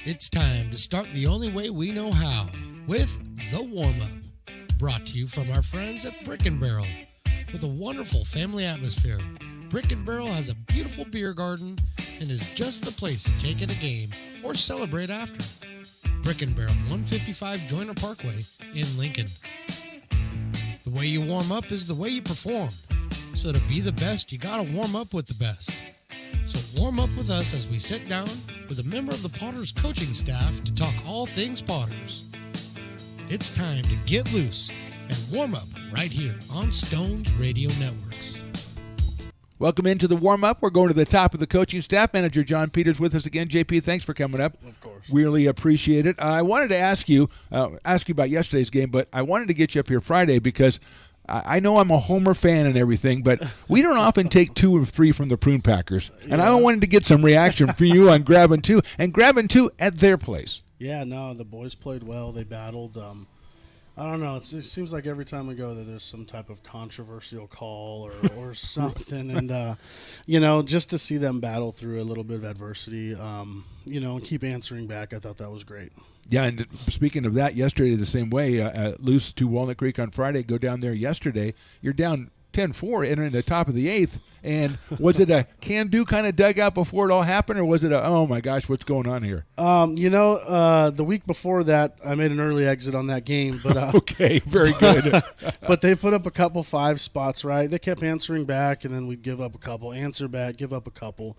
It's time to start the only way we know how, with the warm-up. Brought to you from our friends at Brick & Barrel. With a wonderful family atmosphere, Brick & Barrel has a beautiful beer garden and is just the place to take in a game or celebrate after. Brick & Barrel, 155 Joyner Parkway in Lincoln. The way you warm up is the way you perform. So to be the best, you gotta warm up with the best. So warm up with us as we sit down with a member of the Potters coaching staff to talk all things Potters. It's time to get loose and warm up right here on Stone's Radio Networks. Welcome into the warm-up. We're going to the top of the coaching staff. Manager John Peters with us again. JP, thanks for coming up. Of course. Really appreciate it. I wanted to ask you about yesterday's game, but I wanted to get you up here Friday because I know I'm a Homer fan and everything, but we don't often take 2 or 3 from the Prune Packers. And I wanted to get some reaction from you on grabbing 2 at their place. Yeah, no, the boys played well. They battled. I don't know. It seems like every time we go there, there's some type of controversial call or something. And, just to see them battle through a little bit of adversity, and keep answering back, I thought that was great. Yeah, and speaking of that, yesterday the same way, lose to Walnut Creek on Friday, go down there yesterday. You're down 10-4 entering the top of the 8th. And was it a can-do kind of dugout before it all happened, or was it oh, my gosh, what's going on here? The week before that, I made an early exit on that game. But okay, very good. But they put up a couple 5 spots, right? They kept answering back, and then we'd give up a couple, answer back, give up a couple.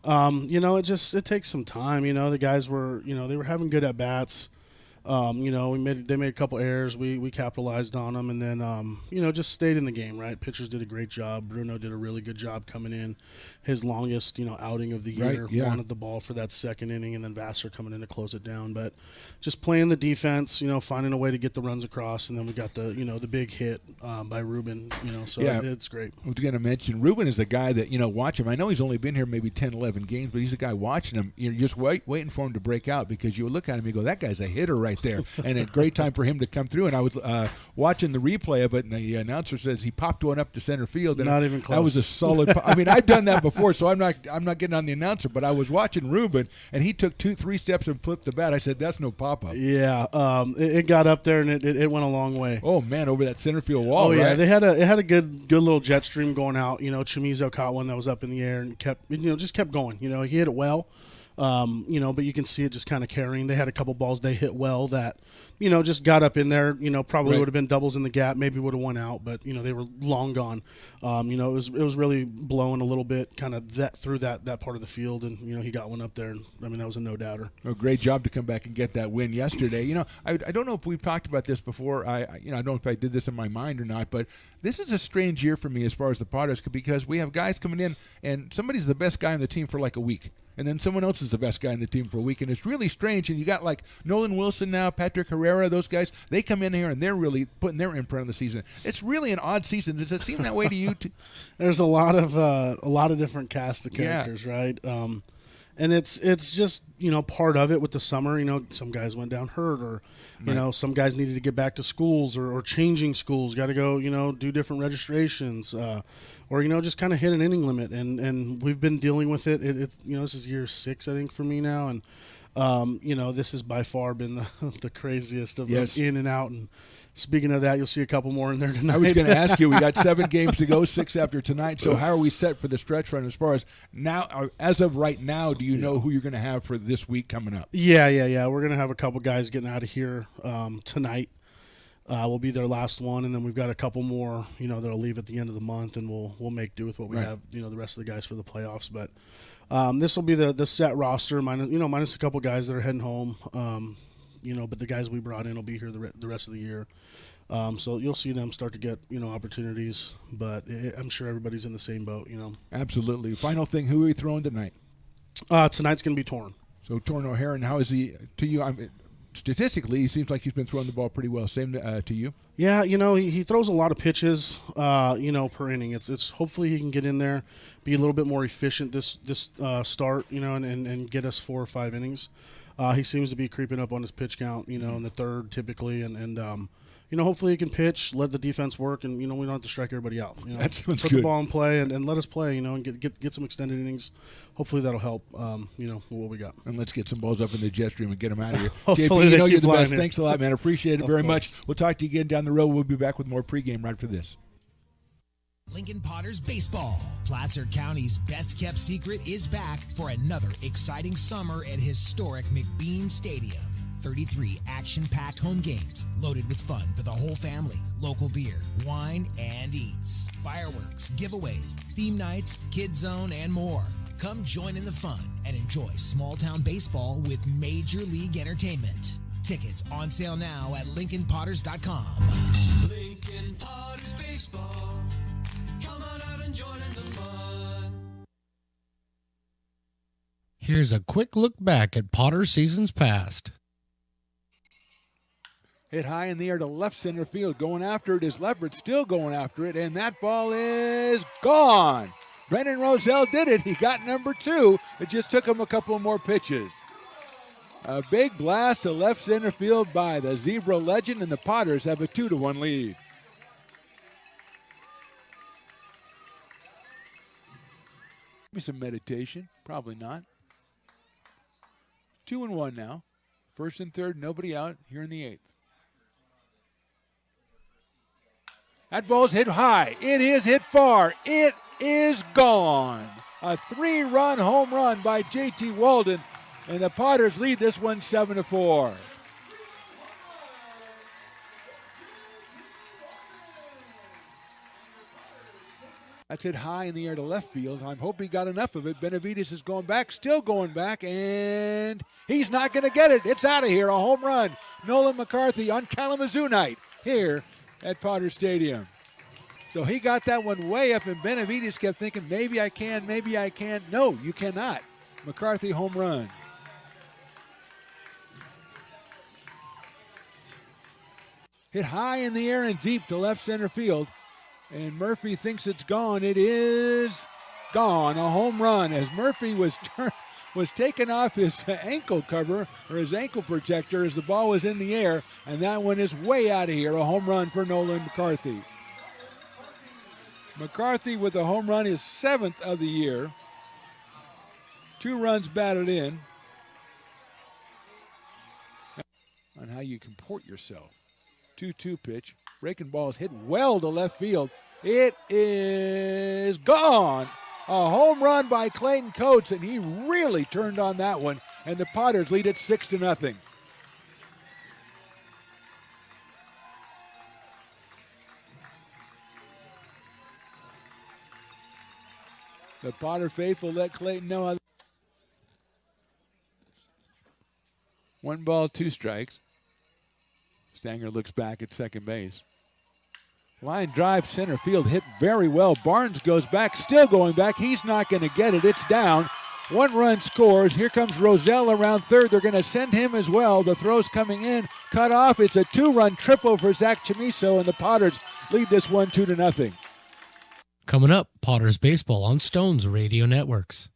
It takes some time. The guys were, they were having good at-bats. They made a couple errors. We capitalized on them, and then just stayed in the game. Right, pitchers did a great job. Bruno did a really good job coming in, his longest outing of the year. Right, yeah. Wanted the ball for that second inning, and then Vassar coming in to close it down. But just playing the defense, finding a way to get the runs across, and then we got the big hit by Ruben. So yeah. It's great. I was going to mention Ruben is a guy that watch him. I know he's only been here maybe 10, 11 games, but he's a guy watching him. You're just waiting for him to break out because you look at him and you go, that guy's a hitter right there. And a great time for him to come through. And I was watching the replay of it, and the announcer says he popped one up to center field. And not even close. That was a solid. I mean, I've done that before, so I'm not getting on the announcer. But I was watching Ruben, and he took 2-3 steps and flipped the bat. I said, "That's no pop up." Yeah, it got up there, and it went a long way. Oh man, over that center field wall. Oh yeah, right? it had a good little jet stream going out. Chamizo caught one that was up in the air and kept going. He hit it well. But you can see it just kind of carrying. They had a couple balls they hit well that, just got up in there. Probably Right. would have been doubles in the gap. Maybe would have won out, but they were long gone. It was really blowing a little bit, kind of through that part of the field, and he got one up there. And that was a no doubter. A great job to come back and get that win yesterday. I don't know if we've talked about this before. I don't know if I did this in my mind or not, but this is a strange year for me as far as the Potters, because we have guys coming in, and somebody's the best guy on the team for like a week. And then someone else is the best guy in the team for a week. And it's really strange. And you got like Nolan Wilson now, Patrick Herrera, those guys. They come in here and they're really putting their imprint on the season. It's really an odd season. Does it seem that way to you? There's a lot of different cast of characters, right? And it's just, part of it with the summer. Some guys went down hurt, or, Right. Some guys needed to get back to schools or changing schools, got to go, do different registrations, or, just kind of hit an inning limit. And we've been dealing with it. It's this is year 6, I think, for me now. And, this has by far been the craziest of Yes. in and out. And speaking of that, you'll see a couple more in there tonight. I was going to ask you, we got 7 games to go, 6 after tonight. So how are we set for the stretch run as far as now, as of right now, do you know who you're going to have for this week coming up? Yeah. We're going to have a couple guys getting out of here tonight. Will be their last one, and then we've got a couple more, that'll leave at the end of the month, and we'll make do with what we Right. have, the rest of the guys for the playoffs. But this will be the set roster, minus a couple guys that are heading home. But the guys we brought in will be here the rest of the year. So you'll see them start to get, opportunities, but I'm sure everybody's in the same boat, Absolutely. Final thing, who are you throwing tonight? Tonight's going to be Torn. So Torn O'Hara, how is he to you? Statistically, he seems like he's been throwing the ball pretty well. Same to you? Yeah, he throws a lot of pitches, per inning. It's hopefully he can get in there, be a little bit more efficient this start, and get us 4 or 5 innings. He seems to be creeping up on his pitch count, in the third typically, and hopefully he can pitch, let the defense work, and we don't have to strike everybody out. That sounds Put good. the ball in play and let us play. And get some extended innings. Hopefully that'll help. What we got. And let's get some balls up in the jet stream and get them out of here. Hopefully JP, they you're keep the best. flying Thanks a lot, man. Appreciate it very much. course. We'll talk to you again down the road. We'll be back with more pregame right for this. Lincoln Potters Baseball. Placer County's best-kept secret is back for another exciting summer at historic McBean Stadium. 33 action-packed home games loaded with fun for the whole family. Local beer, wine, and eats. Fireworks, giveaways, theme nights, kids zone, and more. Come join in the fun and enjoy small-town baseball with Major League Entertainment. Tickets on sale now at LincolnPotters.com. Lincoln Potters Baseball. Come on out and join in the fun. Here's a quick look back at Potter seasons past. Hit high in the air to left center field. Going after it is Leopard, still going after it, and that ball is gone. Brennan Roselle did it. He got number 2. It just took him a couple more pitches. A big blast to left center field by the Zebra legend, and the Potters have a 2-1 lead. Maybe some meditation. Probably not. 2-1 now. First and third, nobody out here in the 8th. That ball's hit high. It is hit far. It is gone. A 3-run home run by J.T. Walden, and the Potters lead this one 7-4. That's hit high in the air to left field. I'm hoping he got enough of it. Benavides is going back, still going back, and he's not going to get it. It's out of here. A home run. Nolan McCarthy on Kalamazoo night here at Potter Stadium. So he got that one way up, and Benavides kept thinking, maybe I can, maybe I can. No, you cannot. McCarthy home run. Hit high in the air and deep to left center field. And Murphy thinks it's gone. It is gone. A home run as Murphy was taking off his ankle cover or his ankle protector as the ball was in the air, and that one is way out of here. A home run for Nolan McCarthy. McCarthy with a home run, his 7th of the year. 2 runs batted in. On how you comport yourself. 2-2 pitch. Breaking ball is hit well to left field. It is gone. A home run by Clayton Coates, and he really turned on that one. And the Potters lead it 6-0. The Potter faithful let Clayton know. 1 ball, 2 strikes. Stanger looks back at second base. Line drive center field, hit very well. Barnes goes back, still going back. He's not going to get it. It's down. 1 run scores. Here comes Roselle around third. They're going to send him as well. The throw's coming in. Cut off. It's a 2-run triple for Zach Chamiso, and the Potters lead this one 2-0. Coming up, Potters Baseball on Stones Radio Networks.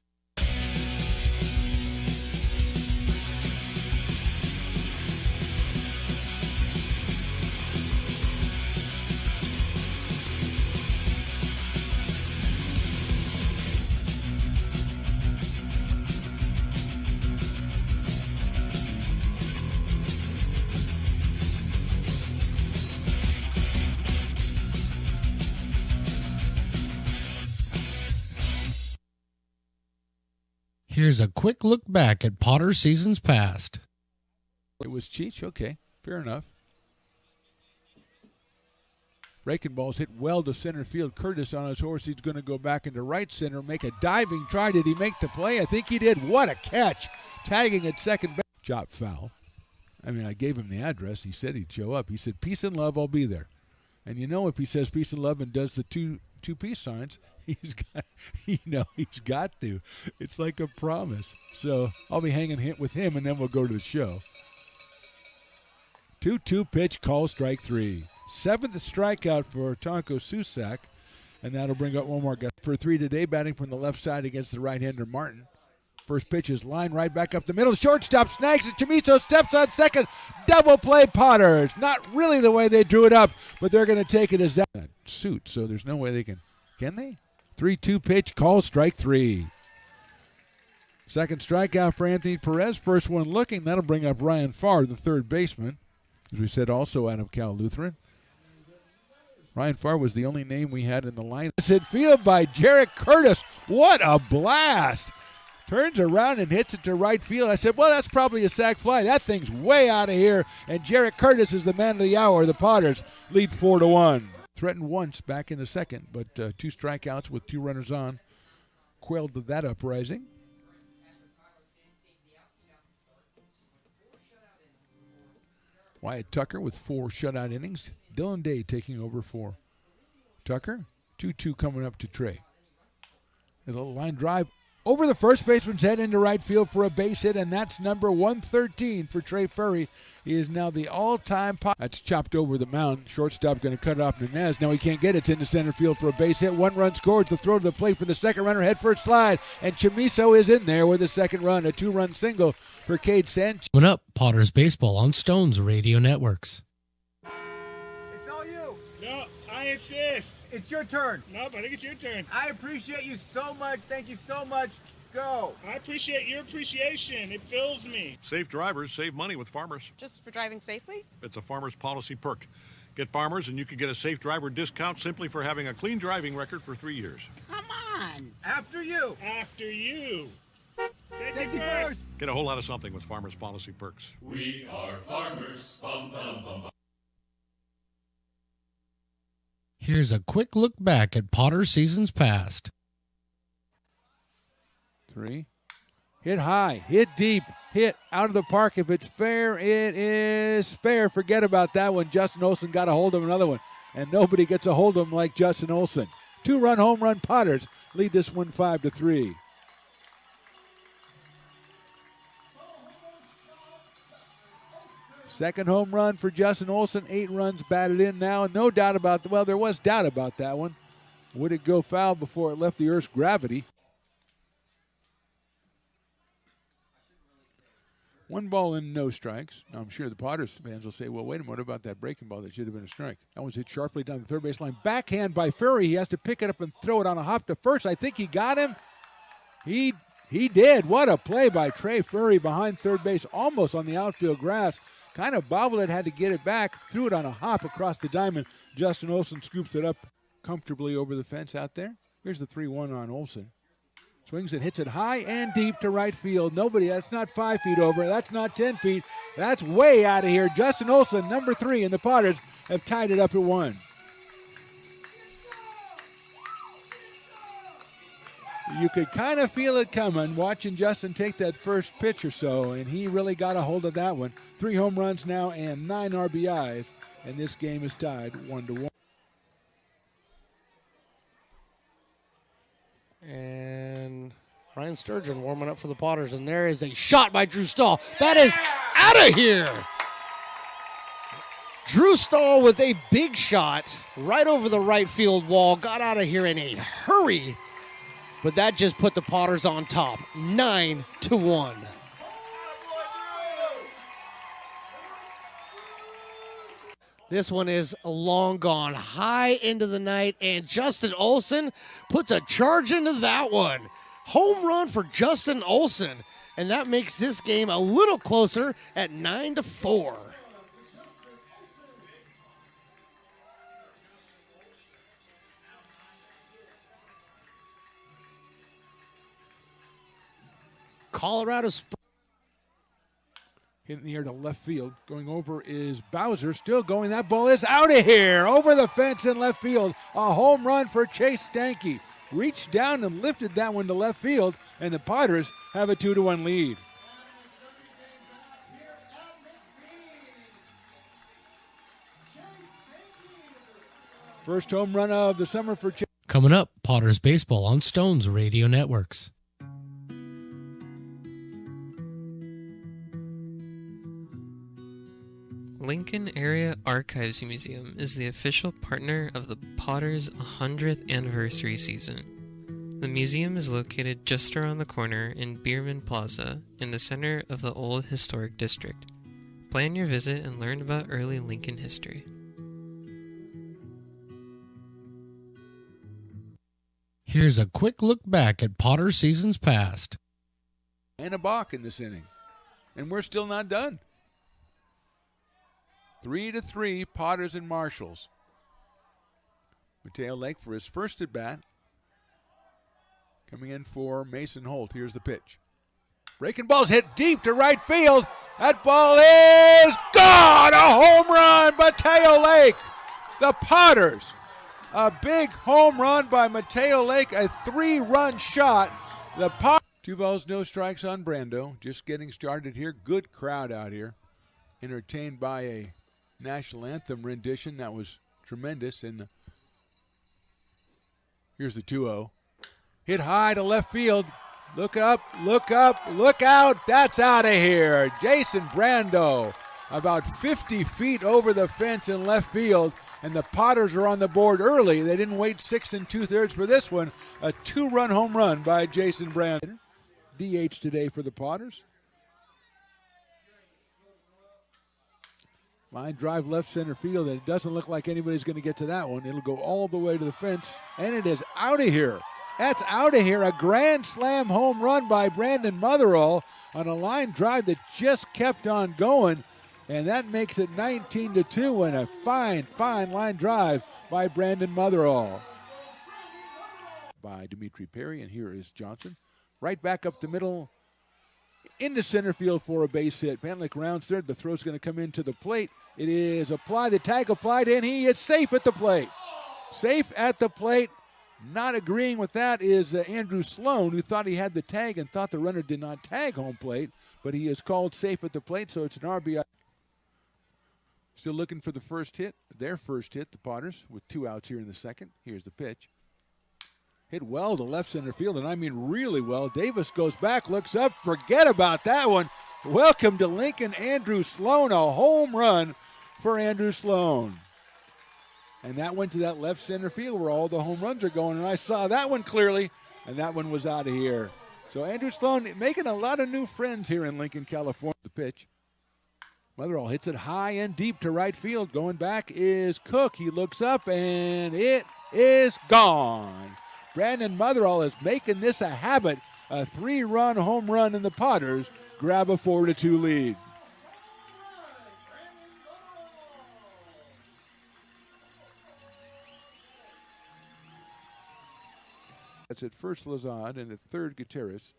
Here's a quick look back at Potter seasons past. It was Cheech? Okay, fair enough. Breaking ball's hit well to center field. Curtis on his horse. He's going to go back into right center, make a diving try. Did he make the play? I think he did. What a catch. Tagging at second base. Chop foul. I mean, I gave him the address. He said he'd show up. He said, peace and love, I'll be there. And you know, if he says peace and love and does the two peace signs, he's got to. It's like a promise. So I'll be hanging with him, and then we'll go to the show. 2-2 pitch, call strike 3. 7th strikeout for Tonko Susak, and that'll bring up one more guy for 3 today, batting from the left side against the right-hander Martin. First pitch is line right back up the middle. Shortstop snags it. Chamizo steps on second. Double play Potters. Not really the way they drew it up, but they're going to take it as that suit, so there's no way they can. Can they? 3-2 pitch, call strike 3. Second strikeout for Anthony Perez. First one looking. That'll bring up Ryan Farr, the third baseman, as we said, also out of Cal Lutheran. Ryan Farr was the only name we had in the line. Hit field by Jarek Curtis. What a blast. Turns around and hits it to right field. I said, well, that's probably a sac fly. That thing's way out of here. And Jarek Curtis is the man of the hour. The Potters lead 4-1. Threatened once back in the second, but 2 strikeouts with 2 runners on quelled that uprising. Wyatt Tucker with 4 shutout innings. Dylan Day taking over for Tucker. 2-2 coming up to Trey. A little line drive over the first baseman's head into right field for a base hit, and that's number 113 for Trey Ferry. He is now the all-time That's chopped over the mound. Shortstop going to cut it off Nunez. Now he can't get it. It's into center field for a base hit. 1 run scored. The throw to the plate for the second runner. Head first slide, and Chamizo is in there with a second run. A 2-run single for Cade Sanchez. Coming up, Potters Baseball on Stones Radio Networks. It's all you. No, I insist. It's your turn. Nope, I think it's your turn. I appreciate you so much. Thank you so much. Go. I appreciate your appreciation. It fills me. Safe drivers save money with Farmers. Just for driving safely? It's a Farmers policy perk. Get Farmers and you can get a safe driver discount simply for having a clean driving record for 3 years. Come on. After you. After you. Safety first. Get a whole lot of something with Farmers policy perks. We are farmers. Bum, bum, bum, bum. Here's a quick look back at Potter seasons past. 3. Hit high, hit deep, hit out of the park. If it's fair, it is fair. Forget about that one. Justin Olson got a hold of another one, and nobody gets a hold of him like Justin Olson. 2-run home run. Potters lead this one 5-3. Second home run for Justin Olson. 8 runs batted in now. No doubt about well, there was doubt about that one. Would it go foul before it left the Earth's gravity? 1 ball and no strikes. Now, I'm sure the Potters fans will say, well, wait a minute, what about that breaking ball that should have been a strike? That was hit sharply down the third base line. Backhand by Ferry. He has to pick it up and throw it on a hop to first. I think he got him. He did. What a play by Trey Ferry behind third base, almost on the outfield grass. Kind of bobbled it, had to get it back, threw it on a hop across the diamond. Justin Olson scoops it up comfortably over the fence out there. Here's the 3-1 on Olson. Swings it, hits it high and deep to right field. Nobody, that's not 5 feet over. That's not 10 feet. That's way out of here. Justin Olson, number 3, and the Potters have tied it up at 1. You could kind of feel it coming watching Justin take that first pitch or so, and he really got a hold of that one. 3 home runs now and 9 RBIs, and this game is tied 1-1. And Ryan Sturgeon warming up for the Potters, and there is a shot by Drew Stahl. That is out of here. Drew Stahl with a big shot right over the right field wall. Got out of here in a hurry, but that just put the Potters on top, 9-1. This one is long gone, high into the night, and Justin Olson puts a charge into that one. Home run for Justin Olson, and that makes this game a little closer at 9-4. Colorado Springs. Hitting the air to left field. Going over is Bowser. Still going. That ball is out of here. Over the fence in left field. A home run for Chase Stanky. Reached down and lifted that one to left field, and the Potters have a 2-1 lead. First home run of the summer for Chase. Coming up, Potters Baseball on Stones Radio Networks. Lincoln Area Archives Museum is the official partner of the Potters 100th anniversary season. The museum is located just around the corner in Bierman Plaza in the center of the old historic district. Plan your visit and learn about early Lincoln history. Here's a quick look back at Potter seasons past. And a balk in this inning. And we're still not done. 3-3, Potters and Marshalls. Mateo Lake for his first at bat. Coming in for Mason Holt. Here's the pitch. Breaking ball's hit deep to right field. That ball is gone! A home run, Mateo Lake. The Potters. A big home run by Mateo Lake. A 3-run shot. The Potters. 2 balls, no strikes on Brando. Just getting started here. Good crowd out here. Entertained by a national anthem rendition that was tremendous. And here's the 2-0. Hit high to left field. Look up, look out. That's out of here. Jason Brando about 50 feet over the fence in left field. And the Potters are on the board early. They didn't wait 6 2/3 for this one. A 2-run home run by Jason Brando. DH today for the Potters. Line drive left center field, and it doesn't look like anybody's going to get to that one. It'll go all the way to the fence, and it is out of here. That's out of here. A grand slam home run by Brandon Motherall on a line drive that just kept on going, and that makes it 19-2 and a fine line drive by Brandon Motherall. By Dimitri Perry, and here is Johnson. Right back up the middle into center field for a base hit. Pantlick rounds third. The throw's going to come into the plate. It is applied. The tag applied, and he is safe at the plate. Safe at the plate. Not agreeing with that is Andrew Sloan, who thought he had the tag and thought the runner did not tag home plate, but he is called safe at the plate, so it's an RBI. Still looking for the first hit. Their first hit, the Potters, with 2 outs here in the second. Here's the pitch. Hit well to left center field, and I mean really well. Davis goes back, looks up, forget about that one. Welcome to Lincoln, Andrew Sloan, a home run for Andrew Sloan. And that went to that left center field where all the home runs are going, and I saw that one clearly, and that one was out of here. So Andrew Sloan making a lot of new friends here in Lincoln, California. The pitch. Motherall hits it high and deep to right field. Going back is Cook. He looks up, and it is gone. Brandon Motherall is making this a habit. A 3-run home run, and the Potters grab a 4-2 lead. That's at first Lazard and at third Gutierrez.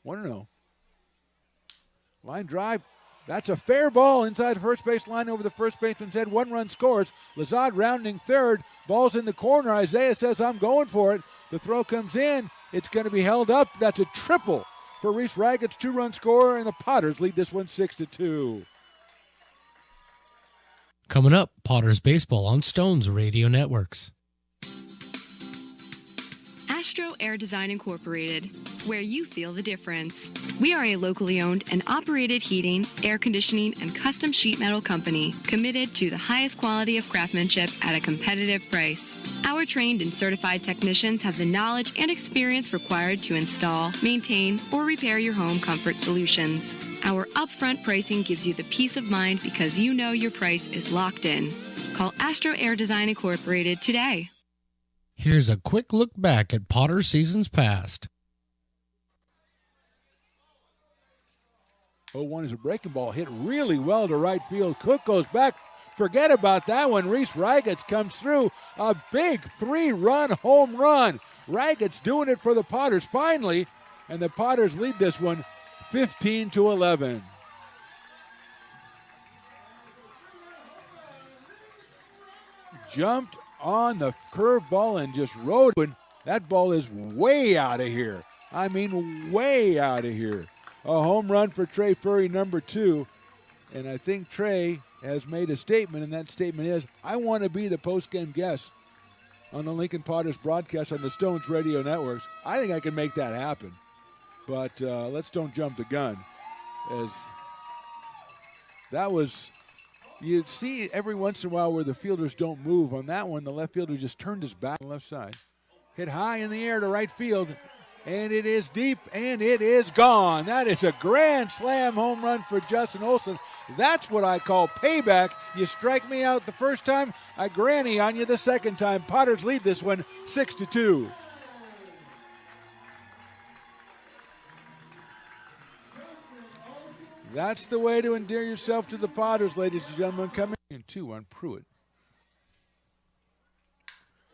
1-0. Line drive. That's a fair ball inside first base line over the first baseman's head. 1 run scores. Lazard rounding third. Ball's in the corner. Isaiah says, I'm going for it. The throw comes in. It's going to be held up. That's a triple for Reese Ragat's 2-run scorer, and the Potters lead this one 6-2. Coming up, Potters Baseball on Stones Radio Networks. Astro Air Design Incorporated, where you feel the difference. We are a locally owned and operated heating, air conditioning, and custom sheet metal company committed to the highest quality of craftsmanship at a competitive price. Our trained and certified technicians have the knowledge and experience required to install, maintain, or repair your home comfort solutions. Our upfront pricing gives you the peace of mind because you know your price is locked in. Call Astro Air Design Incorporated today. Here's a quick look back at Potter seasons past. 0-1 is a breaking ball hit really well to right field. Cook goes back. Forget about that one. Reese Ragatz comes through. A big 3-run home run. Ragatz doing it for the Potters finally, and the Potters lead this one 15-11. Jumped on the curveball and just rode it. That ball is way out of here. I mean, way out of here. A home run for Trey Furry, number 2. And I think Trey has made a statement, and that statement is, I want to be the post-game guest on the Lincoln Potters broadcast on the Stones Radio Networks. I think I can make that happen. But let's don't jump the gun, as that was You see every once in a while where the fielders don't move. On that one, the left fielder just turned his back on the left side. Hit high in the air to right field, and it is deep, and it is gone. That is a grand slam home run for Justin Olson. That's what I call payback. You strike me out the first time, I granny on you the second time. Potters lead this one 6-2. That's the way to endear yourself to the Potters, ladies and gentlemen. Coming in 2 on Pruitt.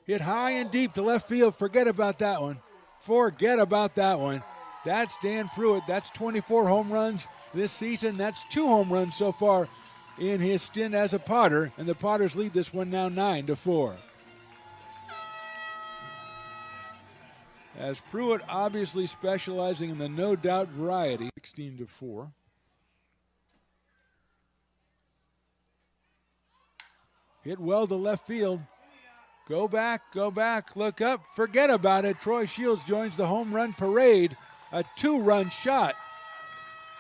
Hit high and deep to left field. Forget about that one. Forget about that one. That's Dan Pruitt. That's 24 home runs this season. That's 2 home runs so far in his stint as a Potter. And the Potters lead this one now 9-4. As Pruitt obviously specializing in the no-doubt variety. 16-4. Hit well to left field. Go back, look up, forget about it. Troy Shields joins the home run parade, a 2-run shot.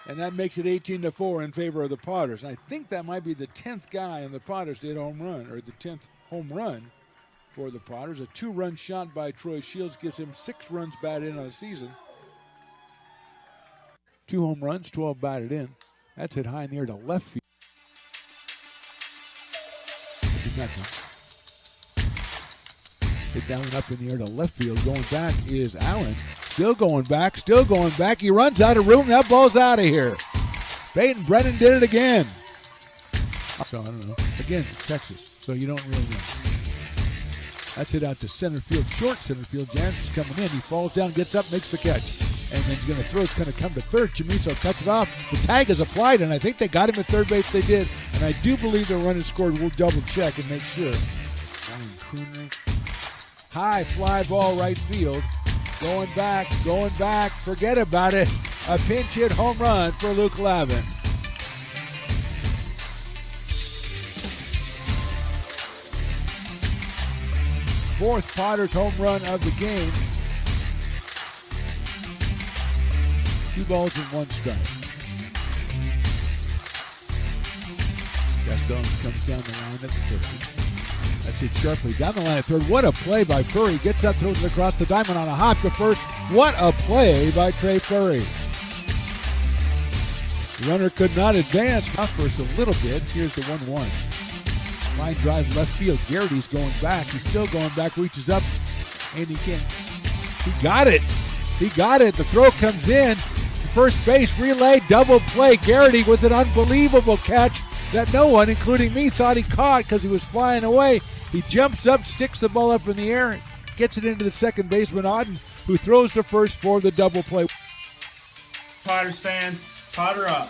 And that makes it 18-4 in favor of the Potters. And I think that might be the 10th guy in the Potters to hit a home run, or the 10th home run for the Potters. A 2-run shot by Troy Shields gives him 6 runs batted in on the season. 2 home runs, 12 batted in. That's hit high in the air to left field. Hit down and up in the air to left field. Going back is Allen. Still going back. He runs out of room. That ball's out of here. Peyton Brennan did it again. So, I don't know. Again, it's Texas, so you don't really know. That's hit out to center field, short center field. Jansen's coming in. He falls down, gets up, makes the catch. And then he's going to throw. It's going to come to third. Chamiso cuts it off. The tag is applied, and I think they got him at third base. They did. And I do believe the run is scored. We'll double check and make sure. Ryan Crooner. High fly ball right field. Going back. Forget about it. A pinch hit home run for Luke Lavin. Fourth Potters home run of the game. 2 balls and 1 strike. Gaston comes down the line at the third. That's hit sharply down the line at third. What a play by Furry. Gets up, throws it across the diamond on a hop to first. What a play by Trey Furry. The runner could not advance. Off first a little bit. Here's the 1-1. Line drive left field. Garrity's going back. He's still going back. Reaches up. And he got it. The throw comes in. First base relay, double play. Garrity with an unbelievable catch that no one, including me, thought he caught because he was flying away. He jumps up, sticks the ball up in the air, gets it into the second baseman, Auden, who throws to first for the double play. Potters fans, Potter up.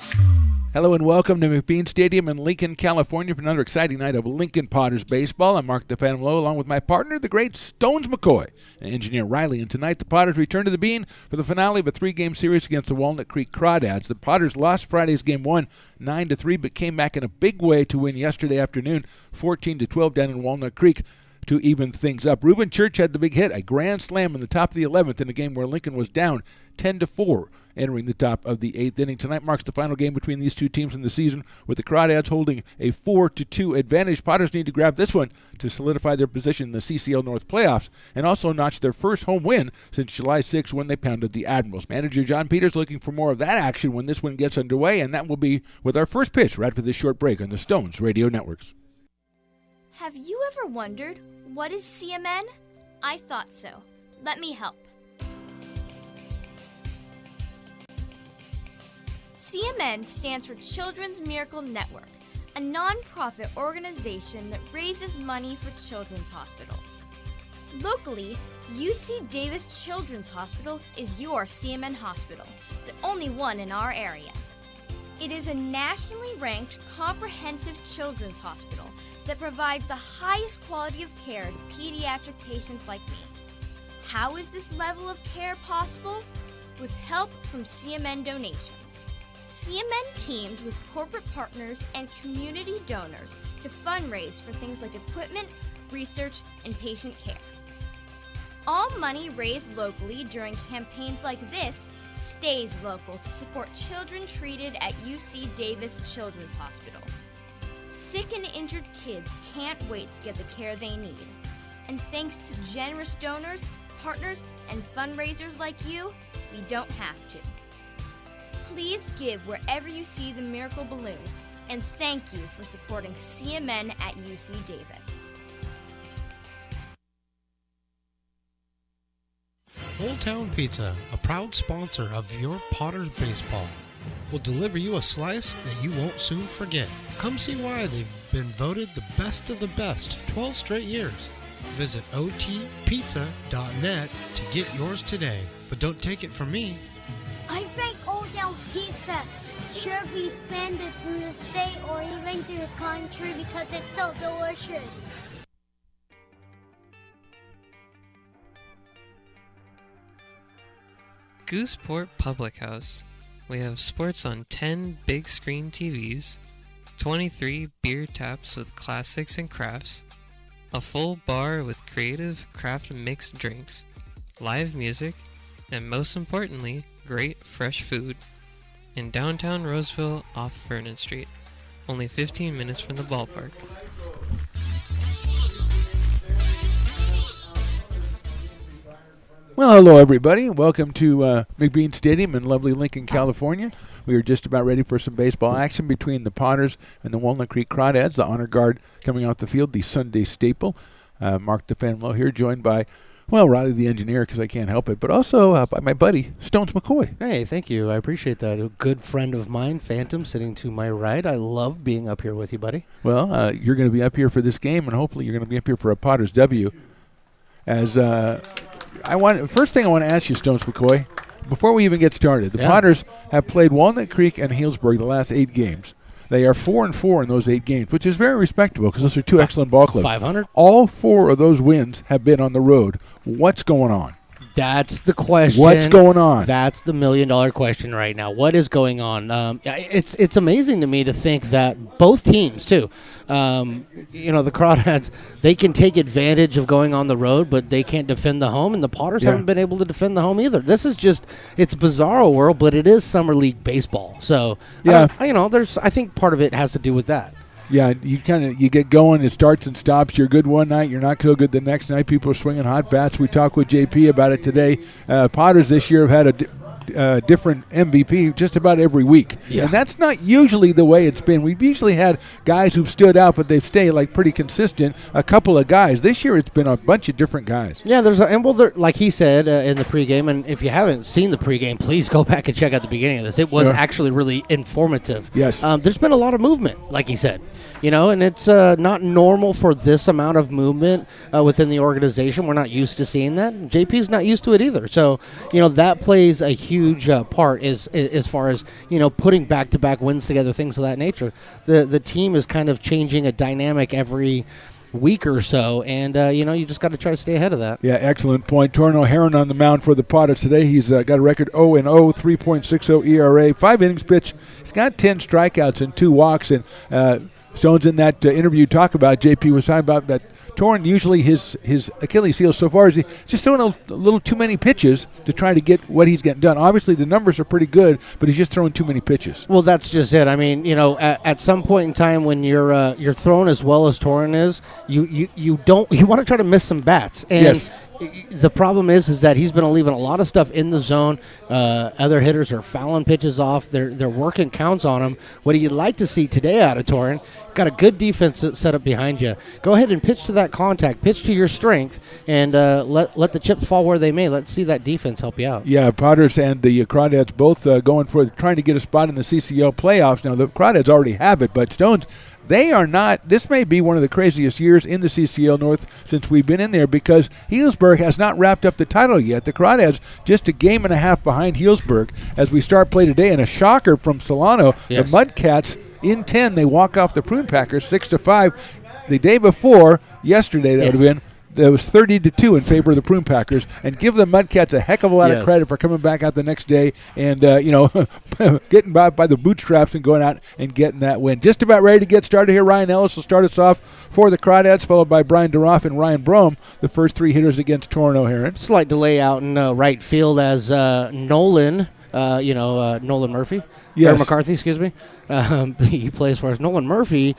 Hello and welcome to McBean Stadium in Lincoln, California for another exciting night of Lincoln Potters baseball. I'm Mark the Phantom Lowe along with my partner, the great Stones McCoy, and engineer Riley. And tonight the Potters return to the Bean for the finale of a 3-game series against the Walnut Creek Crawdads. The Potters lost Friday's game 1, 9-3, but came back in a big way to win yesterday afternoon, 14-12 down in Walnut Creek to even things up. Reuben Church had the big hit, a grand slam in the top of the 11th in a game where Lincoln was down 10-4. Entering the top of the 8th inning. Tonight marks the final game between these two teams in the season, with the Crawdads holding a 4-2 advantage. Potters need to grab this one to solidify their position in the CCL North playoffs and also notch their first home win since July 6 when they pounded the Admirals. Manager John Peters looking for more of that action when this one gets underway, and that will be with our first pitch right after this short break on the Stones Radio Networks. Have you ever wondered, what is CMN? I thought so. Let me help. CMN stands for Children's Miracle Network, a non-profit organization that raises money for children's hospitals. Locally, UC Davis Children's Hospital is your CMN hospital, the only one in our area. It is a nationally ranked comprehensive children's hospital that provides the highest quality of care to pediatric patients like me. How is this level of care possible? With help from CMN donations. CMN teamed with corporate partners and community donors to fundraise for things like equipment, research, and patient care. All money raised locally during campaigns like this stays local to support children treated at UC Davis Children's Hospital. sick and injured kids can't wait to get the care they need. And thanks to generous donors, partners, and fundraisers like you, we don't have to. Please give wherever you see the Miracle Balloon, and thank you for supporting CMN at UC Davis. Old Town Pizza, a proud sponsor of your Potters baseball, will deliver you a slice that you won't soon forget. Come see why they've been voted the best of the best 12 straight years. Visit otpizza.net to get yours today. But don't take it from me. I think Old Town Pizza should be expanded through the state or even through the country because it's so delicious. Gooseport Public House. We have sports on 10 big screen TVs, 23 beer taps with classics and crafts, a full bar with creative craft mixed drinks, live music, and most importantly, great fresh food. In downtown Roseville off Vernon Street, only 15 minutes from the ballpark. Well, hello, everybody. Welcome to McBean Stadium in lovely Lincoln, California. We are just about ready for some baseball action between the Potters and the Walnut Creek Crawdads. The honor guard coming off the field, the Sunday staple. Mark DeFenlo here, joined by, well, Riley the engineer, because I can't help it, but also by my buddy, Stones McCoy. Hey, thank you. I appreciate that. A good friend of mine, Phantom, sitting to my right. I love being up here with you, buddy. Well, you're going to be up here for this game, and hopefully you're going to be up here for a Potters W. As first thing I want to ask you, Stones McCoy, before we even get started, the Potters have played Walnut Creek and Healdsburg the last 8 games. They are 4-4 in those 8 games, which is very respectable because those are 2 excellent ball clubs. 500. All 4 of those wins have been on the road. What's going on? That's the question. What's going on? That's the million-dollar question right now. What is going on? It's amazing to me to think that both teams, too, the Crawdads, they can take advantage of going on the road, but they can't defend the home, and the Potters haven't been able to defend the home either. This is just, it's bizarro world, but it is summer league baseball. So, I think part of it has to do with that. Yeah, you get going. It starts and stops. You're good one night. You're not so good the next night. People are swinging hot bats. We talked with JP about it today. Potters this year have had a different MVP just about every week. Yeah. And that's not usually the way it's been. We've usually had guys who've stood out, but they've stayed pretty consistent. A couple of guys. This year it's been a bunch of different guys. Yeah, like he said in the pregame, and if you haven't seen the pregame, please go back and check out the beginning of this. It was actually really informative. Yes. There's been a lot of movement, like he said. And it's not normal for this amount of movement within the organization. We're not used to seeing that. JP's not used to it either. So, that plays a huge part as far as, putting back-to-back wins together, things of that nature. The team is kind of changing a dynamic every week or so, and, you just got to try to stay ahead of that. Yeah, excellent point. Torno Heron on the mound for the Potters today. He's got a record 0-0, 3.60 ERA, 5 innings pitched. He's got 10 strikeouts and 2 walks, and Stones in that interview JP was talking about that Torn, usually his Achilles heel so far is he's just throwing a little too many pitches to try to get what he's getting done. Obviously the numbers are pretty good, but he's just throwing too many pitches. Well, that's just it. I mean, at some point in time when you're throwing as well as Torn is, you want to try to miss some bats. And yes. The problem is that he's been leaving a lot of stuff in the zone. Other hitters are fouling pitches off. They're working counts on him. What you'd like to see today out of Torrin, got a good defense set up behind you. Go ahead and pitch to that contact, pitch to your strength, and let the chips fall where they may. Let's see that defense help you out. Yeah, Potters and the Crawdads both going for trying to get a spot in the CCL playoffs. Now, the Crawdads already have it, but Stones, they are not. This may be one of the craziest years in the CCL North since we've been in there because Healdsburg has not wrapped up the title yet. The Crawdads just a game and a half behind Healdsburg as we start play today. And a shocker from Solano. Yes. The Mudcats in 10. They walk off the Prune Packers 6-5. The day before, yesterday, that would have been. It was 30-2 in favor of the Prune Packers, and give the Mudcats a heck of a lot of credit for coming back out the next day and getting by the bootstraps and going out and getting that win. Just about ready to get started here. Ryan Ellis will start us off for the Crawdads, followed by Brian DeRoff and Ryan Brome, the first 3 hitters against Torrin O'Haron. Slight delay out in right field as Nolan Murphy. Yes. Or McCarthy, excuse me. He plays for us. Nolan Murphy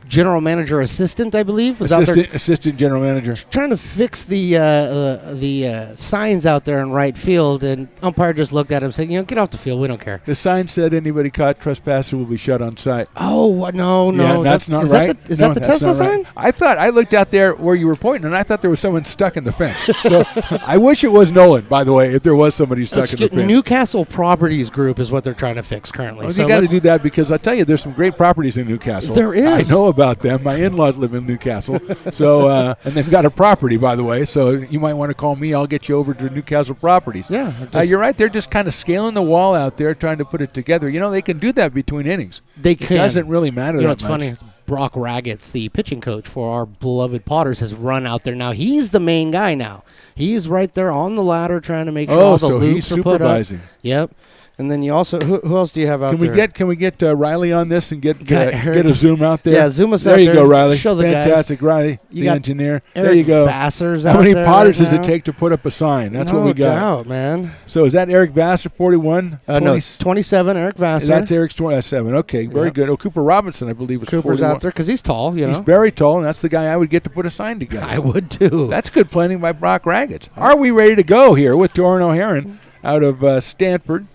general manager assistant, I believe, was out there Assistant general manager. trying to fix the signs out there in right field, and umpire just looked at him and said, get off the field. We don't care. The sign said anybody caught trespasser will be shut on site. Oh, no. Yeah, that's not right. Is that the Tesla sign? I looked out there where you were pointing, and I thought there was someone stuck in the fence. So I wish it was Nolan, by the way, if there was somebody stuck in the fence. Newcastle Properties Group is what they're trying to fix currently. Well, you got to do that because I tell you, there's some great properties in Newcastle. There is. I know about them. My in-laws live in Newcastle, so and they've got a property, by the way. So you might want to call me. I'll get you over to Newcastle Properties. Yeah, you're right. They're just kind of scaling the wall out there, trying to put it together. They can do that between innings. They can. It doesn't really matter that much. It's funny. Brock Raggets, the pitching coach for our beloved Potters, has run out there now. He's the main guy now. He's right there on the ladder trying to make sure all the loops are put up. Supervising. Yep. And then you also, who else do you have out there? Can we get Riley on this and get a zoom out there? Yeah, zoom us out there. There you go, Riley. Show the Fantastic, guys. Riley, You the engineer. Eric there you go. Vassar's How many out there Potters right does it now? take to put up a sign? That's what we got. No doubt, man. So is that Eric Vassar, 41? No, 27, Eric Vassar. That's Eric's 27. Okay, very good. Oh, Cooper Robinson, I believe, was Cooper's 41. out there because he's tall, He's very tall, and that's the guy I would get to put a sign together. I would, too. That's good planning by Brock Raggets. Are we ready to go here with Torin O'Haron out of Stanford?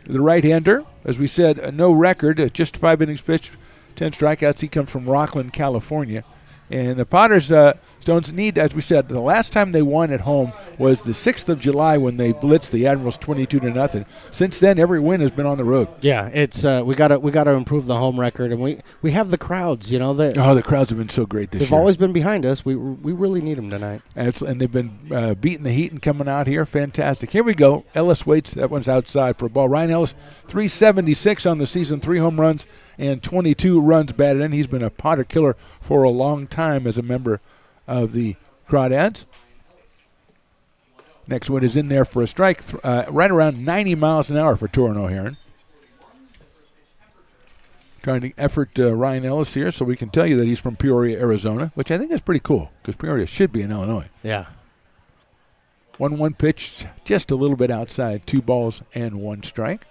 The right-hander, as we said, no record, just 5 innings pitched, 10 strikeouts. He comes from Rockland, California. And the Potters, Stones need, as we said, the last time they won at home was the 6th of July when they blitzed the Admirals 22-0. Since then, every win has been on the road. Yeah, it's we gotta improve the home record, and we have the crowds. The crowds have been so great this year. They've always been behind us. We really need them tonight. And they've been beating the heat and coming out here. Fantastic. Here we go. Ellis waits. That one's outside for a ball. Ryan Ellis, 376 on the season, 3 home runs and 22 runs batted in. He's been a Potter killer for a long time as a member of the Crawdads. Next one is in there for a strike, right around 90 miles an hour for Torin O'Haron. Trying to effort Ryan Ellis here so we can tell you that he's from Peoria, Arizona, which I think is pretty cool because Peoria should be in Illinois. Yeah. 1-1 pitch, just a little bit outside, 2 balls and 1 strike.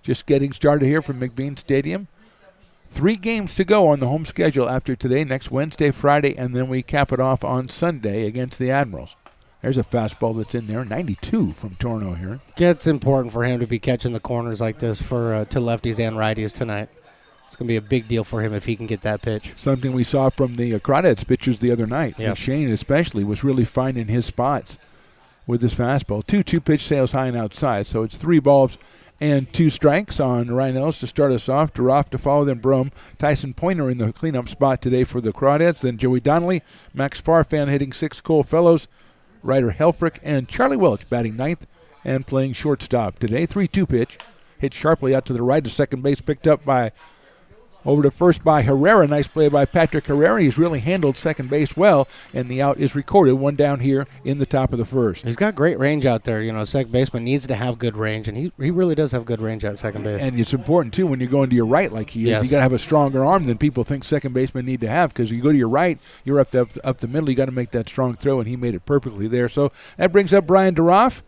Just getting started here from McBean Stadium. 3 games to go on the home schedule after today, next Wednesday, Friday, and then we cap it off on Sunday against the Admirals. There's a fastball that's in there, 92 from Torin O'Haron. It's important for him to be catching the corners like this to lefties and righties tonight. It's going to be a big deal for him if he can get that pitch. Something we saw from the Crawdads pitchers the other night. Yep. Shane especially was really finding his spots with his fastball. 2-2 pitch sails high and outside, so it's 3 balls and 2 strikes on Ryan Ellis to start us off. Duroff to follow, then Brum. Tyson Pointer in the cleanup spot today for the Crawdads. Then Joey Donnelly, Max Farfan hitting 6 Cole Fellows, Ryder Helfrich, and Charlie Welch batting 9th and playing shortstop today. 3-2 pitch. Hit sharply out to the right to second base, picked up by over to first by Herrera. Nice play by Patrick Herrera. He's really handled second base well, and the out is recorded. 1 down here in the top of the first. He's got great range out there. Second baseman needs to have good range, and he really does have good range at second base. And it's important, too, when you're going to your right like he is. Yes. You got to have a stronger arm than people think second basemen need to have because you go to your right, you're up the middle. You got to make that strong throw, and he made it perfectly there. So that brings up Brian Duroff.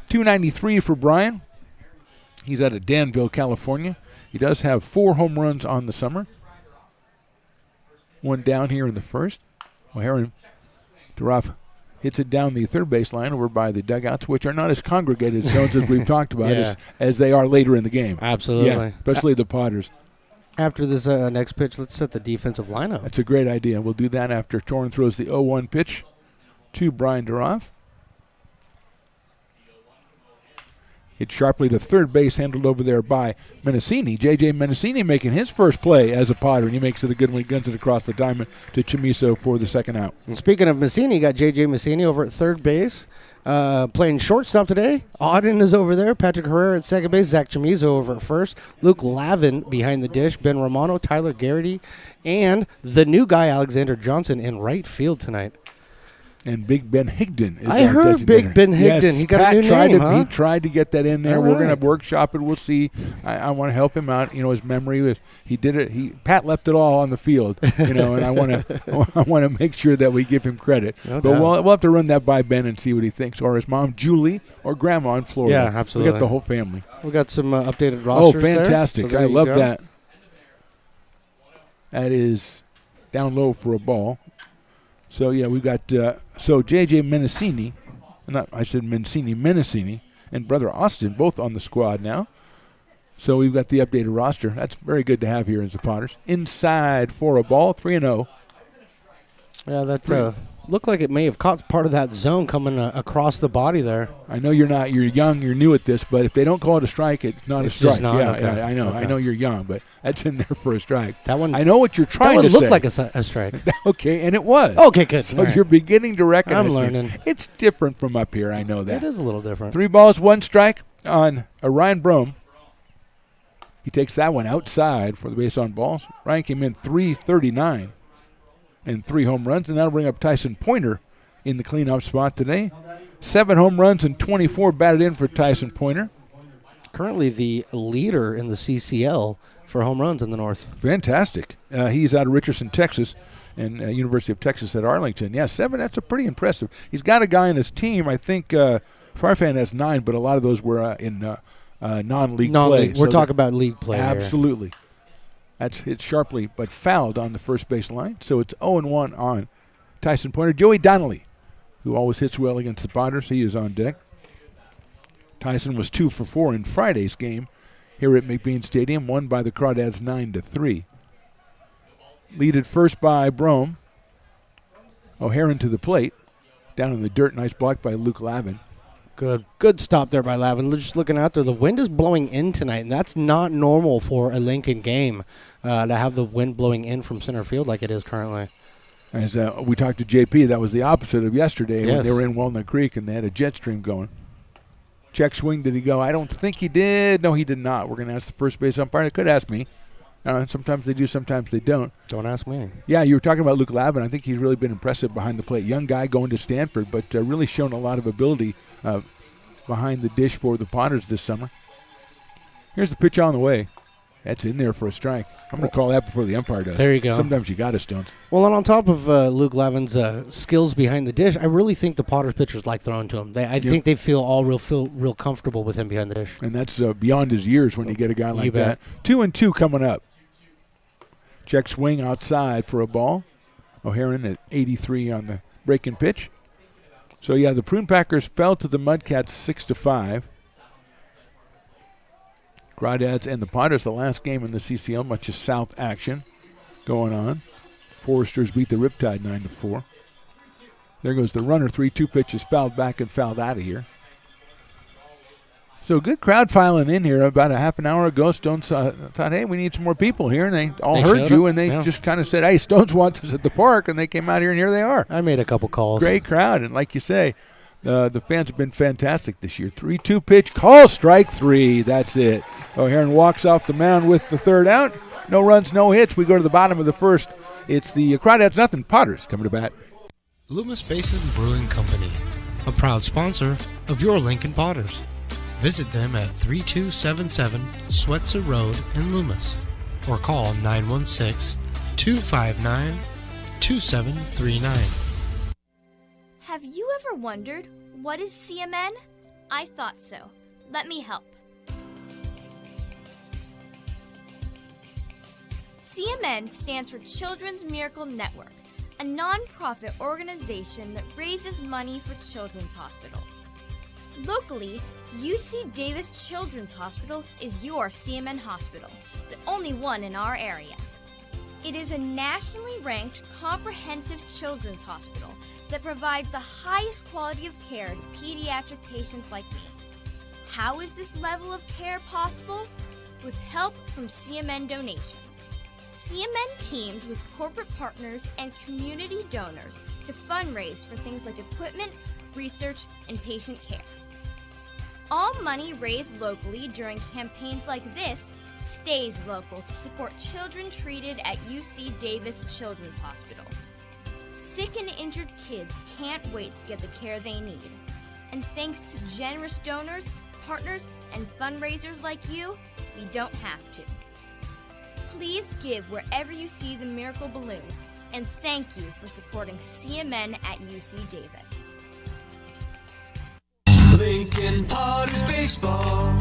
293 for Brian. He's out of Danville, California. He does have 4 home runs on the summer. 1 down here in the first. O'Haron, Duroff hits it down the third base line over by the dugouts, which are not as congregated zones as we've talked about as they are later in the game. Absolutely. Yeah, especially the Potters. After this next pitch, let's set the defensive lineup. That's a great idea. We'll do that after Torin throws the 0-1 pitch to Brian Duroff. Hit sharply to third base, handled over there by Mendocini. J.J. Mendocini making his first play as a Potter, and he makes it a good one. He guns it across the diamond to Chamiso for the second out. And speaking of Messini, you got J.J. Messini over at third base. Playing shortstop today. Auden is over there. Patrick Herrera at second base. Zach Chamizo over at first. Luke Lavin behind the dish. Ben Romano, Tyler Garrity, and the new guy, Alexander Johnson, in right field tonight. And Big Ben Higdon is I our heard designator. Big Ben Higdon. Yes, He got Pat a new tried name, to, huh? He tried to get that in there. All We're going right. to workshop it. We'll see. I want to help him out. His memory was he did it. Pat left it all on the field. And I want to make sure that we give him credit. No but doubt. we'll have to run that by Ben and see what he thinks, or his mom Julie, or Grandma in Florida. Yeah, absolutely. We got the whole family. We got some updated rosters. Oh, fantastic! There. So I there you love go. that. That is down low for a ball. So, yeah, we've got J.J. Menacini, Menacini, and brother Austin both on the squad now. So we've got the updated roster. That's very good to have here as the Potters. Inside for a ball, 3-0. Yeah, that looked like it may have caught part of that zone coming across the body there. I know you're young, you're new at this, but if they don't call it a strike, it's not a strike. Just not, yeah, okay. yeah, I know. Okay. I know you're young, but that's in there for a strike. That one. I know what you're trying to say. That one looked like a strike. Okay, and it was. Okay, good. So you're beginning to recognize. I'm learning. It's different from up here. I know that. It is a little different. 3 balls, 1 strike on Ryan Brome. He takes that one outside for the base on balls. Ryan came in 339 and 3 home runs, and that'll bring up Tyson Pointer in the cleanup spot today. 7 home runs and 24 batted in for Tyson Pointer. Currently the leader in the CCL for home runs in the North. Fantastic. He's out of Richardson, Texas, and University of Texas at Arlington. Yeah, 7, that's a pretty impressive. He's got a guy in his team. I think Farfan has 9, but a lot of those were in non-league play. We're talking about league play. Absolutely. Here. That's hit sharply, but fouled on the first base line. So it's 0-1 on Tyson Pointer. Joey Donnelly, who always hits well against the Potters, he is on deck. Tyson was 2 for 4 in Friday's game here at McBean Stadium, won by the Crawdads 9-3. Leaded first by Brome. O'Haron to the plate. Down in the dirt, nice block by Luke Lavin. Good stop there by Lavin. Just looking out there, the wind is blowing in tonight, and that's not normal for a Lincoln game to have the wind blowing in from center field like it is currently. As we talked to JP, that was the opposite of yesterday when they were in Walnut Creek and they had a jet stream going. Check swing, did he go? I don't think he did. No, he did not. We're going to ask the first base umpire. They could ask me. Sometimes they do, sometimes they don't. Don't ask me. Yeah, you were talking about Luke Lavin. I think he's really been impressive behind the plate. Young guy going to Stanford, but really shown a lot of ability behind the dish for the Potters this summer. Here's the pitch on the way. That's in there for a strike. I'm going to call that before the umpire does. There you go. Sometimes you got it, Stones. Well, and on top of Luke Lavin's skills behind the dish, I really think the Potters pitchers like throwing to him. I think they feel real comfortable with him behind the dish. And that's beyond his years when you get a guy like that. 2-2 coming up. Check swing outside for a ball. O'Haron at 83 on the break-in pitch. So, yeah, the Prune Packers fell to the Mudcats 6-5. Crawdads and the Potters, the last game in the CCL, much as South action going on. Foresters beat the Riptide 9-4. There goes the runner. 3-2 pitch is fouled back and fouled out of here. So good crowd filing in here. About a half an hour ago, Stones thought, hey, we need some more people here. And they all heard you, and they just kind of said, hey, Stones wants us at the park. And they came out here, and here they are. I made a couple calls. Great crowd. And like you say, the fans have been fantastic this year. 3-2 pitch, call, strike 3. That's it. O'Haron walks off the mound with the third out. No runs, no hits. We go to the bottom of the first. It's the Crawdads nothing. Potters coming to bat. Loomis Basin Brewing Company, a proud sponsor of your Lincoln Potters. Visit them at 3277 Swetzer Road in Loomis or call 916-259-2739. Have you ever wondered, what is CMN? I thought so. Let me help. CMN stands for Children's Miracle Network, a non-profit organization that raises money for children's hospitals. Locally, UC Davis Children's Hospital is your CMN hospital, the only one in our area. It is a nationally ranked comprehensive children's hospital that provides the highest quality of care to pediatric patients like me. How is this level of care possible? With help from CMN donations. CMN teamed with corporate partners and community donors to fundraise for things like equipment, research, and patient care. All money raised locally during campaigns like this stays local to support children treated at UC Davis Children's Hospital. Sick and injured kids can't wait to get the care they need. And thanks to generous donors, partners, and fundraisers like you, we don't have to. Please give wherever you see the Miracle Balloon, and thank you for supporting CMN at UC Davis. Lincoln Potters Baseball,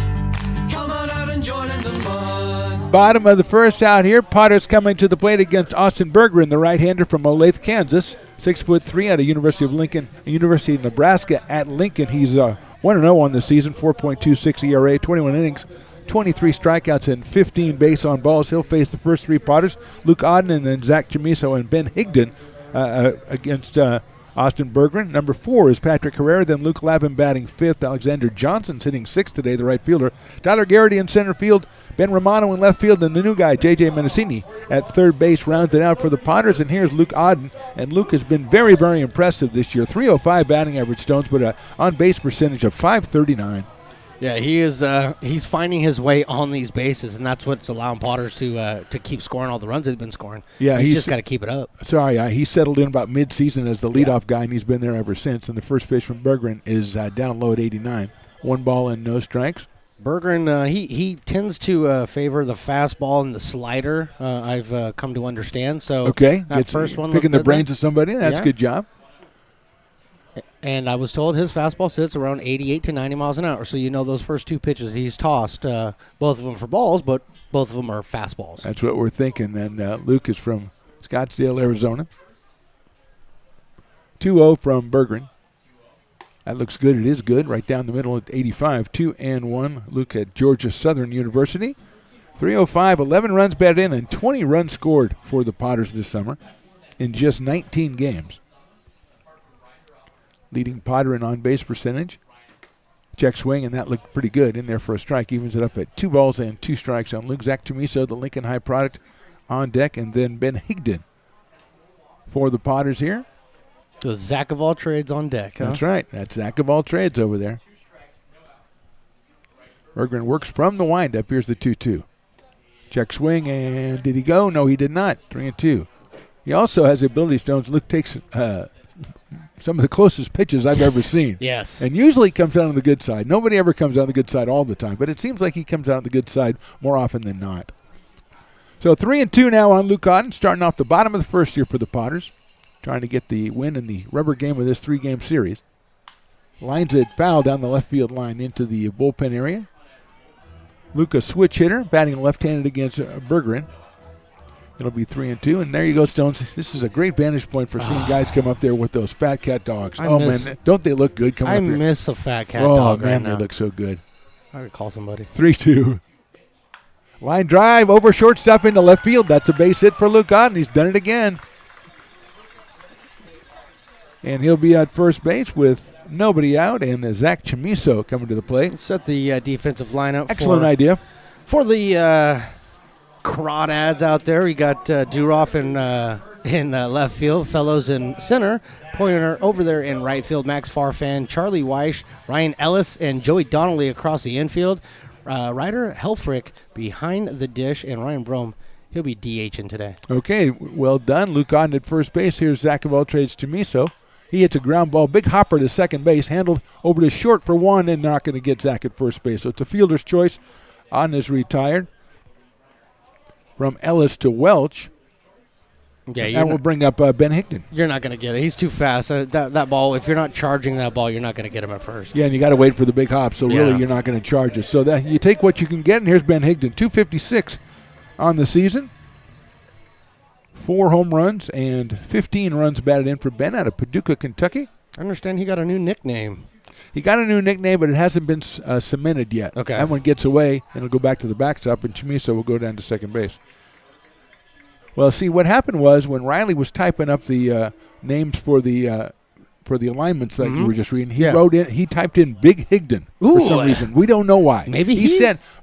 come on out and join in the fun. Bottom of the first out here. Potter's coming to the plate against Austin Bergeron, the right-hander from Olathe, Kansas. 6'3" out of University of Lincoln, University of Nebraska at Lincoln. He's 1-0 on the season, 4.26 ERA, 21 innings, 23 strikeouts, and 15 base on balls. He'll face the first three Potters, Luke Auden and then Zach Chamiso and Ben Higdon against Austin Bergeron. Number 4 is Patrick Herrera, then Luke Lavin batting 5th. Alexander Johnson sitting 6th today, the right fielder. Tyler Garrity in center field. Ben Romano in left field, and the new guy, J.J. Mendocini, at third base, rounds it out for the Potters. And here's Luke Auden, and Luke has been very, very impressive this year. 305 batting average, Stones, but an on-base percentage of .539. Yeah, he is. He's finding his way on these bases, and that's what's allowing Potters to keep scoring all the runs they've been scoring. Yeah, he's just got to keep it up. Sorry, he settled in about mid-season as the leadoff guy, and he's been there ever since. And the first pitch from Bergeron is down low at 89. 1 ball and no strikes. Bergeron, he tends to favor the fastball and the slider. I've come to understand. So okay, that first one picking the brains of somebody. That's a good job. And I was told his fastball sits around 88 to 90 miles an hour. So you know those first two pitches he's tossed, both of them for balls, but both of them are fastballs. That's what we're thinking. And Luke is from Scottsdale, Arizona. 2-0 from Bergeron. That looks good. It is good. Right down the middle at 85. 2-1. Luke at Georgia Southern University. 305, 11 runs batted in, and 20 runs scored for the Potters this summer in just 19 games. Leading Potter in on-base percentage. Check swing, and that looked pretty good in there for a strike. Evens it up at 2 balls and 2 strikes on Luke. Zach Chamiso, the Lincoln High product, on deck, and then Ben Higdon for the Potters here. The Zach of all trades on deck, huh? That's right. That's Zach of all trades over there. Bergeron works from the windup. Here's the 2-2. Check swing, and did he go? No, he did not. 3-2. He also has the ability, Stones. Luke takes some of the closest pitches I've ever seen. Yes. And usually comes out on the good side. Nobody ever comes out on the good side all the time, but it seems like he comes out on the good side more often than not. So 3-2 now on Luke Auden, starting off the bottom of the first here for the Potters, trying to get the win in the rubber game of this 3-game series. Lines it foul down the left field line into the bullpen area. Luke, a switch hitter, batting left-handed against Bergeron. It'll be 3-2, and there you go, Stones. This is a great vantage point for seeing guys come up there with those fat cat dogs. Man, don't they look good coming up here? I miss a fat cat dog. Oh, man, right now. They look so good. I would call somebody. 3-2. Line drive over shortstop into left field. That's a base hit for Luke Auden. He's done it again. And he'll be at first base with nobody out, and Zach Chamiso coming to the plate. Set the defensive lineup. Excellent idea. For the Crawdads out there, we got Duroff in left field, Fellows in center, Pointer over there in right field, Max Farfan, Charlie Weish, Ryan Ellis, and Joey Donnelly across the infield. Ryder Helfrich behind the dish, and Ryan Brome, he'll be DHing today. Okay, well done. Luke Auden at first base. Here's Zach of all trades, Chamiso. He hits a ground ball, big hopper to second base, handled over to short for one, and not going to get Zach at first base. So it's a fielder's choice. Auden is retired. From Ellis to Welch. Yeah, that will bring up Ben Higdon. You're not going to get it. He's too fast. That ball, if you're not charging that ball, you're not going to get him at first. Yeah, and you got to wait for the big hop, so really you're not going to charge it. So that you take what you can get, and here's Ben Higdon, 256 on the season. 4 home runs and 15 runs batted in for Ben out of Paducah, Kentucky. I understand he got a new nickname. He got a new nickname, but it hasn't been cemented yet. Okay. That one gets away, and it'll go back to the backstop, and Chamiso will go down to second base. Well, see, what happened was when Riley was typing up the names for the alignments that you were just reading, he typed in Big Higdon for some reason. We don't know why. Maybe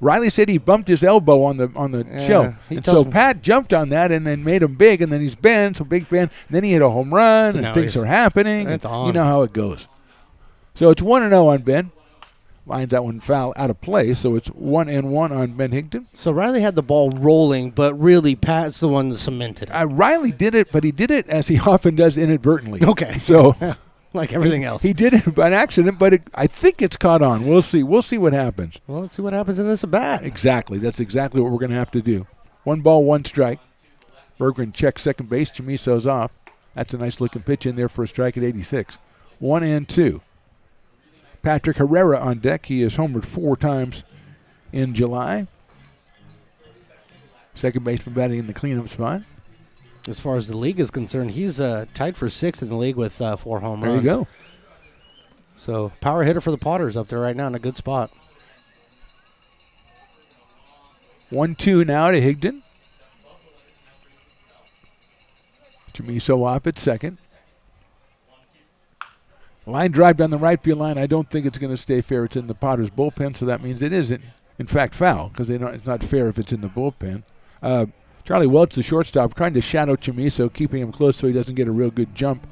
Riley said he bumped his elbow on the shelf, and so Pat jumped on that and then made him big, and then he's Ben, so Big Ben. And then he hit a home run, So and now things are happening. That's on. You know how it goes. So it's 1-0 on Ben. Lines that one foul out of play, so it's 1-1 on Ben Higdon. So Riley had the ball rolling, but really Pat's the one that cemented it. Riley did it, but he did it as he often does inadvertently. Okay. So like everything else. He did it by accident, but I think it's caught on. We'll see. We'll see what happens. Well, let's see what happens in this at-bat. Exactly. That's exactly what we're going to have to do. 1 ball, 1 strike. Bergeron checks second base. Chamiso's off. That's a nice-looking pitch in there for a strike at 86. 1-2. Patrick Herrera on deck. He has homered 4 times in July. Second baseman batting in the cleanup spot. As far as the league is concerned, he's tied for 6th in the league with 4 home runs. There you go. So power hitter for the Potters up there right now in a good spot. 1-2 now to Higdon. Chamiso up at second. Line drive down the right field line. I don't think it's going to stay fair. It's in the Potters bullpen, so that means it isn't, in fact, foul, because it's not fair if it's in the bullpen. Charlie Welch, the shortstop, trying to shadow Chamiso, keeping him close so he doesn't get a real good jump,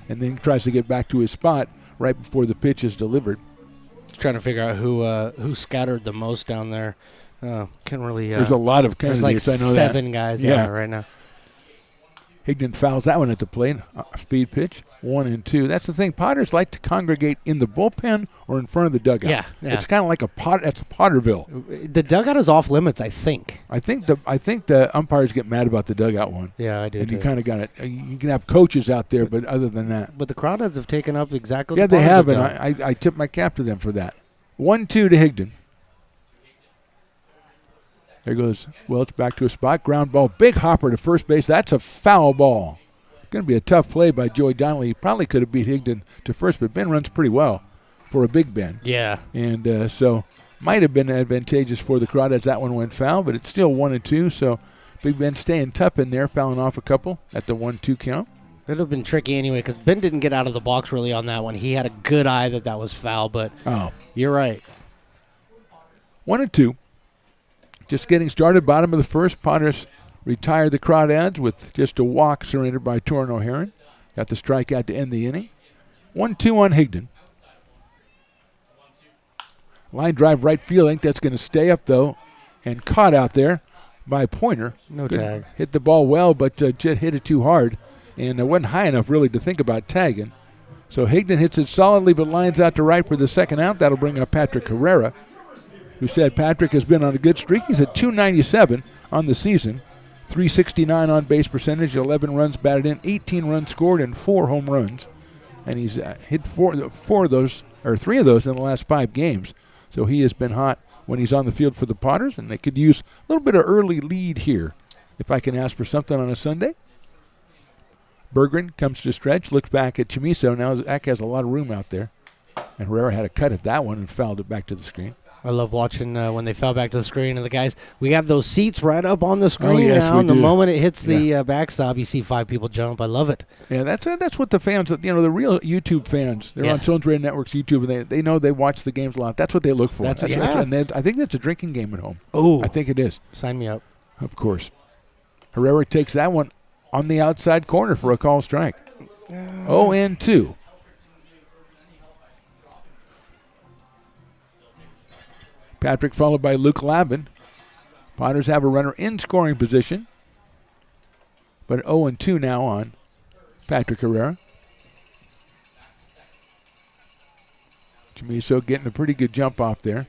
and then tries to get back to his spot right before the pitch is delivered. Just trying to figure out who scattered the most down there. Can't really. There's a lot of candidates. There's like I know 7 guys down there right now. Higdon fouls that one at the plate. Speed pitch, 1-2. That's the thing. Potters like to congregate in the bullpen or in front of the dugout. Yeah. It's kind of like that's Potterville. The dugout is off limits, I think. I think the umpires get mad about the dugout one. Yeah, I do. And you kind of got it. You can have coaches out there, but other than that. But the Crawdads have taken up exactly. Yeah, they have, and I tip my cap to them for that. 1-2 to Higdon. There goes Welch back to a spot. Ground ball. Big hopper to first base. That's a foul ball. Going to be a tough play by Joey Donnelly. He probably could have beat Higdon to first, but Ben runs pretty well for a big Ben. Yeah. And so might have been advantageous for the Crawdads. That one went foul, but it's still 1-2. So Big Ben staying tough in there, fouling off a couple at the 1-2 count. It would have been tricky anyway because Ben didn't get out of the box really on that one. He had a good eye that was foul, but you're right. 1-2. Just getting started, bottom of the first. Potters retired the Crawdads with just a walk surrendered by Torrin O'Haron. Got the strikeout to end the inning. 1-2 on Higdon. Line drive right field. I think that's going to stay up, though, and caught out there by Pointer. No tag. Hit the ball well, but Jet hit it too hard, and it wasn't high enough really to think about tagging. So Higdon hits it solidly, but lines out to right for the second out. That'll bring up Patrick Herrera, who said Patrick has been on a good streak. He's at .297 on the season, .369 on base percentage, 11 runs batted in, 18 runs scored, and 4 home runs. And he's hit 3 of those in the last 5 games. So he has been hot when he's on the field for the Potters, and they could use a little bit of early lead here if I can ask for something on a Sunday. Berggren comes to stretch, looks back at Chamiso. Now Zach has a lot of room out there. And Herrera had a cut at that one and fouled it back to the screen. I love watching when they fell back to the screen, and the guys, we have those seats right up on the screen now, and the moment it hits the backstop, you see 5 people jump. I love it. Yeah, that's what the fans, the real YouTube fans, they're on Sones Radio Network's YouTube, and they know they watch the games a lot. That's what they look for. And I think that's a drinking game at home. Oh, I think it is. Sign me up. Of course. Herrera takes that one on the outside corner for a call strike. 0-2. Patrick followed by Luke Lavin. Potters have a runner in scoring position, but 0-2 now on Patrick Herrera. Chamiso getting a pretty good jump off there.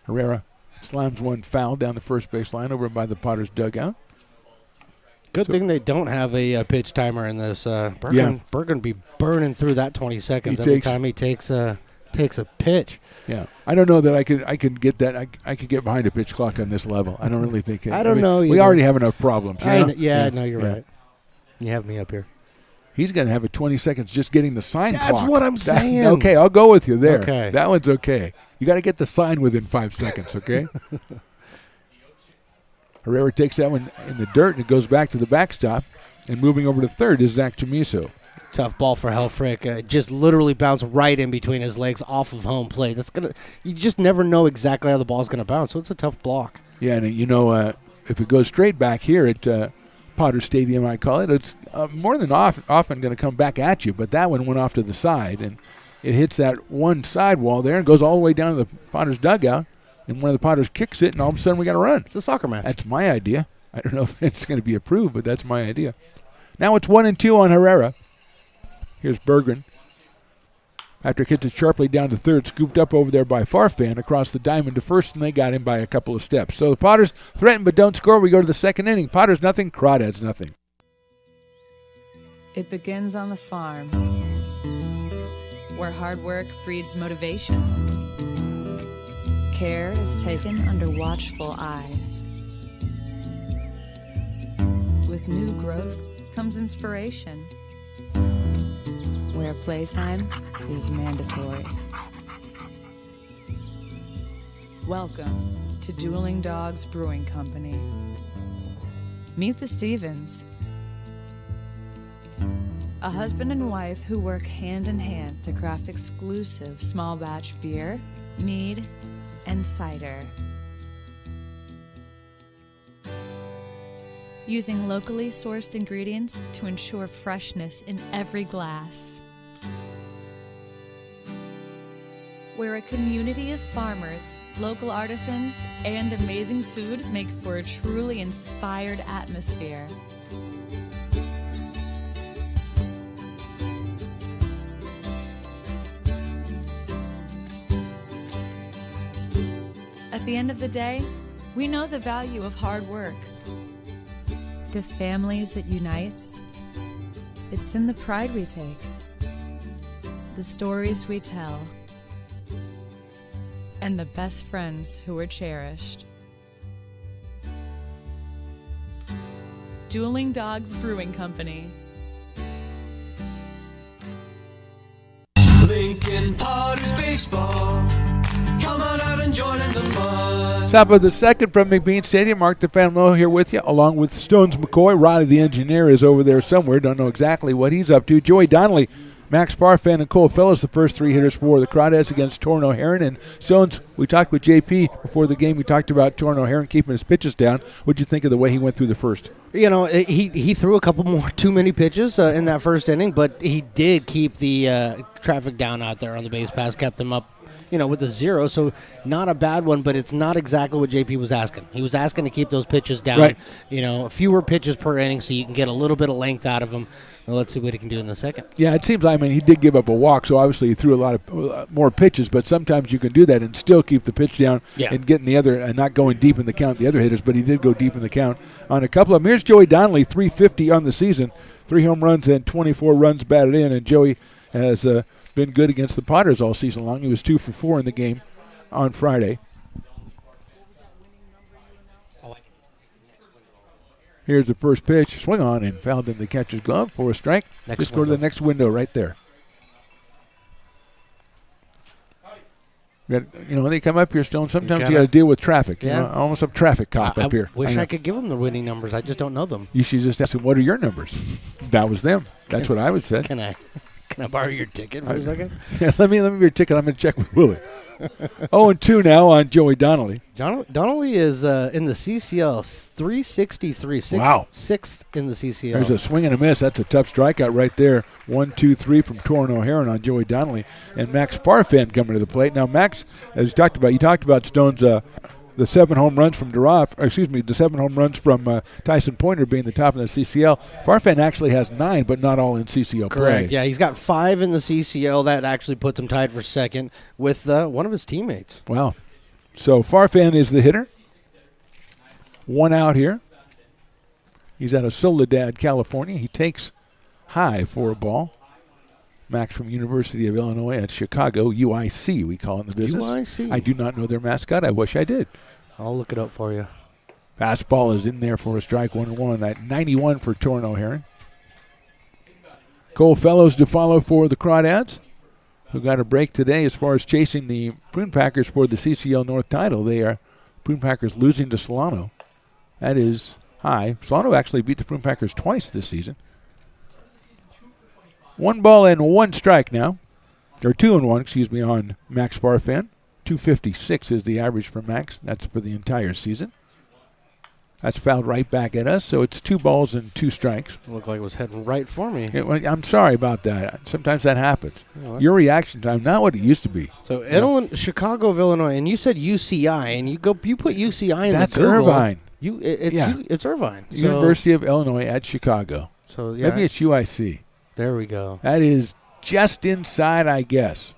Herrera slams one foul down the first base line over by the Potters dugout. Good thing they don't have a pitch timer in this. Berggren be burning through that 20 seconds every time he takes a pitch. Yeah, I don't know that I could get that. I could get behind a pitch clock on this level. I don't really think. I don't know. We already have enough problems. No, you're right. You have me up here. He's going to have a 20 seconds just getting the sign clock. That's what I'm saying. Okay, I'll go with you there. Okay. That one's okay. You got to get the sign within 5 seconds, okay? Herrera takes that one in the dirt, and it goes back to the backstop. And moving over to third is Zach Chamiso. Tough ball for Helfrich. Just literally bounced right in between his legs off of home plate. You just never know exactly how the ball's going to bounce, so it's a tough block. Yeah, and if it goes straight back here at Potter Stadium, I call it, it's more than often going to come back at you, but that one went off to the side, and it hits that one side wall there and goes all the way down to the Potters dugout, and one of the Potters kicks it, and all of a sudden we got to run. It's a soccer match. That's my idea. I don't know if it's going to be approved, but that's my idea. Now it's 1-2 on Herrera. Here's Berggren. Patrick hits it sharply down to third, scooped up over there by Farfan across the diamond to first, and they got him by a couple of steps. So the Potters threaten but don't score. We go to the second inning. Potters nothing, Crawdads nothing. It begins on the farm, where hard work breeds motivation. Care is taken under watchful eyes. With new growth comes inspiration, where playtime is mandatory. Welcome to Dueling Dogs Brewing Company. Meet the Stevens, a husband and wife who work hand in hand to craft exclusive small batch beer, mead, and cider. Using locally sourced ingredients to ensure freshness in every glass. Where a community of farmers, local artisans, and amazing food make for a truly inspired atmosphere. At the end of the day, we know the value of hard work. The families it unites, it's in the pride we take, the stories we tell, and the best friends who are cherished. Dueling Dogs Brewing Company. Lincoln Potters Baseball. Come on out and join in the fun. Top of the second from McBean Stadium. Mark the Family here with you, along with Stones McCoy. Riley, the engineer, is over there somewhere. Don't know exactly what he's up to. Joey Donnelly, Max Parfan, and Cole Fellows, the first three hitters for the Crawdads against Torrin O'Haron. And Stones, we talked with JP before the game. We talked about Torrin O'Haron keeping his pitches down. What did you think of the way he went through the first? You know, he threw a couple more too many pitches in that first inning, but he did keep the traffic down out there on the base pass, kept them up, with a 0. So not a bad one, but it's not exactly what JP was asking. He was asking to keep those pitches down, right. Fewer pitches per inning so you can get a little bit of length out of them. Well, let's see what he can do in the second. Yeah, it seems he did give up a walk, so obviously he threw a lot of more pitches, but sometimes you can do that and still keep the pitch down and getting the other, and not going deep in the count, the other hitters, but he did go deep in the count on a couple of them. Here's Joey Donnelly, 350 on the season, 3 home runs and 24 runs batted in, and Joey has been good against the Potters all season long. He was 2 for 4 in the game on Friday. Here's the first pitch. Swing on and fouled in the catcher's glove for a strike. Let's go to the next window right there. They come up here, Stone. Sometimes you got to deal with traffic. Yeah. Almost a traffic cop up here. Wish I could give them the winning numbers. I just don't know them. You should just ask them, what are your numbers? That was them. That's what I would say. Can I borrow your ticket for a second? Yeah, let me your ticket. I'm going to check with Willie. 0-2 now on Joey Donnelly. Donnelly is in the CCL, 363. Sixth in the CCL. There's a swing and a miss. That's a tough strikeout right there. 1-2-3 from Torrin O'Haron on Joey Donnelly. And Max Parfan coming to the plate. Now, Max, as you talked about Stone's the 7 home runs from the 7 home runs from Tyson Pointer being the top in the CCL. Farfan actually has 9, but not all in CCL play. Correct. Yeah, he's got 5 in the CCL. That actually puts him tied for second with one of his teammates. Wow. So Farfan is the hitter. 1 out here. He's out of Soledad, California. He takes high for a ball. Max from University of Illinois at Chicago, UIC, we call it in the business. UIC. I do not know their mascot. I wish I did. I'll look it up for you. Fastball is in there for a strike, 1-1. At 91 for Torrin O'Haron. Cole Fellows to follow for the Crawdads, who got a break today as far as chasing the Prune Packers for the CCL North title. They are Prune Packers losing to Solano. That is high. Solano actually beat the Prune Packers twice this season. 1 ball and 1 strike now. Or 2-1, on Max Farfan. 256 is the average for Max. That's for the entire season. That's fouled right back at us, so it's 2 balls and 2 strikes. It looked like it was heading right for me. I'm sorry about that. Sometimes that happens. Your reaction time, not what it used to be. So Chicago, Illinois, and you said UCI, and you put UCI in That's the Google. Irvine. It's Irvine. University of Illinois at Chicago. So yeah. Maybe it's UIC. There we go. That is just inside, I guess.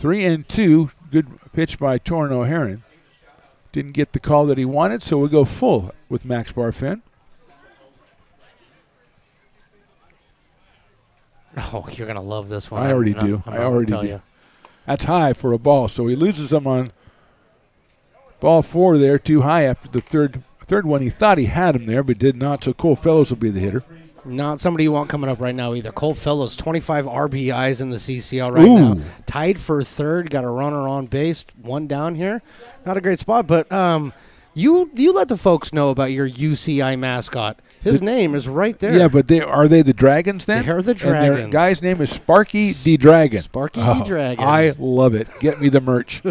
3-2. Good pitch by Torrin O'Haron. Didn't get the call that he wanted, so we'll go full with Max Barfin. Oh, you're going to love this one. I already do. That's high for a ball, so he loses them on ball 4 there, too high after the Third one, he thought he had him there, but did not, so Cole Fellows will be the hitter. Not somebody you want coming up right now either. Cole Fellows, 25 RBIs in the CCL right now. Tied for third, got a runner on base, one down here. Not a great spot, but you let the folks know about your UCI mascot. His name is right there. Yeah, but are they the Dragons then? They're the And Dragons. their guy's name is Sparky D. Dragon. Sparky D. Dragon. I love it. Get me the merch.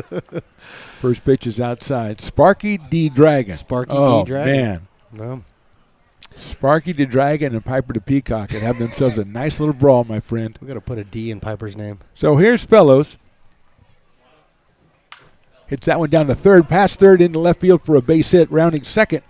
First pitch is outside. Sparky D. Dragon. Sparky D. Dragon. Man. No. Sparky the Dragon and Piper the Peacock and have themselves a nice little brawl, my friend. We got to put a D in Piper's name. So here's Fellows. Hits that one down to third, past third into left field for a base hit, rounding second.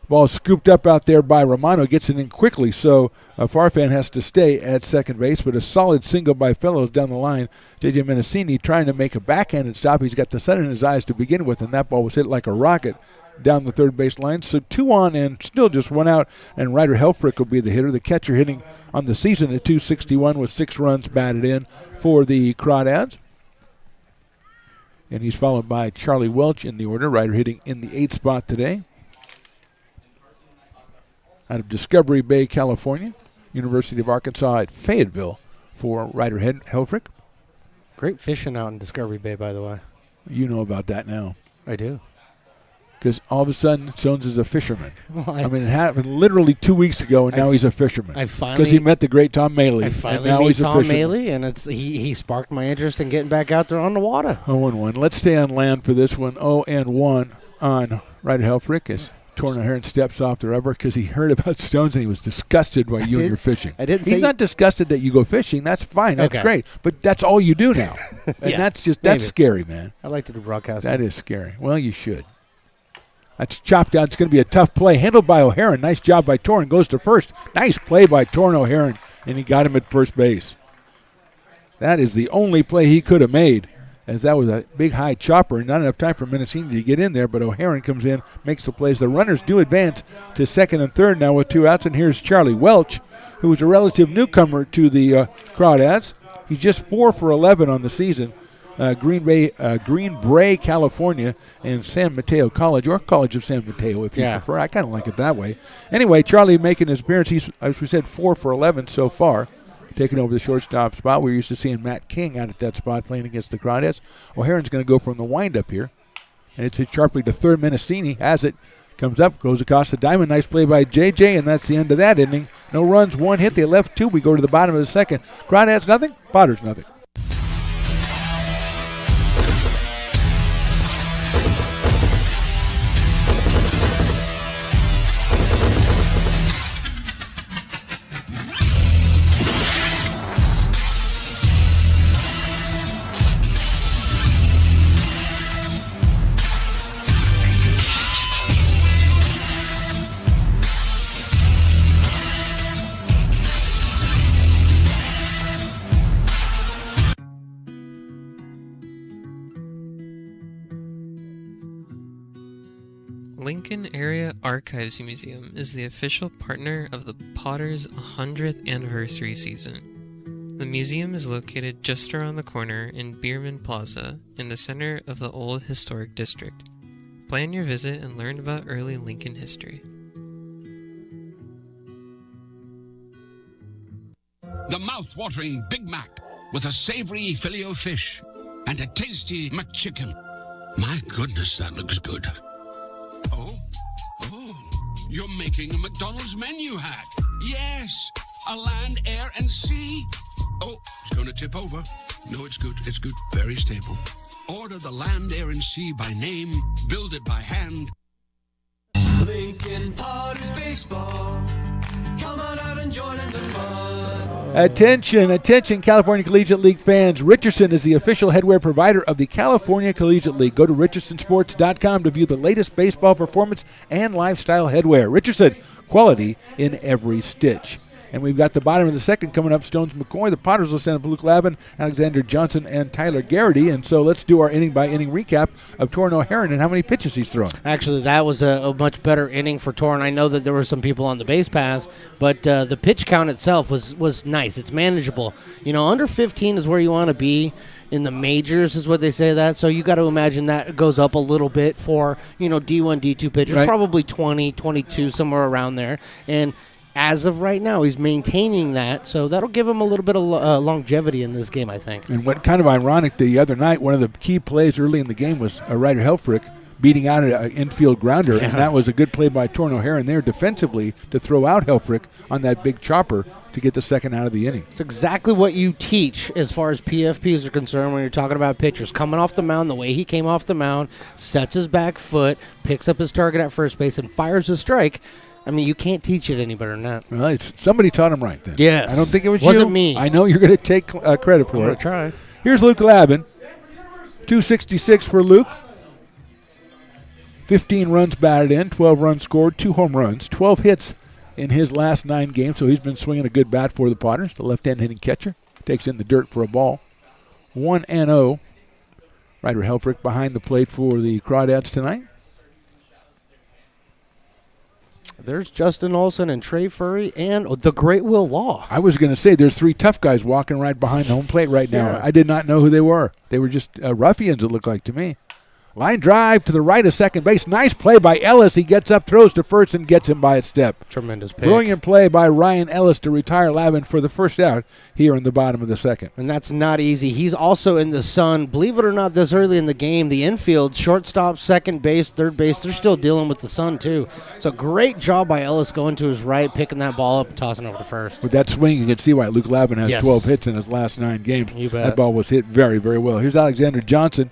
Ball scooped up out there by Romano, gets it in quickly, so Farfan has to stay at second base, but a solid single by Fellows down the line. J.J. Menacini trying to make a backhanded stop. He's got the sun in his eyes to begin with, and that ball was hit like a rocket down the third base line. So 2 on and still just 1 out, and Ryder Helfrich will be the hitter. The catcher hitting on the season at .261 with 6 runs batted in for the Crawdads. And he's followed by Charlie Welch in the order. Ryder hitting in the 8th spot today. Out of Discovery Bay, California. University of Arkansas at Fayetteville for Ryder Helfrich. Great fishing out in Discovery Bay, by the way. You know about that now. I do. Because all of a sudden, Jones is a fisherman. Well, I mean, it happened literally 2 weeks ago, and now he's a fisherman. Because he met the great Tom Maley. I finally met Tom Maley, and he sparked my interest in getting back out there on the water. 0-1. Let's stay on land for this one. 0-1 on Ryder Helfrich as Torn O'Haron steps off the rubber because he heard about stones and he was disgusted by you and your fishing. He's not disgusted that you go fishing. That's fine. That's great. But that's all you do now. And that's scary, man. I like to do broadcasting. That is scary. Well, you should. That's chopped out. It's going to be a tough play. Handled by O'Haron. Nice job by Torn. Goes to first. Nice play by Torn O'Haron. And he got him at first base. That is the only play he could have made, as that was a big high chopper and not enough time for Menacini to get in there, but O'Haron comes in, makes the plays. The runners do advance to second and third now with 2 outs, and here's Charlie Welch, who is a relative newcomer to the Crawdads. He's just 4 for 11 on the season. Green Bray, California, and San Mateo College, or College of San Mateo if you prefer. I kind of like it that way. Anyway, Charlie making his appearance. He's, as we said, 4 for 11 so far, taking over the shortstop spot. We're used to seeing Matt King out at that spot playing against the Crawdads. O'Haron's going to go from the windup here, and it's hit sharply to third. Menacini has it, comes up, goes across the diamond. Nice play by JJ, and that's the end of that inning. No runs, 1 hit. They left 2. We go to the bottom of the second. Crawdads nothing, Potters nothing. Lincoln Area Archives Museum is the official partner of the Potters' 100th anniversary season. The museum is located just around the corner in Bierman Plaza in the center of the Old Historic District. Plan your visit and learn about early Lincoln history. The mouth-watering Big Mac with a savory Filet-O-Fish and a tasty McChicken. My goodness, that looks good. Oh, you're making a McDonald's menu hack. Yes, a land, air, and sea. Oh, it's going to tip over. No, it's good. It's good. Very stable. Order the land, air, and sea by name. Build it by hand. Lincoln Potters Baseball. Come on out and join in the fun. Attention, California Collegiate League fans. Richardson is the official headwear provider of the California Collegiate League. Go to richardsonsports.com to view the latest baseball performance and lifestyle headwear. Richardson, quality in every stitch. And we've got the bottom of the second coming up. Stones McCoy, the Potters will send up Luke Lavin, Alexander Johnson, and Tyler Garrity. And so let's do our inning-by-inning recap of Torn O'Haron and how many pitches he's thrown. Actually, that was a much better inning for Torn. I know that there were some people on the base paths, but the pitch count itself was nice. It's manageable. You know, under 15 is where you want to be. in the majors is what they say that. So you got to imagine that goes up a little bit for, D1, D2 pitchers, Right. probably 20, 22, somewhere around there. And as of right now, he's maintaining that. So that'll give him a little bit of longevity in this game, I think. And what kind of ironic, the other night, one of the key plays early in the game was Ryder Helfrich beating out an infield grounder, and that was a good play by Torno Heron there defensively to throw out Helfrich on that big chopper to get the second out of the inning. It's exactly what you teach as far as PFPs are concerned when you're talking about pitchers. Coming off the mound, the way he came off the mound, sets his back foot, picks up his target at first base, and fires a strike. I mean, you can't teach it any better than that. Well, somebody taught him right then. Yes. I don't think it was Wasn't you. me. I know you're going to take credit for I'm it. going to try. Here's Luke Labin. 266 for Luke. 15 runs batted in, 12 runs scored, 2 home runs, 12 hits in his last 9 games, so he's been swinging a good bat for the Potters. The left-hand hitting catcher takes in the dirt for a ball. 1-0. Ryder Helfrich behind the plate for the Crawdads tonight. There's Justin Olson and Trey Furry and the great Will Law. I was going to say there's 3 tough guys walking right behind the home plate right now. Yeah. I did not know who they were. They were just ruffians, it looked like to me. Line drive to the right of second base. Nice play by Ellis. He gets up, throws to first, and gets him by a step. Tremendous pick. Brilliant play by Ryan Ellis to retire Lavin for the first out here in the bottom of the second. And that's not easy. He's also in the sun. Believe it or not, this early in the game, the infield, shortstop, second base, third base, they're still dealing with the sun, too. So great job by Ellis going to his right, picking that ball up and tossing over to first. With that swing, you can see why Luke Lavin has Yes. 12 hits in his last 9 games. You bet. That ball was hit very, very well. Here's Alexander Johnson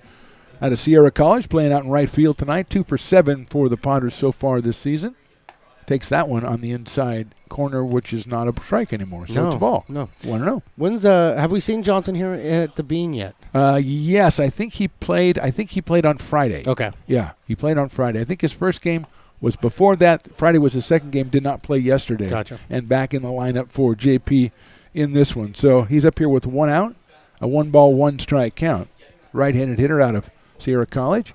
out of Sierra College, playing out in right field tonight. 2 for 7 for the Potters so far this season. Takes that one on the inside corner, which is not a strike anymore, so it's a ball. No. 1-0. When's have we seen Johnson here at the Bean yet? Yes, I think he played on Friday. Okay. Yeah, he played on Friday. I think his first game was before that. Friday was his second game, did not play yesterday. Gotcha. And back in the lineup for JP in this one. So he's up here with 1 out, a 1-ball, 1-strike count. Right-handed hitter out of Sierra College.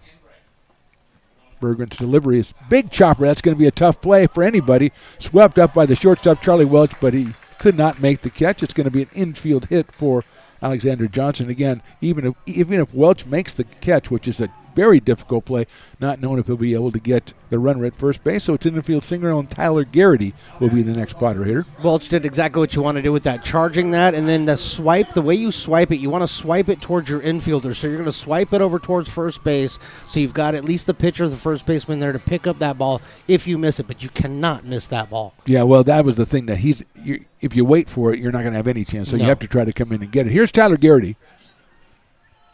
Bergren's delivery is big chopper. That's going to be a tough play for anybody. Swept up by the shortstop, Charlie Welch, but he could not make the catch. It's going to be an infield hit for Alexander Johnson. Again, even if Welch makes the catch, which is a very difficult play, not knowing if he'll be able to get the runner at first base. So it's an infield single, and Tyler Garrity will be the next Potter hitter. Welch did exactly what you want to do with that, charging that, and then the swipe, the way you swipe it, you want to swipe it towards your infielder. So you're going to swipe it over towards first base, so you've got at least the pitcher, the first baseman there to pick up that ball if you miss it, but you cannot miss that ball. Yeah, well, that was the thing, that if you wait for it, you're not going to have any chance. So you have to try to come in and get it. Here's Tyler Garrity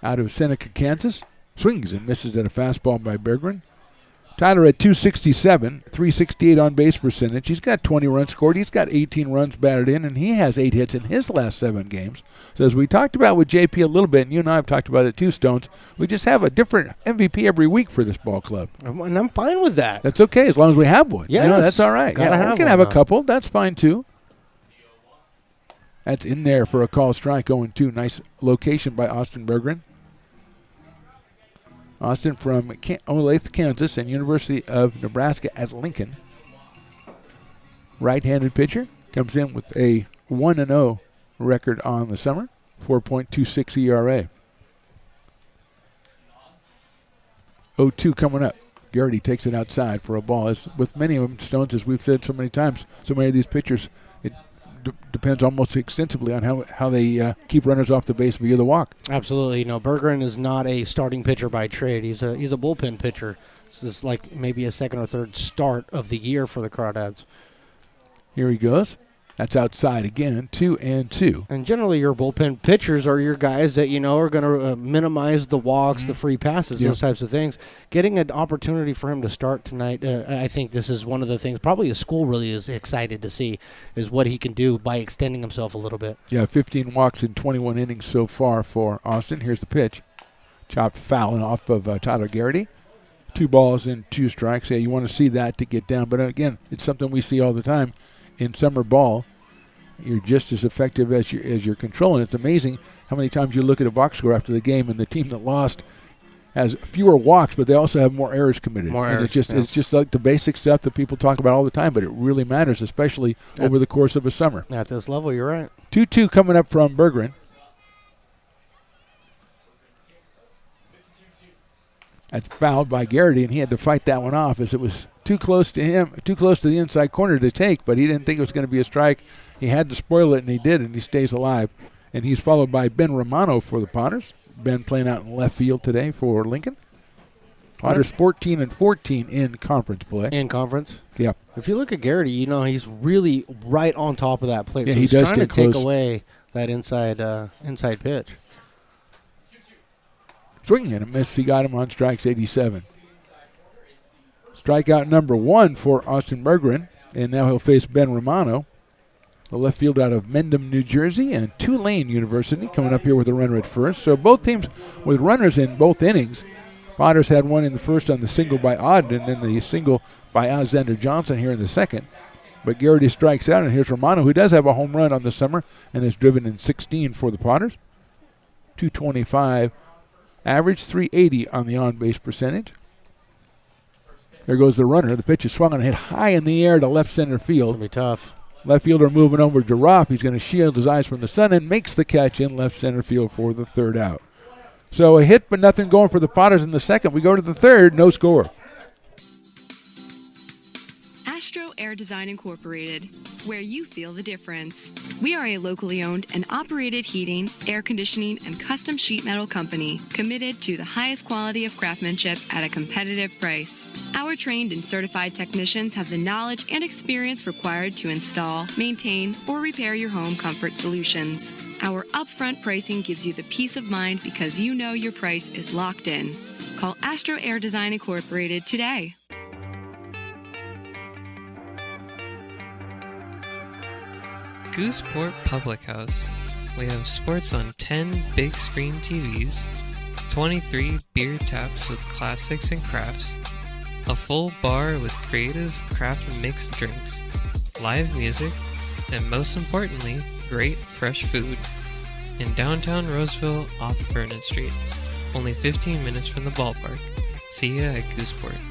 out of Seneca, Kansas. Swings and misses at a fastball by Berggren. Tyler at 267, 368 on base percentage. He's got 20 runs scored. He's got 18 runs batted in, and he has 8 hits in his last 7 games. So as we talked about with JP a little bit, and you and I have talked about it too, Stones, we just have a different MVP every week for this ball club. And I'm fine with that. That's okay as long as we have one. Yes. That's all right. Gotta have we can one, have a though. couple. That's fine too. That's in there for a call strike 0-2. Nice location by Austin Berggren. Austin from Olathe, Kansas, and University of Nebraska at Lincoln. Right-handed pitcher. Comes in with a 1-0 record on the summer. 4.26 ERA. 0-2 coming up. Garrity takes it outside for a ball. As with many of them, Stones, as we've said so many times, so many of these pitchers, it depends almost extensively on how they keep runners off the base via the walk. Absolutely. Berggren is not a starting pitcher by trade. He's a bullpen pitcher. This is like maybe a second or third start of the year for the Crawdads. Here he goes. That's outside again, 2-2. And generally your bullpen pitchers are your guys that, are going to minimize the walks, the free passes, those types of things. Getting an opportunity for him to start tonight, I think this is one of the things probably a school really is excited to see is what he can do by extending himself a little bit. Yeah, 15 walks in 21 innings so far for Austin. Here's the pitch. Chopped foul off of Tyler Garrity. 2 balls and 2 strikes. Yeah, you want to see that to get down. But again, it's something we see all the time in summer ball. You're just as effective as you're controlling. It's amazing how many times you look at a box score after the game and the team that lost has fewer walks, but they also have more errors committed. It's just like the basic stuff that people talk about all the time, but it really matters, especially over the course of a summer. At this level, you're right. 2-2 coming up from Berggren. That's fouled by Garrity, and he had to fight that one off as it was too close to him, too close to the inside corner to take, but he didn't think it was going to be a strike. He had to spoil it, and he did, and he stays alive. And he's followed by Ben Romano for the Potters. Ben playing out in left field today for Lincoln. Potters 14-14 in conference play. In conference? Yeah. If you look at Garrity, you know he's really right on top of that plate. Yeah, so he he's does trying to stay take close. away that inside pitch. Swinging and a miss. He got him on strikes 87. Strikeout number 1 for Austin Bergeron, and now he'll face Ben Romano, the left field out of Mendham, New Jersey, and Tulane University coming up here with a runner at first. So both teams with runners in both innings. Potters had one in the first on the single by Odd, and then the single by Alexander Johnson here in the second. But Garrity strikes out, and here's Romano, who does have a home run on the summer and is driven in 16 for the Potters. 225 average, 380 on the on-base percentage. There goes the runner. The pitch is swung and hit high in the air to left center field. It's going to be tough. Left fielder moving over to Roth. He's going to shield his eyes from the sun and makes the catch in left center field for the third out. So a hit but nothing going for the Potters in the second. We go to the third, no score. Astro Air Design Incorporated, where you feel the difference. We are a locally owned and operated heating, air conditioning, and custom sheet metal company committed to the highest quality of craftsmanship at a competitive price. Our trained and certified technicians have the knowledge and experience required to install, maintain, or repair your home comfort solutions. Our upfront pricing gives you the peace of mind because you know your price is locked in. Call Astro Air Design Incorporated today. Gooseport Public House. We have sports on 10 big screen TVs, 23 beer taps with classics and crafts, a full bar with creative craft mixed drinks, live music, and most importantly, great fresh food. In downtown Roseville off Vernon Street. Only 15 minutes from the ballpark. See ya at Gooseport.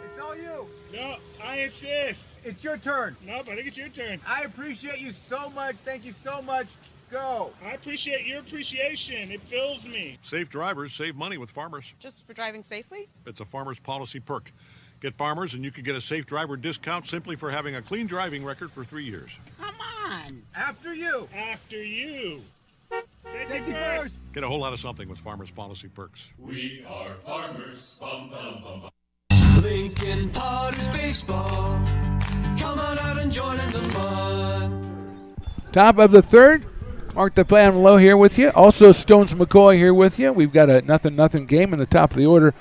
It's all you. No, I insist. It's your turn. Nope, I think it's your turn. I appreciate you so much. Thank you so much. Go. I appreciate your appreciation. It fills me. Safe drivers save money with Farmers. Just for driving safely? It's a Farmers policy perk. Get Farmers and you can get a safe driver discount simply for having a clean driving record for 3 years. Come on. After you. After you. Safety first. Get a whole lot of something with Farmers policy perks. We are farmers. Bum, bum, bum, bum. Lincoln Potters Baseball. Come on out and join in the fun. Top of the third. Mark the plan below here with you. Also, Stones McCoy here with you. We've got a 0-0 game in the top of the order.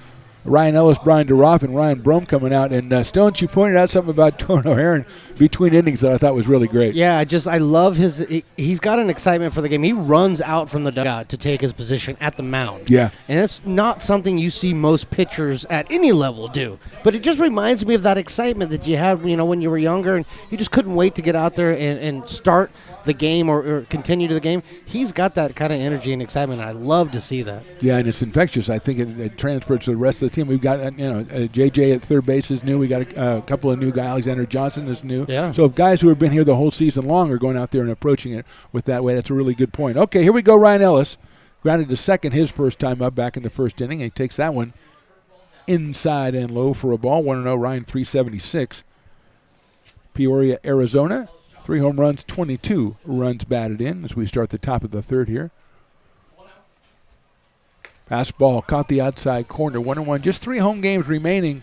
Ryan Ellis, Brian DeRoff, and Ryan Brome coming out. And Stones, you pointed out something about Torno Heron between innings that I thought was really great. Yeah, I love he's got an excitement for the game. He runs out from the dugout to take his position at the mound. Yeah. And it's not something you see most pitchers at any level do. But it just reminds me of that excitement that you had, when you were younger and you just couldn't wait to get out there and start the game or continue to the game. He's got that kind of energy and excitement. I love to see that. Yeah, and it's infectious. I think it transfers to the rest of the team. We've got JJ at third base is new. We got a couple of new guys. Alexander Johnson is new. Yeah. So guys who have been here the whole season long are going out there and approaching it with that way. That's a really good point. Okay, here we go. Ryan Ellis grounded to second his first time up back in the first inning, and he takes that one inside and low for a ball. 1-0. Ryan 376. Peoria, Arizona. 3 home runs, 22 runs batted in as we start the top of the third here. Fastball caught the outside corner, 1-1. Just 3 home games remaining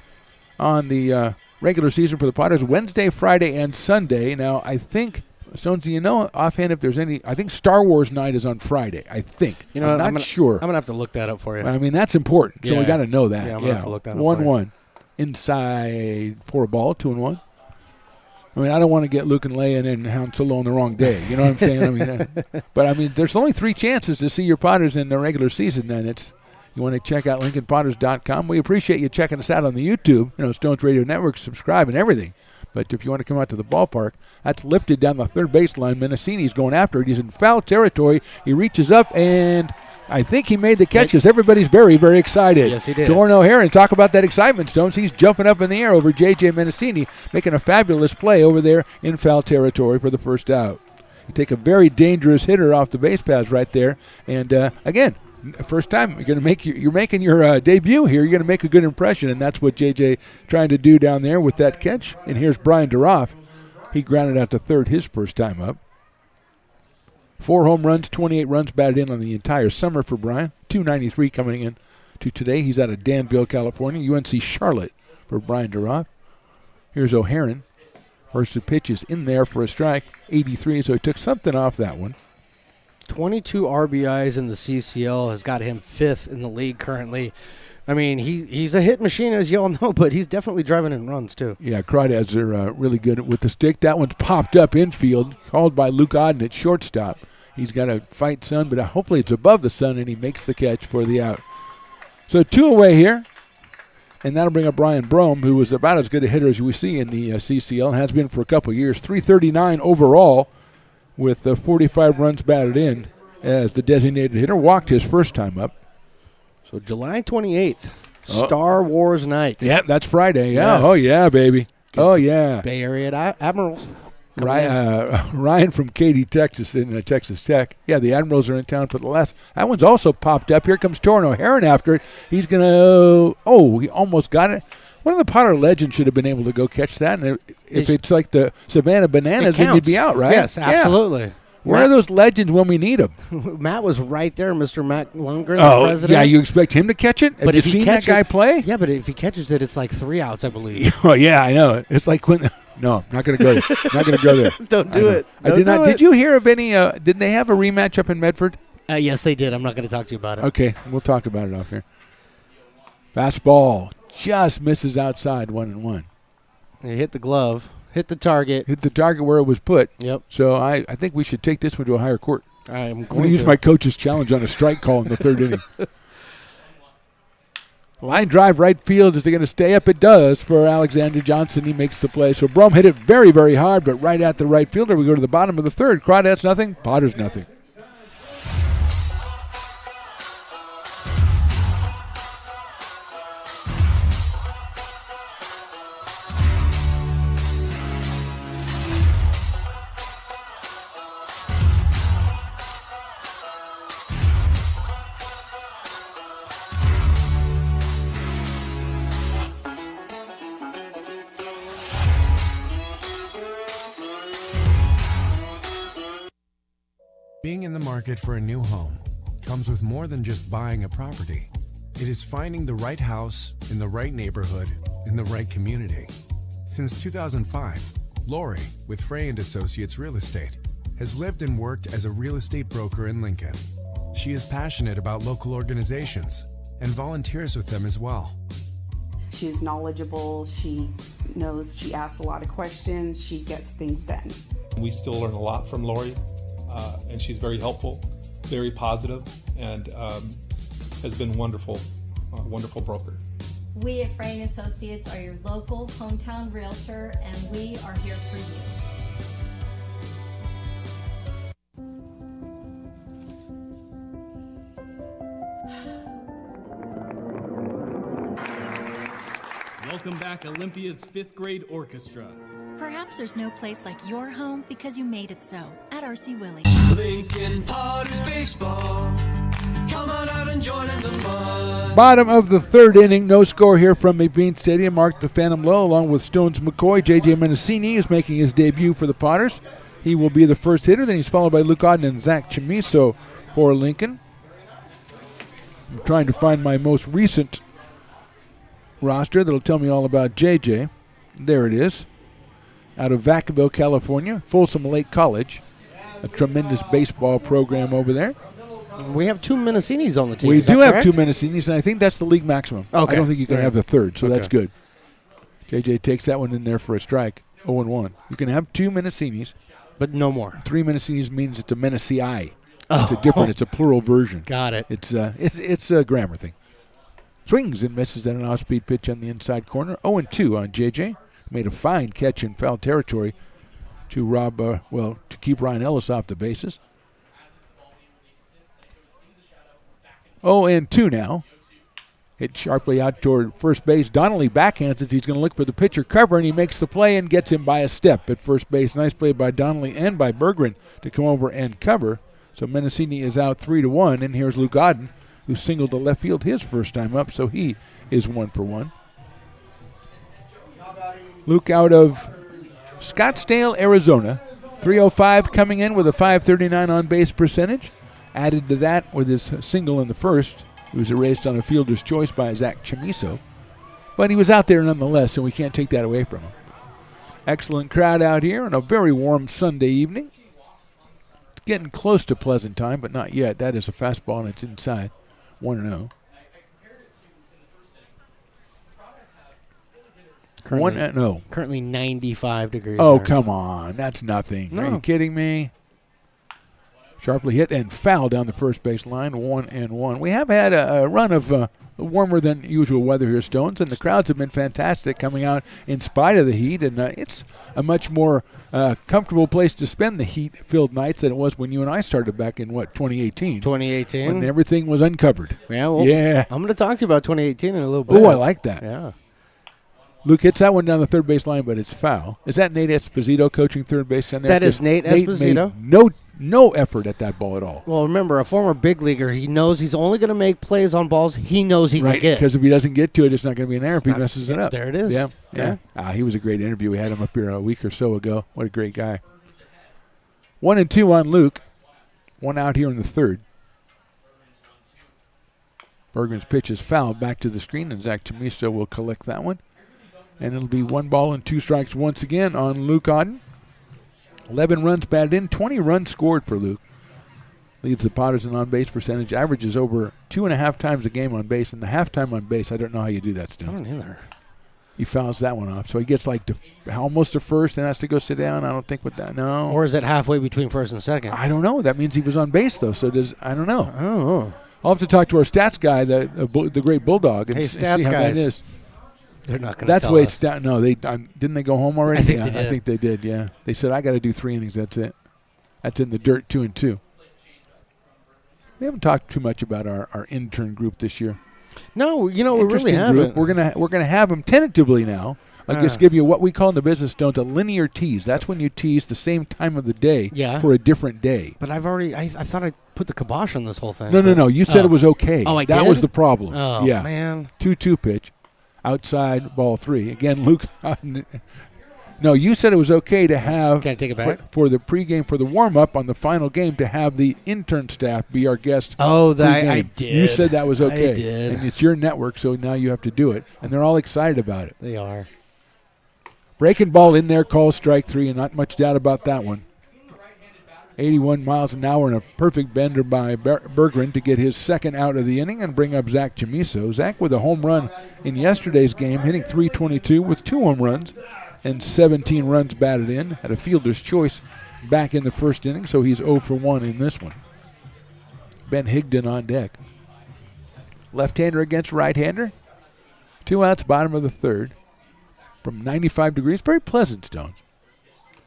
on the regular season for the Potters, Wednesday, Friday, and Sunday. Now, I think, Stones, do you know offhand if there's any? I think Star Wars night is on Friday, I think. I'm not sure. I'm going to have to look that up for you. I mean, that's important, so we got to know that. Yeah, I'm going to have to look that up 1-1. Inside for a ball, 2-1. I mean, I don't want to get Luke and Leia and Han Solo on the wrong day. You know what I'm saying? But there's only 3 chances to see your Potters in the regular season, and you want to check out LincolnPotters.com. We appreciate you checking us out on the YouTube, Stones Radio Network, subscribe and everything. But if you want to come out to the ballpark, that's lifted down the third baseline. Mendocini's going after it. He's in foul territory. He reaches up, and I think he made the catches. Everybody's very, very excited. Yes, he did. Torno Heron, talk about that excitement, Stones. He's jumping up in the air over J.J. Mendocini, making a fabulous play over there in foul territory for the first out. You take a very dangerous hitter off the base paths right there. And, again, first time you're making your debut here. You're going to make a good impression, and that's what J.J. trying to do down there with that catch. And here's Brian DeRoff. He grounded out to third his first time up. 4 home runs, 28 runs batted in on the entire summer for Brian. 293 coming in to today. He's out of Danville, California. UNC Charlotte for Brian DeRoff. Here's O'Haron. First pitch is in there for a strike. 83, so he took something off that one. 22 RBIs in the CCL has got him 5th in the league currently. I mean, he's a hit machine, as you all know, but he's definitely driving in runs, too. Yeah, Crawdads are really good with the stick. That one's popped up infield, called by Luke Odden at shortstop. He's got to fight sun, but hopefully it's above the sun, and he makes the catch for the out. So 2 away here, and that'll bring up Brian Brome, who was about as good a hitter as we see in the CCL and has been for a couple of years. 339 overall with 45 runs batted in as the designated hitter. Walked his first time up. So July 28th, Star Wars night. Yeah, that's Friday. Yeah. Yes. Oh, yeah, baby. Oh, yeah. Bay Area Admirals. Ryan from Katy, Texas, in Texas Tech. Yeah, the Admirals are in town for the last. That one's also popped up. Here comes Torrin O'Haron after it. He's going to. He almost got it. One of the Potter legends should have been able to go catch that. And if it's like the Savannah Bananas, then you'd be out, right? Yes, absolutely. Yeah. Where are those legends when we need them? Matt was right there, Mr. Matt Lundgren, the president. Yeah, you expect him to catch it? Have you seen that guy play? Yeah, but if he catches it, it's like 3 outs, I believe. Oh, yeah, I know. It's like when. No, I'm not going to go there. Not going to go there. Don't do it. I did not. Did you hear of any? Did they have a rematch up in Medford? Yes, they did. I'm not going to talk to you about it. Okay, we'll talk about it off here. Fastball just misses outside 1-1. He hit the glove. Hit the target. Hit the target where it was put. Yep. So I think we should take this one to a higher court. I'm going to use my coach's challenge on a strike call in the 3rd inning. Line drive right field. Is it going to stay up? It does for Alexander Johnson. He makes the play. So Brome hit it very, very hard, but right at the right fielder. We go to the bottom of the 3rd. Crawdads nothing. Potters nothing. Being in the market for a new home comes with more than just buying a property. It is finding the right house in the right neighborhood in the right community. Since 2005, Lori, with Frey & Associates Real Estate, has lived and worked as a real estate broker in Lincoln. She is passionate about local organizations and volunteers with them as well. She's knowledgeable, she knows, she asks a lot of questions, she gets things done. We still learn a lot from Lori, and she's very helpful, very positive, and has been wonderful, wonderful broker. We at Frey & Associates are your local hometown realtor, and we are here for you. Welcome back, Olympia's 5th grade orchestra. Perhaps there's no place like your home because you made it so at RC Willey. Lincoln Potters Baseball. Come on out and join in the fun. Bottom of the 3rd inning. No score here from McBean Stadium. Mark the Phantom low along with Stones McCoy. J.J. Menacini is making his debut for the Potters. He will be the first hitter. Then he's followed by Luke Odden and Zach Chamiso for Lincoln. I'm trying to find my most recent roster that'll tell me all about J.J. There it is. Out of Vacaville, California, Folsom Lake College. A tremendous baseball program over there. We have 2 Menicinis on the team. We do have correct? 2 Menicinis, and I think that's the league maximum. Okay. I don't think you can have the 3rd, so Okay. that's good. JJ takes that one in there for a strike. 0-1. You can have 2 Menicinis. But no more. 3 Menicinis means it's a Menacii. It's a different, it's a plural version. Got it. It's a grammar thing. Swings and misses at an off-speed pitch on the inside corner. 0-2 on JJ. Made a fine catch in foul territory to rob, to keep Ryan Ellis off the bases. 0-2 now. Hit sharply out toward first base. Donnelly backhands it. He's going to look for the pitcher cover, and he makes the play and gets him by a step at first base. Nice play by Donnelly and by Berggren to come over and cover. So Mendocini is out 3-1, and here's Luke Odden, who singled to left field his first time up, so he is 1 for 1. Luke out of Scottsdale, Arizona. 305 coming in with a .539 on-base percentage. Added to that with his single in the first. He was erased on a fielder's choice by Zach Chamiso. But he was out there nonetheless, and we can't take that away from him. Excellent crowd out here on a very warm Sunday evening. It's getting close to pleasant time, but not yet. That is a fastball, and it's inside. 1-0. Currently, 1-0. Currently 95 degrees. Oh, there. come on. That's nothing. No. Are you kidding me? Sharply hit and foul down the first base line, 1-1. We have had a run of warmer than usual weather here, Stones, and the crowds have been fantastic coming out in spite of the heat, and it's a much more comfortable place to spend the heat-filled nights than it was when you and I started back in, 2018? 2018. When everything was uncovered. Yeah, well, yeah. I'm going to talk to you about 2018 in a little bit. Oh, I like that. Yeah. Luke hits that one down the third base line, but it's foul. Is that Nate Esposito coaching third base down there? That is Nate Esposito. Made no effort at that ball at all. Well, remember, a former big leaguer, he knows he's only going to make plays on balls he knows he can get. Because if he doesn't get to it, it's not going to be an error if he messes it up. There it is. Yeah. He was a great interview. We had him up here a week or so ago. What a great guy. 1-2 on Luke. One out here in the third. Berggren's pitch is fouled back to the screen, and Zach Chamiso will collect that one. And it'll be 1 ball and 2 strikes once again on Luke Odden. 11 runs batted in, 20 runs scored for Luke. Leads the Potters in on-base percentage, averages over 2.5 times a game on base, and the halftime on base, I don't know how you do that still. I don't either. He fouls that one off, so he gets almost to first and has to go sit down. I don't think with that, no. Or is it halfway between first and second? I don't know. That means he was on base, though, so I don't know. I don't know. I'll have to talk to our stats guy, the great Bulldog, and see how that is. They're not going to That's tell way us. No, they didn't they go home already? I think they did. Yeah, they said I got to do 3 innings. That's it. That's in the dirt, 2-2. We haven't talked too much about our intern group this year. No, we really Interesting haven't. group. We're gonna have them tentatively now. I'll just give you what we call in the business, Stones, a linear tease. That's when you tease the same time of the day for a different day. But I thought I put the kibosh on this whole thing. No. You said it was okay. Oh, I did? That was the problem. Oh, yeah. man. 2-2 pitch. Outside, ball 3. Again, Luke. No, you said it was okay to have. Can I take it back? For the pregame, for the warm-up on the final game, to have the intern staff be our guest. Oh, I pregame. did. You said that was okay. I did. And it's your network, so now you have to do it. And they're all excited about it. They are. Breaking ball in there, call strike 3, and not much doubt about that one. 81 miles an hour and a perfect bender by Berggren to get his second out of the inning and bring up Zach Chamiso. Zach with a home run in yesterday's game, hitting .322 with 2 home runs and 17 runs batted in. Had a fielder's choice back in the first inning, so he's 0 for 1 in this one. Ben Higdon on deck. Left-hander against right-hander. 2 outs, bottom of the third. From 95 degrees, very pleasant, Stones.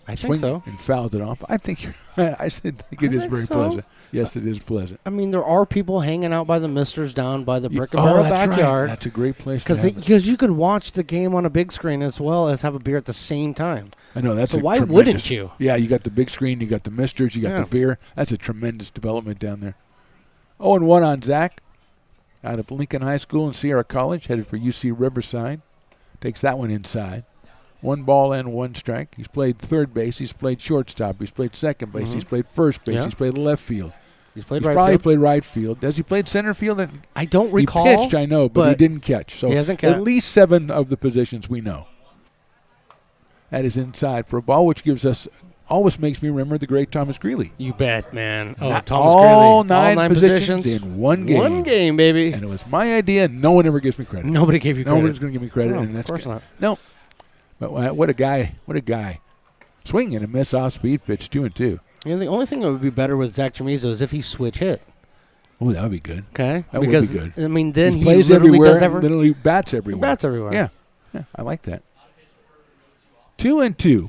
I think so. And fouled it off. I think it is very pleasant. Yes, it is pleasant. I mean, there are people hanging out by the Misters down by the Brick and Barrel backyard. Right. That's a great place to have it. Because you can watch the game on a big screen as well as have a beer at the same time. I know. That's so why wouldn't you? Yeah, you got the big screen, you got the Misters, you got the beer. That's a tremendous development down there. 0-1 on Zach. Out of Lincoln High School and Sierra College, headed for UC Riverside. Takes that one inside. 1 ball and 1 strike. He's played third base. He's played shortstop. He's played second base. He's played first base. He's played left field. He's played right probably field. Played right field. Does he played center field? I don't recall. He pitched, I know, but he didn't catch. So he hasn't at least 7 of the positions we know. That is inside for a ball, which gives us always makes me remember the great Thomas Greeley. You bet, man. Oh, Thomas Greeley. All 9 positions in one game. One game, baby. And it was my idea. No one ever gives me credit. Nobody gave you credit. Nobody's going to give me credit. No, and that's of course not. No. But what a guy. What a guy. Swing and a miss off speed pitch, 2-2. You know, the only thing that would be better with Zach Chamiso is if he switch hit. Oh, that would be good. Okay. That because, would be good. I mean, then he plays literally everywhere. does Literally bats everywhere. He bats everywhere. Yeah, I like that. 2-2.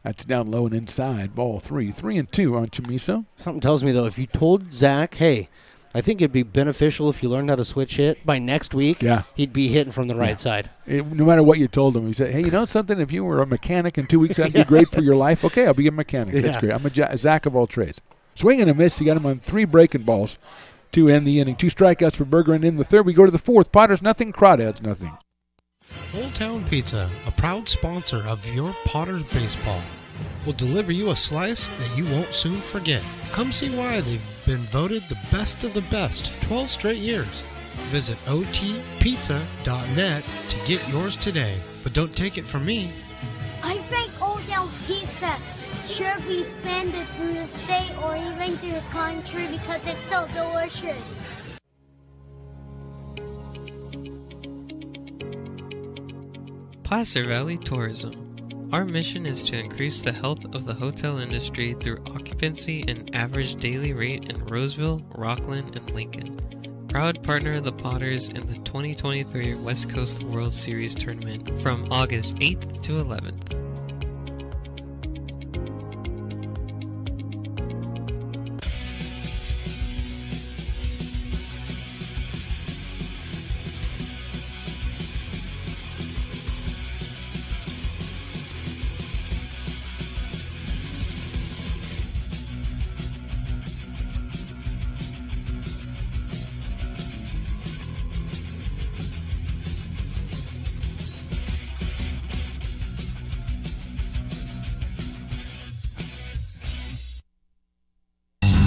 That's down low and inside. Ball 3. 3-2 on Chamiso. Something tells me, though, if you told Zach, hey, I think it'd be beneficial if you learned how to switch hit, by next week, he'd be hitting from the right side. No matter what you told him, he said, hey, you know something? If you were a mechanic in 2 weeks, that'd be great for your life. Okay, I'll be a mechanic. That's great. I'm a Zach of all trades. Swing and a miss. He got him on 3 breaking balls to end the inning. 2 strikeouts for Berger, and in the third, we go to the fourth. Potters nothing, Crawdads nothing. Old Town Pizza, a proud sponsor of your Potters baseball, will deliver you a slice that you won't soon forget. Come see why they've been voted the best of the best 12 straight years. Visit otpizza.net to get yours today. But don't take it from me. I think Old Town Pizza should be expanded to the state or even to the country because it's so delicious. Placer Valley Tourism. Our mission is to increase the health of the hotel industry through occupancy and average daily rate in Roseville, Rockland, and Lincoln. Proud partner of the Potters in the 2023 West Coast World Series Tournament from August 8th to 11th.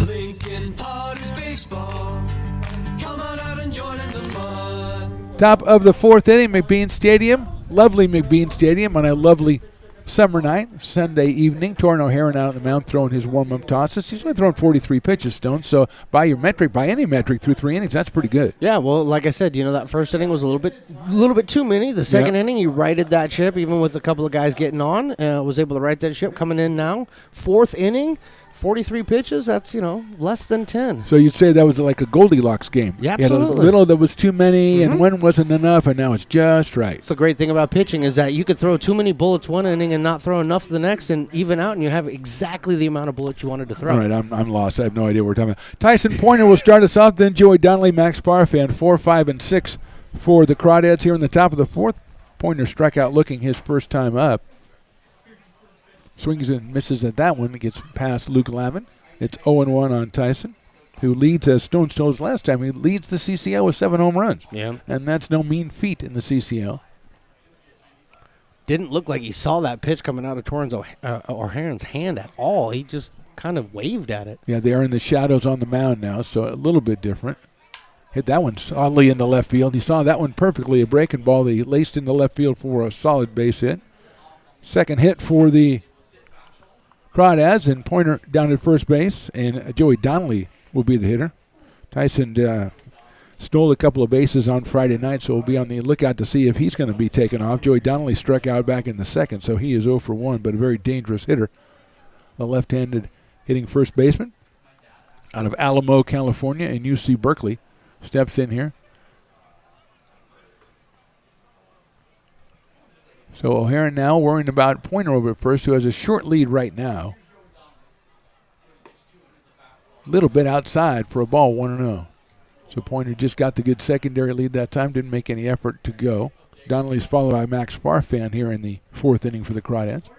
Lincoln Potters Baseball. Come on out and join in the fun. Top of the fourth inning, McBean Stadium. Lovely McBean Stadium on a lovely summer night, Sunday evening. Torrin O'Haron out on the mound throwing his warm-up tosses. He's only thrown 43 pitches, Stone. So by your metric, by any metric, through 3 innings, that's pretty good. Yeah, well, like I said, that first inning was a little bit too many. The second inning, he righted that ship, even with a couple of guys getting on. Was able to right that ship. Coming in now, fourth inning. 43 pitches, that's, less than 10. So you'd say that was like a Goldilocks game. Yeah, absolutely. You had a little that was too many, and one wasn't enough, and now it's just right. That's the great thing about pitching is that you could throw too many bullets one inning and not throw enough the next and even out, and you have exactly the amount of bullets you wanted to throw. All right, I'm lost. I have no idea what we're talking about. Tyson Pointer will start us off, then Joey Donnelly, Max Parfan, 4, 5, and 6 for the Crawdads here in the top of the fourth. Pointer struck out looking his first time up. Swings and misses at that one. It gets past Luke Lavin. It's 0-1 on Tyson, who leads, as Stone told us last time, he leads the CCL with 7 home runs. Yeah. And that's no mean feat in the CCL. Didn't look like he saw that pitch coming out of Torrance O'Haron's hand at all. He just kind of waved at it. Yeah, they are in the shadows on the mound now, so a little bit different. Hit that one solidly into left field. He saw that one perfectly, a breaking ball that he laced into left field for a solid base hit. Second hit for the Crawdads, and Pointer down at first base, and Joey Donnelly will be the hitter. Tyson stole a couple of bases on Friday night, so we'll be on the lookout to see if he's going to be taken off. Joey Donnelly struck out back in the second, so he is 0 for 1, but a very dangerous hitter. The left-handed hitting first baseman out of Alamo, California, and UC Berkeley steps in here. So O'Haron now worrying about Pointer over at first, who has a short lead right now. A little bit outside for a ball, 1-0. So Pointer just got the good secondary lead that time, didn't make any effort to go. Donnelly's followed by Max Farfan here in the fourth inning for the Crawdads.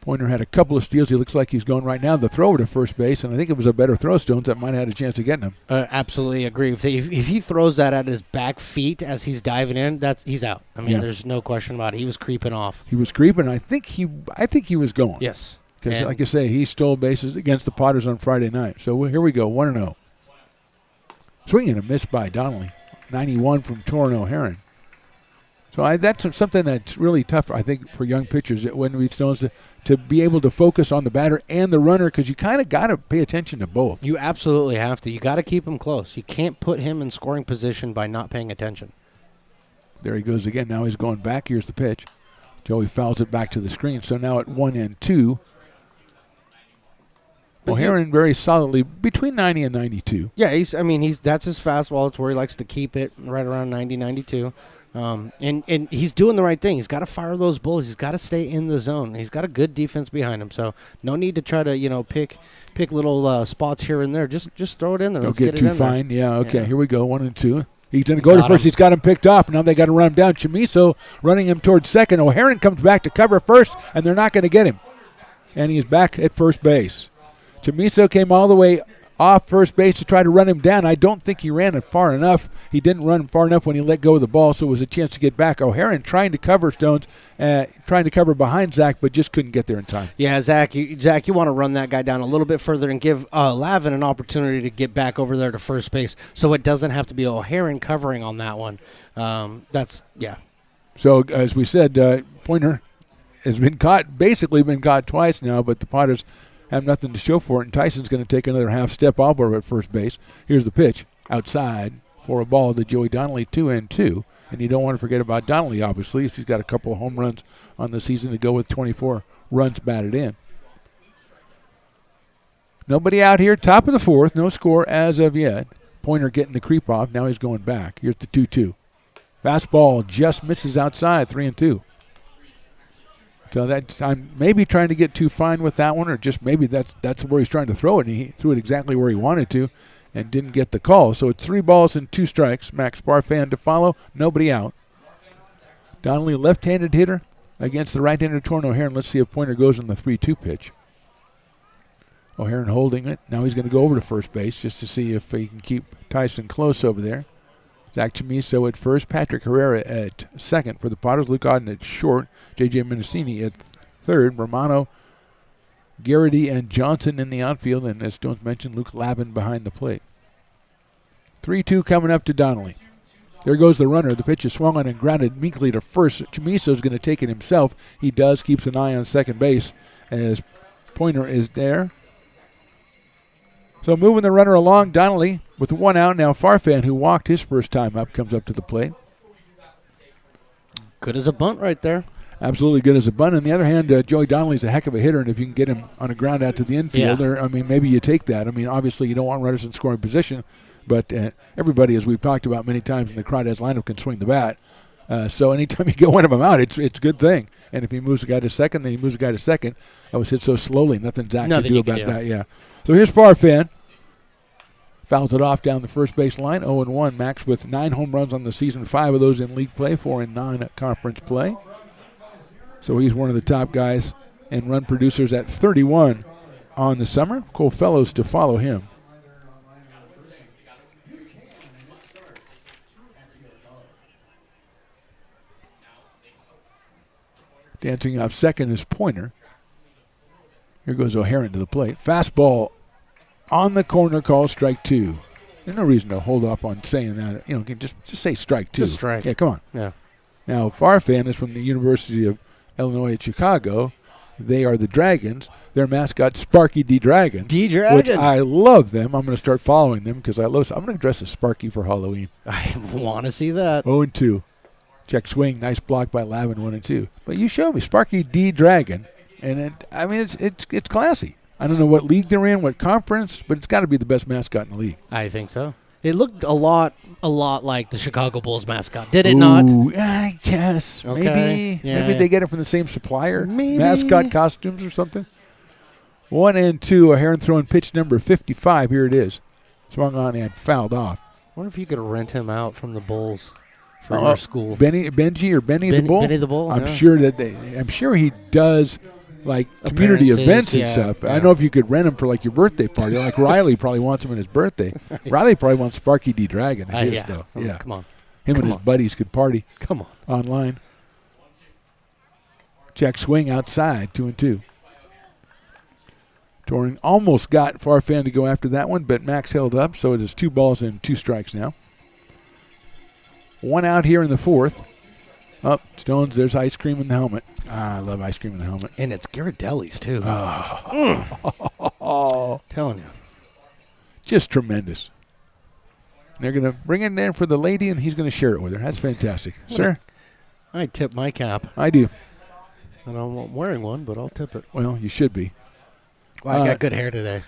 Pointer had a couple of steals. He looks like he's going right now. The throw to first base, and I think it was a better throw, Stones, that might have had a chance of getting him. Absolutely agree. If he throws that at his back feet as he's diving in, he's out. I mean, there's no question about it. He was creeping off. He was creeping. I think he was going. Yes. Because, like I say, he stole bases against the Potters on Friday night. So here we go, 1-0. Swing and a miss by Donnelly. 91 from Torrin O'Haron. So that's something that's really tough, I think, for young pitchers when we Stones to be able to focus on the batter and the runner, because you kind of got to pay attention to both. You absolutely have to. You got to keep him close. You can't put him in scoring position by not paying attention. There he goes again. Now he's going back. Here's the pitch. Joey fouls it back to the screen. So now at 1-2. O'Haron very solidly between 90 and 92. Yeah, that's his fastball. It's where he likes to keep it, right around 90, 92. And he's doing the right thing. He's got to fire those bulls. He's got to stay in the zone. He's got a good defense behind him. So no need to try to pick little spots here and there. Just throw it in there. Don't Let's get get too it in fine. there. Yeah, okay. Yeah. Here we go. 1 and 2. He's going to go to first. He's got him picked off. Now they got to run him down. Chamiso running him towards second. O'Haron comes back to cover first, and they're not going to get him. And he's back at first base. Chamiso came all the way off first base to try to run him down. I don't think he ran it far enough. He didn't run far enough when he let go of the ball, so it was a chance to get back. O'Haron trying to cover Stones, trying to cover behind Zach, but just couldn't get there in time. Yeah, Zach, you want to run that guy down a little bit further and give Lavin an opportunity to get back over there to first base so it doesn't have to be O'Haron covering on that one. So, as we said, Pointer has basically been caught twice now, but the Potters have nothing to show for it, and Tyson's going to take another half step over at first base. Here's the pitch outside for a ball to Joey Donnelly, 2-2. And you don't want to forget about Donnelly, obviously. He's got a couple of home runs on the season to go with 24 runs batted in. Nobody out here, top of the fourth, no score as of yet. Pointer getting the creep off. Now he's going back. Here's the 2-2. Fastball just misses outside, 3-2. So I'm maybe trying to get too fine with that one, or just maybe that's where he's trying to throw it, and he threw it exactly where he wanted to and didn't get the call. So it's 3 balls and 2 strikes. Max Barfan to follow, nobody out. Donnelly, left-handed hitter against the right-handed Torn O'Haron. Let's see if Pointer goes on the 3-2 pitch. O'Haron holding it. Now he's going to go over to first base just to see if he can keep Tyson close over there. Zach Chamiso at first, Patrick Herrera at second for the Potters, Luke Auden at short, J.J. Mendocini at third, Romano, Garrity, and Johnson in the outfield, and as Stones mentioned, Luke Lavin behind the plate. 3-2 coming up to Donnelly. There goes the runner. The pitch is swung on and grounded meekly to first. Chamiso's going to take it himself. He does, keeps an eye on second base as Pointer is there. So moving the runner along, Donnelly with 1 out. Now Farfan, who walked his first time up, comes up to the plate. Good as a bunt right there. Absolutely good as a bunt. On the other hand, Joey Donnelly's a heck of a hitter, and if you can get him on a ground out to the infield, maybe you take that. Obviously you don't want runners in scoring position, but everybody, as we've talked about many times in the Crawdads lineup, can swing the bat. So anytime you get one of them out, it's a good thing. And if he moves a guy to second, then he moves a guy to second. That was hit so slowly, nothing Zach can do about that. Yeah. So here's Farfan. Fouls it off down the first base line, 0-1. Max with 9 home runs on the season, 5 of those in league play, 4 in non-conference play. So he's one of the top guys and run producers at 31 on the summer. Cole Fellows to follow him. Dancing off second is Pointer. Here goes O'Haron to the plate. Fastball on the corner, call strike 2. There's no reason to hold up on saying that. Just say strike 2. Just strike. Yeah, come on. Yeah. Now, Farfan is from the University of Illinois at Chicago. They are the Dragons. Their mascot, Sparky D. Dragon. D-Dragon. Which I love them. I'm going to start following them because I'm going to dress as Sparky for Halloween. I want to see that. 0-2. Check swing. Nice block by Lavin, 1-2. But you showed me Sparky D. Dragon, and it's classy. I don't know what league they're in, what conference, but it's got to be the best mascot in the league. I think so. It looked a lot like the Chicago Bulls mascot. Did it not? I guess. Okay. Maybe they get it from the same supplier. Maybe. Mascot costumes or something. 1-2. O'Haron throwing pitch number 55. Here it is. Swung on and fouled off. I wonder if you could rent him out from the Bulls for your school. Benny the Bull? Benny the Bull, I'm sure he does like community events and stuff. I don't know if you could rent him for like your birthday party. Like Riley probably wants him in his birthday. Riley probably wants Sparky D. Dragon at his, though. Yeah. Come on. Him and his buddies could party. Come on. Online. Check swing outside, 2-2. Torring almost got Farfan to go after that one, but Max held up, so it is 2 balls and 2 strikes now. 1 out here in the fourth. Oh, Stones, there's ice cream in the helmet. I love ice cream in the helmet. And it's Ghirardelli's, too. Telling you. Just tremendous. They're going to bring it in there for the lady, and he's going to share it with her. That's fantastic. Sir? I tip my cap. I do. And I'm wearing one, but I'll tip it. Well, you should be. Well, I got good hair today.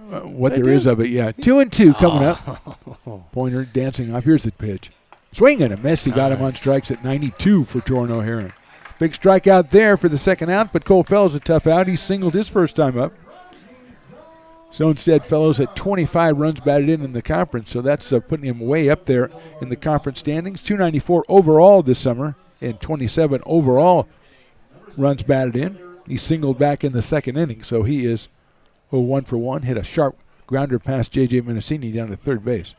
What there is of it, yeah. 2-2 coming up. Pointer dancing off. Here's the pitch. Swing and a miss. He got him on strikes at 92 for Torno Heron. Big strikeout there for the second out, but Cole Fellows a tough out. He singled his first time up. So instead, Fellows at 25 runs batted in the conference, so that's putting him way up there in the conference standings. 294 overall this summer and 27 overall runs batted in. He singled back in the second inning, so he is 1 for 1. Hit a sharp grounder past J.J. Minicini down to third base.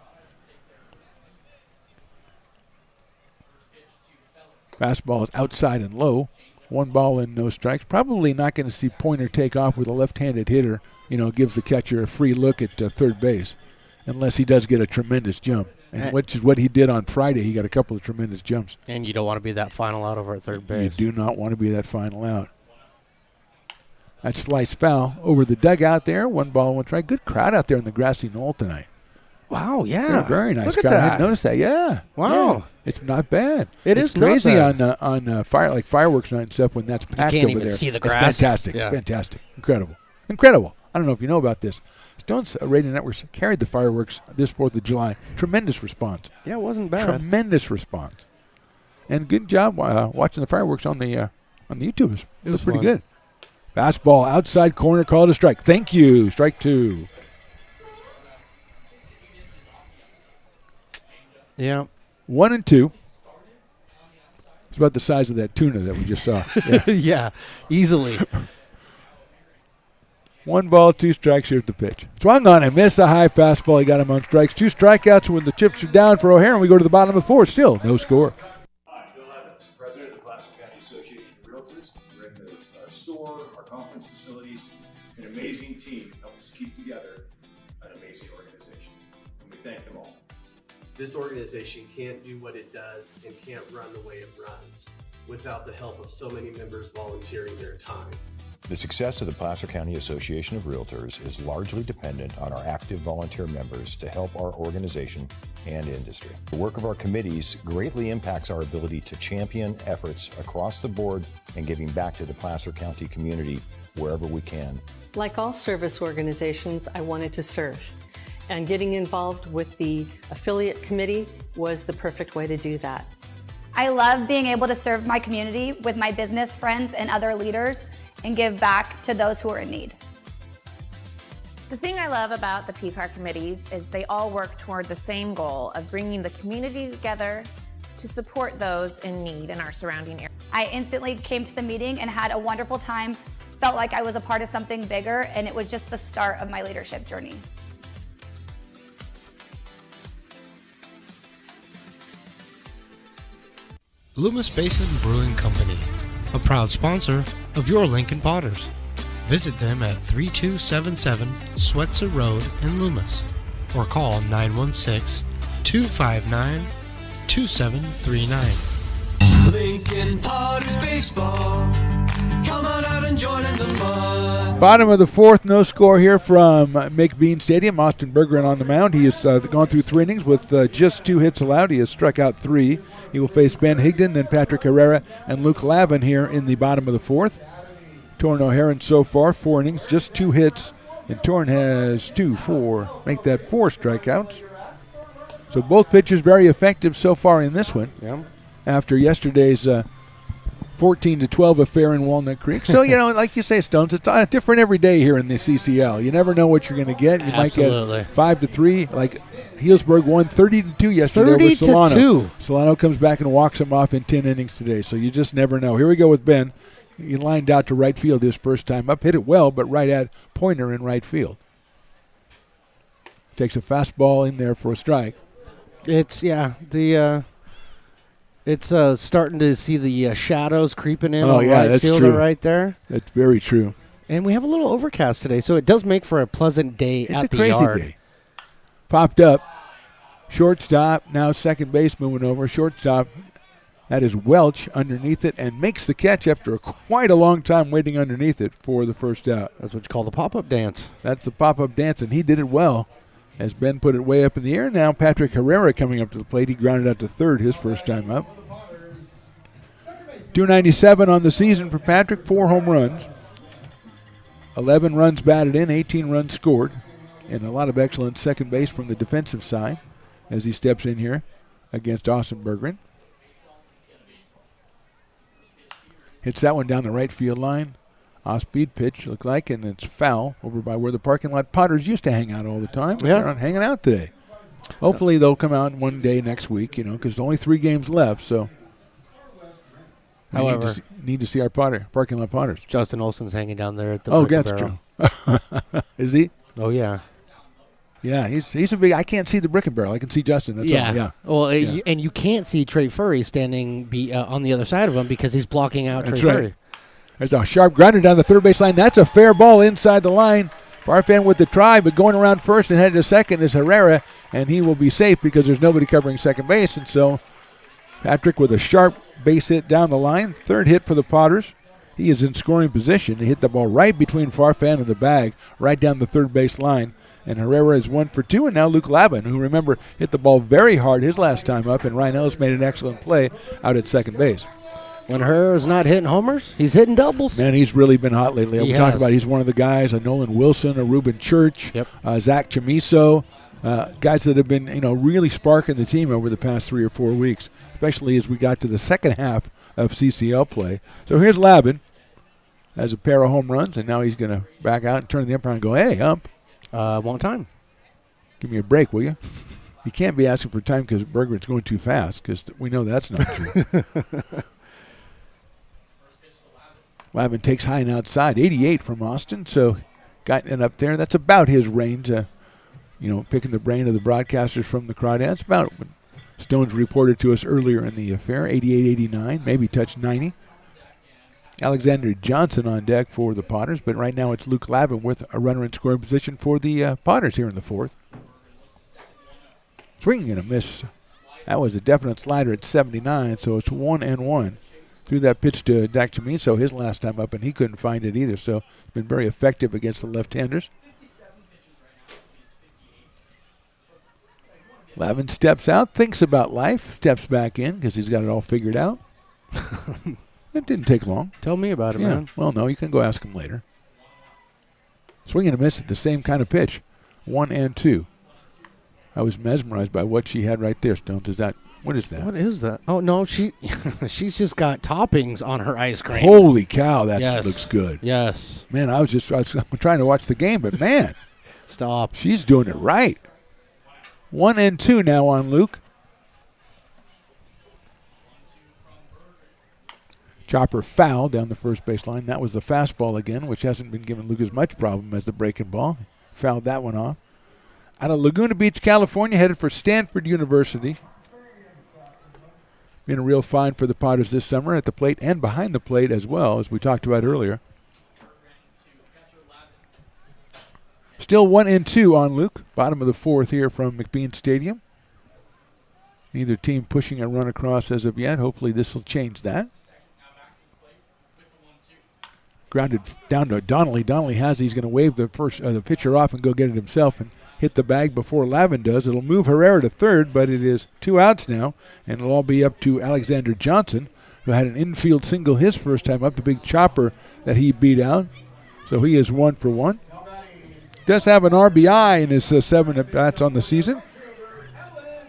Fastball is outside and low. 1 ball and no strikes. Probably not going to see Pointer take off with a left-handed hitter. Gives the catcher a free look at third base, unless he does get a tremendous jump, and which is what he did on Friday. He got a couple of tremendous jumps. And you don't want to be that final out over at third base. You do not want to be that final out. That slice foul over the dugout there. 1 ball, 1 strike. Good crowd out there in the grassy knoll tonight. Wow, yeah. Very nice Look crowd. at I that. hadn't noticed that. Yeah. Wow. Yeah. It's not bad. It's crazy not bad. on fireworks night and stuff when that's packed can't over even there. see the It's grass. fantastic. Yeah. Fantastic. Incredible. I don't know if you know about this. Stone's Radio Networks carried the fireworks this 4th of July. Tremendous response. Yeah, it wasn't bad. Tremendous response. And good job watching the fireworks on the YouTube. It was pretty fun. good. Fastball outside corner, called a strike. Thank you. Strike 2. Yeah. 1 and 2. It's about the size of that tuna that we just saw. Yeah. Yeah, easily. 1 ball, 2 strikes here at the pitch. Swung on and missed a high fastball. He got him on strikes. 2 strikeouts when the chips are down for O'Hare, and we go to the bottom of the 4th. Still no score. Hi, Bill Evans, President of the Placer County Association of Realtors. We're in the store, our conference facilities, an amazing team that helps keep together an amazing organization. And we thank them all. This organization can't do what it does and can't run the way it runs without the help of so many members volunteering their time. The success of the Placer County Association of Realtors is largely dependent on our active volunteer members to help our organization and industry. The work of our committees greatly impacts our ability to champion efforts across the board and giving back to the Placer County community wherever we can. Like all service organizations, I wanted to serve. And getting involved with the affiliate committee was the perfect way to do that. I love being able to serve my community with my business friends and other leaders and give back to those who are in need. The thing I love about the PCAR committees is they all work toward the same goal of bringing the community together to support those in need in our surrounding area. I instantly came to the meeting and had a wonderful time, felt like I was a part of something bigger, and it was just the start of my leadership journey. Loomis Basin Brewing Company, a proud sponsor of your Lincoln Potters. Visit them at 3277 Swetzer Road in Loomis or call 916-259-2739. Lincoln Potters Baseball. Come on out and join in the fun. Bottom of the 4th, no score here from McBean Stadium. Austin Bergeron on the mound. He has gone through 3 innings with just 2 hits allowed. He has struck out 3. He will face Ben Higdon, then Patrick Herrera, and Luke Lavin here in the bottom of the 4th. Torn O'Haron so far, 4 innings, just 2 hits. And Torn has 2, 4, make that 4 strikeouts. So both pitchers very effective so far in this one. Yeah. After yesterday's 14-12 affair in Walnut Creek. So, like you say, Stones, it's different every day here in the CCL. You never know what you're going to get. You Absolutely. might get 5-3. Like Healdsburg won 30-2 yesterday over Solano. 30-2. Solano comes back and walks him off in 10 innings today. So you just never know. Here we go with Ben. He lined out to right field his first time up. Hit it well, but right at Pointer in right field. Takes a fastball in there for a strike. It's starting to see the shadows creeping in on right that's fielder true. right there. That's very true. And we have a little overcast today, so it does make for a pleasant day It's at a the crazy yard. day. Popped up. Shortstop, now second base moving over. Shortstop, that is Welch underneath it and makes the catch after quite a long time waiting underneath it for the first out. That's what you call the pop-up dance. That's the pop-up dance, and he did it well as Ben put it way up in the air. Now Patrick Herrera coming up to the plate. He grounded out to third his first time up. 297 on the season for Patrick, 4 home runs. 11 runs batted in, 18 runs scored. And a lot of excellent second base from the defensive side as he steps in here. against Austin Berggren. Hits that one down the right field line. Off-speed pitch, looked like, and it's foul over by where the parking lot Potters used to hang out all the time. Yeah. They're not hanging out today. Hopefully they'll come out one day next week, because only 3 games left, so. However, need to see our parking lot Potters. Justin Olson's hanging down there at the Oh, Brick that's and true. Is he? Oh, yeah. Yeah, he's a big. I can't see the Brick and Barrel. I can see Justin. That's all. Yeah. Well, Yeah. and you can't see Trey Furry standing on the other side of him because he's blocking out That's Trey right. Furry. There's a sharp grinder down the third base line. That's a fair ball inside the line. Farfan with the try, but going around first and headed to second is Herrera, and he will be safe because there's nobody covering second base. And so Patrick with a sharp base hit down the line. Third hit for the Potters. He is in scoring position. He hit the ball right between Farfan and the bag, right down the third base line. And Herrera is 1 for 2, and now Luke Lavin, who, remember, hit the ball very hard his last time up, and Ryan Ellis made an excellent play out at second base. When Herrera's not hitting homers, he's hitting doubles. Man, he's really been hot lately. We talked about he's one of the guys, a Nolan Wilson, a Ruben Church, Zach Chamiso, guys that have been really sparking the team over the past 3 or 4 weeks, especially as we got to the second half of CCL play. So here's Lavin, has a pair of home runs, and now he's going to back out and turn to the umpire and go, hey, ump. Want time. Give me a break, will you? You can't be asking for time because Berggren's going too fast, because we know that's not true. Lavin takes high and outside, 88 from Austin, so got it up there. That's about his range, picking the brain of the broadcasters from the Crawdads. About what Stones reported to us earlier in the affair, 88, 89, maybe touched 90. Alexander Johnson on deck for the Potters, but right now it's Luke Lavin with a runner in scoring position for the Potters here in the fourth. Swinging and a miss. That was a definite slider at 79, so it's 1-1. Threw that pitch to Dak Chamiso his last time up, and he couldn't find it either, so it's been very effective against the left-handers. Lavin steps out, thinks about life, steps back in because he's got it all figured out. It didn't take long. Tell me about it, man. Well, no, you can go ask him later. Swing and a miss at the same kind of pitch, 1-2. I was mesmerized by what she had right there, Stones. What is that? What is that? Oh, no, she's just got toppings on her ice cream. Holy cow, that looks good. Yes. Man, I was trying to watch the game, but man. Stop. She's doing it right. 1-2 now on Luke. Chopper foul down the first baseline. That was the fastball again, which hasn't been giving Luke as much problem as the breaking ball. Fouled that one off. Out of Laguna Beach, California, headed for Stanford University. Been a real find for the Potters this summer at the plate and behind the plate as well, as we talked about earlier. Still 1-2 on Luke. Bottom of the fourth here from McBean Stadium. Neither team pushing a run across as of yet. Hopefully this will change that. Grounded down to Donnelly. Donnelly he's going to wave the pitcher off and go get it himself and hit the bag before Lavin does. It'll move Herrera to third, but it is 2 outs now, and it'll all be up to Alexander Johnson, who had an infield single his first time up, the big chopper that he beat out. So he is 1 for 1. Does have an RBI in his 7 at-bats on the season.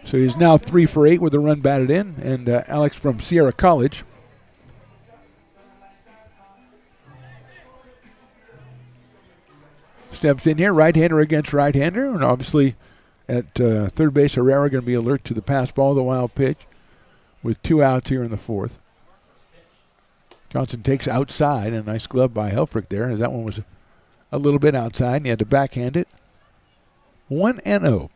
So he's now 3 for 8 with a run batted in, and Alex from Sierra College. Steps in here, right-hander against right-hander, and obviously at third base, Herrera going to be alert to the pass ball, the wild pitch, with 2 outs here in the fourth. Johnson takes outside, and a nice glove by Helfrich there. That one was a little bit outside, and he had to backhand it. 1-0.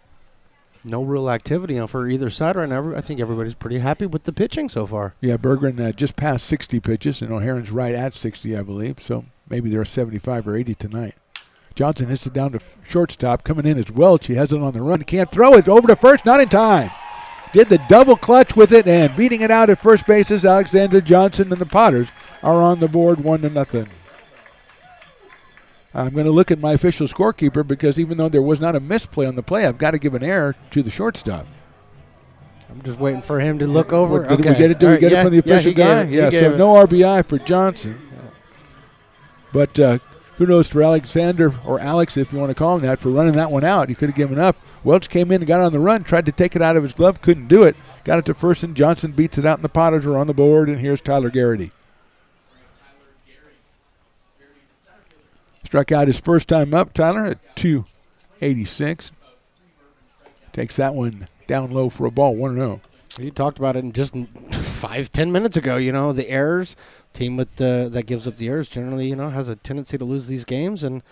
No real activity for either side right now. I think everybody's pretty happy with the pitching so far. Yeah, Berggren just passed 60 pitches, and O'Haron's right at 60, I believe, so maybe they're 75 or 80 tonight. Johnson hits it down to shortstop. Coming in is Welch. He has it on the run. Can't throw it. Over to first. Not in time. Did the double clutch with it, and beating it out at first base is Alexander Johnson, and the Potters are on the board 1-0. I'm going to look at my official scorekeeper because even though there was not a misplay on the play, I've got to give an error to the shortstop. I'm just waiting for him to look over. Did we get it? Did we get it from the official guy? Yeah, so no RBI for Johnson. But Kudos for Alexander, or Alex if you want to call him that, for running that one out. He could have given up. Welch came in and got on the run, tried to take it out of his glove, couldn't do it. Got it to first, and Johnson beats it out, and the Potters are on the board, and here's Tyler Garrity. Struck out his first time up, Tyler, at 286. Takes that one down low for a ball, 1-0. You talked about it in just 5-10 minutes ago. The errors. Team with that gives up the errors generally, has a tendency to lose these games, and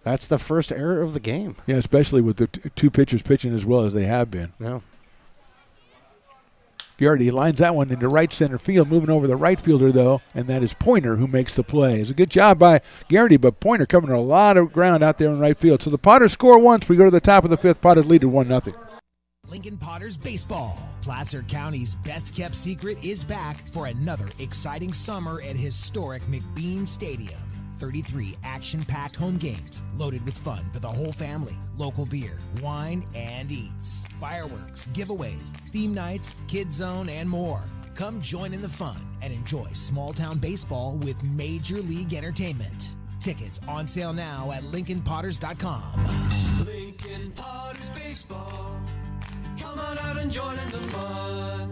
that's the first error of the game. Yeah, especially with the two pitchers pitching as well as they have been. Yeah. Garrity lines that one into right center field, moving over the right fielder, though, and that is Pointer who makes the play. It's a good job by Garrity, but Pointer covering a lot of ground out there in right field. So the Potters score once. We go to the top of the fifth. Potters lead at 1-0. Lincoln Potters baseball. Placer County's best-kept secret is back for another exciting summer at historic McBean Stadium. 33 action-packed home games loaded with fun for the whole family. Local beer, wine, and eats. Fireworks, giveaways, theme nights, kids zone, and more. Come join in the fun and enjoy small-town baseball with Major League Entertainment. Tickets on sale now at LincolnPotters.com. Lincoln Potters baseball. Come on out and join in the fun.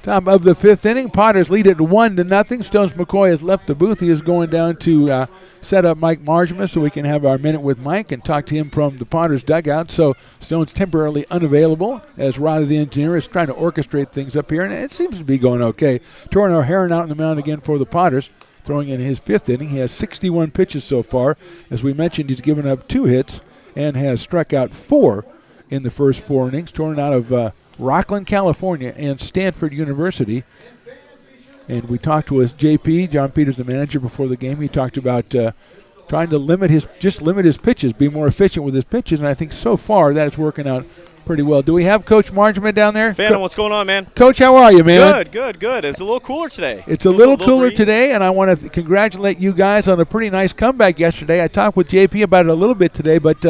Top of the fifth inning, Potters lead it 1-0. Stones McCoy has left the booth. He is going down to set up Mike Margema so we can have our minute with Mike and talk to him from the Potters dugout. So Stones temporarily unavailable as Riley the engineer is trying to orchestrate things up here, and it seems to be going okay. Torrin O'Haron out in the mound again for the Potters, throwing in his fifth inning. He has 61 pitches so far. As we mentioned, he's given up 2 hits and has struck out 4 in the first 4 innings. Torn out of Rockland, California, and Stanford University. And we talked to his JP, John Peters, the manager, before the game. He talked about trying to limit his pitches, be more efficient with his pitches, and I think so far that is working out pretty well. Do we have Coach Margema down there? Phantom, what's going on, man? Coach, how are you, man? Good. It's a little cooler today. It's a little cooler today, and I want to congratulate you guys on a pretty nice comeback yesterday. I talked with JP about it a little bit today, but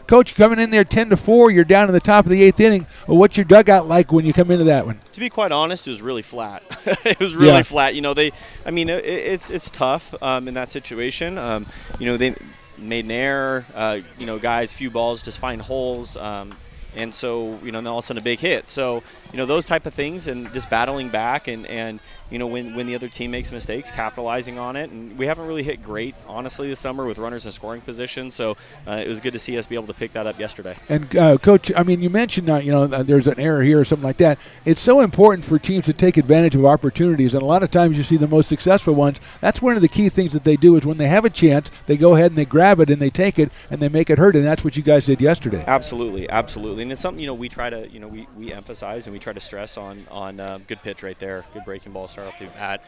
Coach, coming in there 10-4, you're down in the top of the 8th inning. Well, what's your dugout like when you come into that one? To be quite honest, it was really flat. It was really flat. It's tough in that situation. They made an error. Guys, few balls, just find holes. And so, then all of a sudden a big hit. So, those type of things, and just battling back and when the other team makes mistakes, capitalizing on it. And we haven't really hit great, honestly, this summer with runners in scoring position. So it was good to see us be able to pick that up yesterday. And, Coach, you mentioned, there's an error here or something like that. It's so important for teams to take advantage of opportunities. And a lot of times you see the most successful ones. That's one of the key things that they do is when they have a chance, they go ahead and they grab it and they take it and they make it hurt. And that's what you guys did yesterday. Absolutely. And it's something, we try to, we emphasize and we try to stress on good pitch right there, good breaking ball, start off the bat.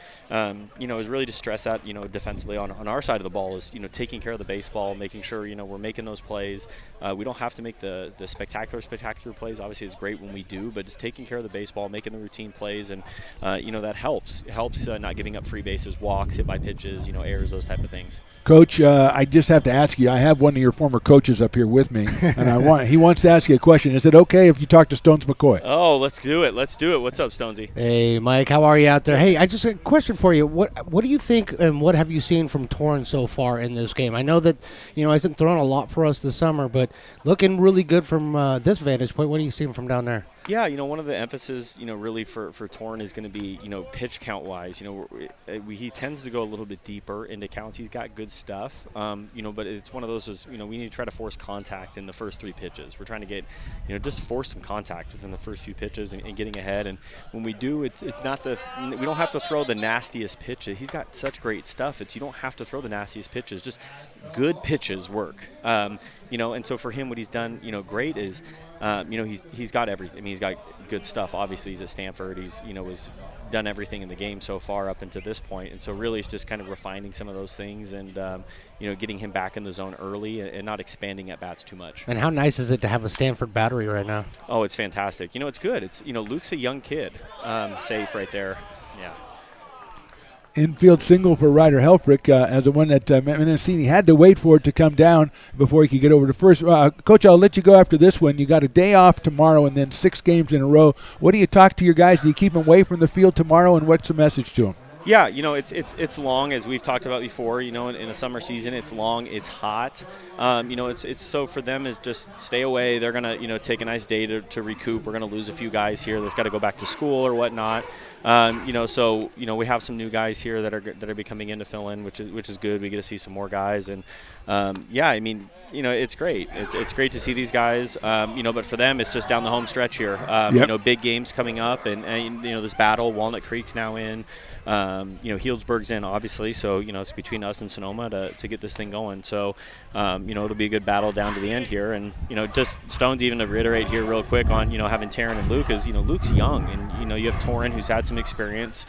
Is really to stress that, defensively on our side of the ball is, taking care of the baseball, making sure, we're making those plays. We don't have to make the spectacular plays. Obviously, it's great when we do, but just taking care of the baseball, making the routine plays, and, that helps. It helps not giving up free bases, walks, hit by pitches, errors, those type of things. Coach, I just have to ask you, I have one of your former coaches up here with me, and he wants to ask you a question. Is it okay if you talk to Stones McCoy? Oh, let's do it. What's up, Stonesy? Hey, Mike, how are you out there? Hey, I just a question for you. What do you think and what have you seen from Torrin so far in this game? I know that, hasn't thrown a lot for us this summer, but looking really good from this vantage point. What are you seeing from down there? Yeah, one of the emphasis, really for Torrin is going to be, pitch count wise. He tends to go a little bit deeper into counts. He's got good stuff, but it's one of those we need to try to force contact in the first 3 pitches. We're trying to get, just force some contact within the first few pitches and getting ahead. And when we do, it's not we don't have to throw the nastiest pitches. He's got such great stuff. You don't have to throw the nastiest pitches. Just good pitches work. And so for him, what he's done, great is, he's got everything. He's got good stuff. Obviously, he's at Stanford. He's, has done everything in the game so far up until this point. And so really it's just kind of refining some of those things and, getting him back in the zone early and not expanding at bats too much. And how nice is it to have a Stanford battery right now? Oh, it's fantastic. It's good. It's, Luke's a young kid, safe right there. Yeah. Infield single for Ryder Helfrich as the one that Mendocini had to wait for it to come down before he could get over to first. Coach, I'll let you go after this one. You got a day off tomorrow and then 6 games in a row. What do you talk to your guys? Do you keep them away from the field tomorrow, and what's the message to them? Yeah, it's long, as we've talked about before. In a summer season, it's long, it's hot. It's so for them is just stay away. They're gonna take a nice day to recoup. We're gonna lose a few guys here that's got to go back to school or whatnot. So we have some new guys here that are be coming in to fill in, which is good. We get to see some more guys, and it's great. It's great to see these guys. But for them, it's just down the home stretch here. Big games coming up, and this battle. Walnut Creek's now in. Healdsburg's in, obviously, so it's between us and Sonoma to get this thing going. So it'll be a good battle down to the end here. And just Stones, even to reiterate here real quick on having Taryn and Luke, is Luke's young, and you have Torin, who's had some experience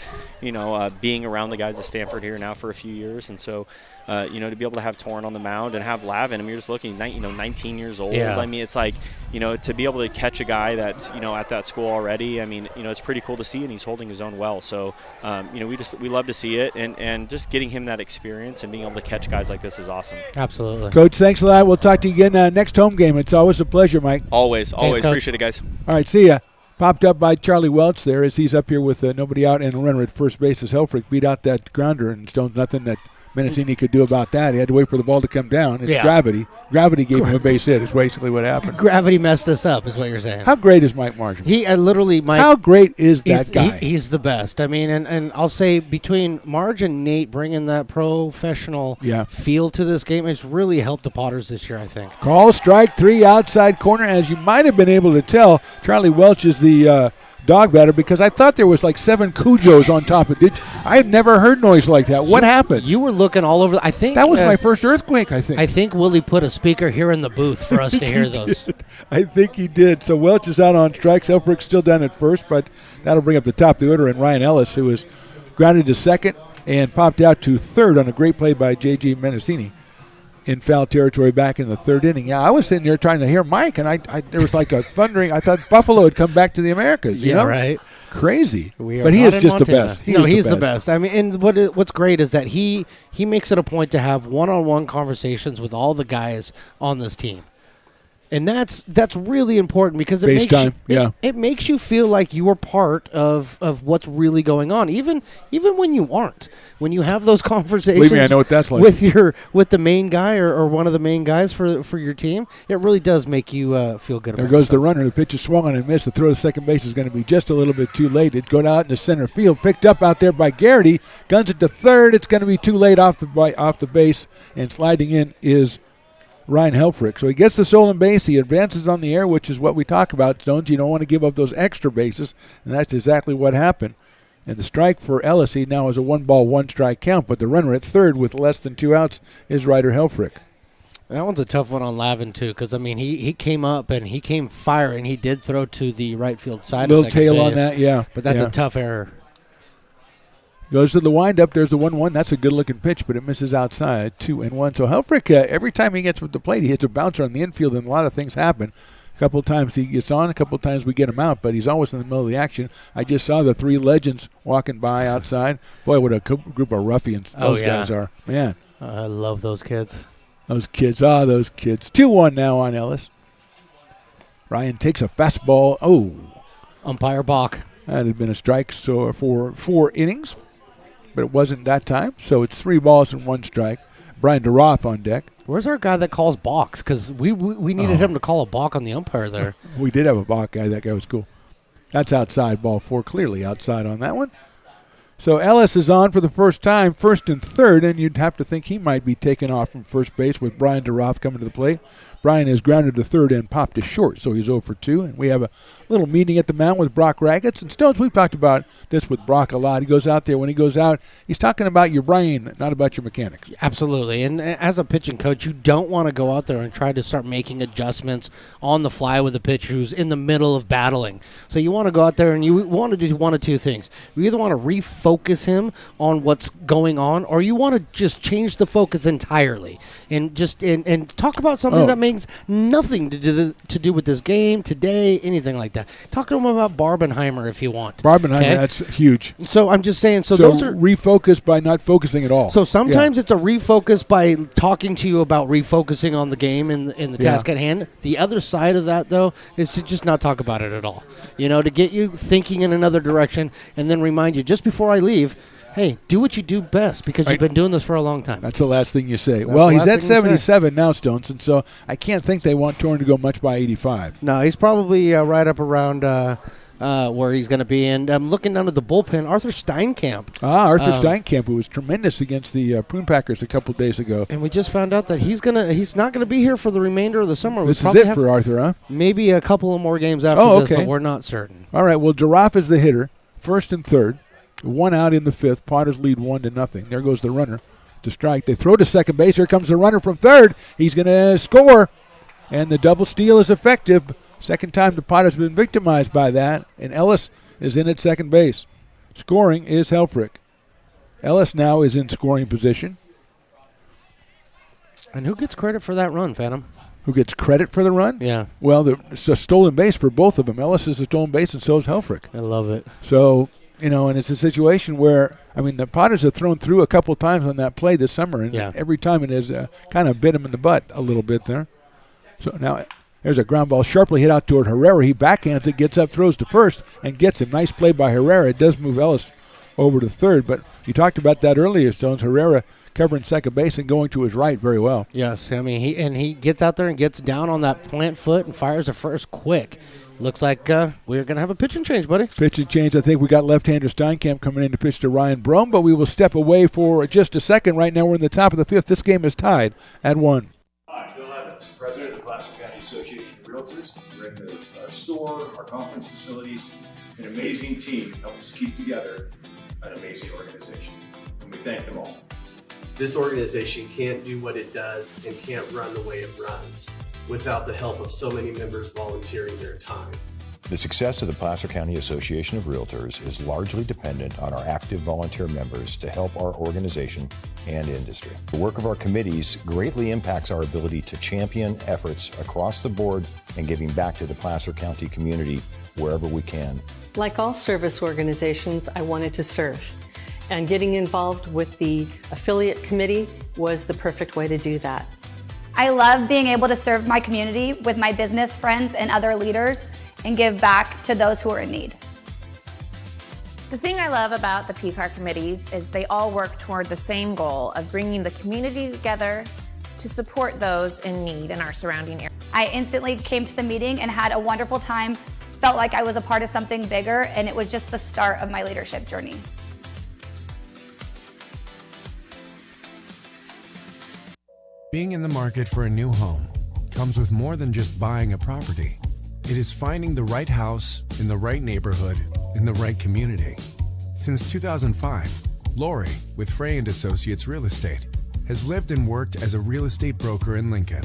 being around the guys at Stanford here now for a few years. And so to be able to have Torin on the mound and have Lavin, you're just looking 19 years old. Yeah. It's like to be able to catch a guy that's at that school already. It's pretty cool to see, and he's holding his own well. So we love to see it, and just getting him that experience and being able to catch guys like this is awesome. Absolutely. Coach, thanks a lot. We'll talk to you again next home game. It's always a pleasure, Mike. Always. Coach. Appreciate it, guys. All right, see ya. Popped up by Charlie Welch there as he's up here with nobody out and a runner at first base as Helfrich beat out that grounder, and Stone's nothing that Mendocini could do about that. He had to wait for the ball to come down. It's gravity. Gravity gave him a base hit is basically what happened. Gravity messed us up is what you're saying. How great is Mike Marshall? How great is that guy? He's the best. And I'll say between Marge and Nate bringing that professional feel to this game, it's really helped the Potters this year, I think. Call strike 3 outside corner. As you might have been able to tell, Charlie Welch is the dog batter, because I thought there was like 7 Cujos on top of it. I had never heard noise like that. What happened? You were looking all over. I think that was my first earthquake. I think Willie put a speaker here in the booth for us to hear those. I think he did. So Welch is out on strikes. Helfrich's still down at first, but that'll bring up the top of the order, and Ryan Ellis, who was grounded to second and popped out to third on a great play by J.G. Mendocini in foul territory back in the third inning. Yeah, I was sitting there trying to hear Mike, and I there was like a thundering. I thought Buffalo had come back to the Americas. You know? Right. Crazy. But he is just the best. He's the best. And what's great is that he makes it a point to have one-on-one conversations with all the guys on this team. And that's really important, because it makes you feel like you are part of what's really going on, even when you aren't. When you have those conversations, believe me, I know what that's like. with the main guy or one of the main guys for your team, it really does make you feel good. There goes the runner. The pitch is swung on and missed. The throw to second base is going to be just a little bit too late. It go out into center field, picked up out there by Garrity. Guns it to third. It's going to be too late off the base, and sliding in is Ryan Helfrich. So he gets the stolen base. He advances on the air, which is what we talk about, Stones. You don't want to give up those extra bases, and that's exactly what happened. And the strike for Ellis, he now has a 1-ball, 1-strike count, but the runner at third with less than 2 outs is Ryder Helfrich. That one's a tough one on Lavin, too, because, he came up and he came firing. He did throw to the right field side. Little tail on that, yeah. But that's a tough error. Goes to the windup. There's the 1-1. That's a good-looking pitch, but it misses outside. 2-1. So Helfrich, every time he gets with the plate, he hits a bouncer on the infield, and a lot of things happen. A couple of times he gets on, a couple of times we get him out, but he's always in the middle of the action. I just saw the 3 legends walking by outside. Boy, what a group of ruffians those guys are. Man. I love those kids. Those kids. 2-1 now on Ellis. Ryan takes a fastball. Oh. Umpire balk. That had been a strike for 4 innings. But it wasn't that time, so it's 3 balls and 1 strike. Brian DeRoth on deck. Where's our guy that calls balks? Because we needed him to call a balk on the umpire there. We did have a balk guy. That guy was cool. That's outside, ball 4, clearly outside on that one. So Ellis is on for the first time, first and third, and you'd have to think he might be taken off from first base with Brian DeRoth coming to the plate. Brian is grounded to third and popped to short, so he's 0 for 2. And we have a little meeting at the mound with Brock Raggets. And Stones, we've talked about this with Brock a lot. He goes out there. When he goes out, he's talking about your brain, not about your mechanics. Absolutely. And as a pitching coach, you don't want to go out there and try to start making adjustments on the fly with a pitcher who's in the middle of battling. So you want to go out there and you want to do one of 2 things. You either want to refocus him on what's going on, or you want to just change the focus entirely and just and talk about something that makes nothing to do with this game today, anything like that. Talk to him about Barbenheimer if you want. Barbenheimer, that's huge. So I'm just saying. So those are refocus by not focusing at all. So sometimes it's a refocus by talking to you about refocusing on the game and the task at hand. The other side of that, though, is to just not talk about it at all. To get you thinking in another direction, and then remind you just before I leave, hey, do what you do best because you've been doing this for a long time. That's the last thing you say. That's Well, the he's last at thing you say. 77 now, Stones, and so I can't think they want Torn to go much by 85. No, he's probably right up around where he's going to be. And I'm looking down at the bullpen, Arthur Steinkamp. Arthur Steinkamp, who was tremendous against the Prune Packers a couple days ago. And we just found out that he's not going to be here for the remainder of the summer. This is it for Arthur, huh? Maybe a couple of more games after this, but we're not certain. All right, well, Giraffe is the hitter, first and third. One out in the fifth. Potters lead 1-0. There goes the runner to strike. They throw to second base. Here comes the runner from third. He's going to score, and the double steal is effective. Second time the Potters have been victimized by that, and Ellis is in at second base. Scoring is Helfrich. Ellis now is in scoring position. And who gets credit for that run, Phantom? Who gets credit for the run? Yeah. Well, it's a stolen base for both of them. Ellis is a stolen base, and so is Helfrich. I love it. So, and it's a situation where, the Potters have thrown through a couple times on that play this summer, and every time it has kind of bit him in the butt a little bit there. So now there's a ground ball sharply hit out toward Herrera. He backhands it, gets up, throws to first, and gets a nice play by Herrera. It does move Ellis over to third, but you talked about that earlier, Stones. Herrera covering second base and going to his right very well. Yes, he gets out there and gets down on that plant foot and fires the first quick. Looks like we're going to have a pitching change, buddy. Pitching change. I think we got left-hander Steinkamp coming in to pitch to Ryan Brome, but we will step away for just a second. Right now we're in the top of the fifth. This game is tied at 1. Hi, Bill Evans, President of the Placer County Association of Realtors. We're in the store, our conference facilities, an amazing team help us keep together an amazing organization, and we thank them all. This organization can't do what it does and can't run the way it runs without the help of so many members volunteering their time. The success of the Placer County Association of Realtors is largely dependent on our active volunteer members to help our organization and industry. The work of our committees greatly impacts our ability to champion efforts across the board and giving back to the Placer County community wherever we can. Like all service organizations, I wanted to serve. And getting involved with the affiliate committee was the perfect way to do that. I love being able to serve my community with my business friends and other leaders and give back to those who are in need. The thing I love about the PFAR committees is they all work toward the same goal of bringing the community together to support those in need in our surrounding area. I instantly came to the meeting and had a wonderful time, felt like I was a part of something bigger, and it was just the start of my leadership journey. Being in the market for a new home comes with more than just buying a property. It is finding the right house in the right neighborhood in the right community. Since 2005, Lori, with Frey & Associates Real Estate, has lived and worked as a real estate broker in Lincoln.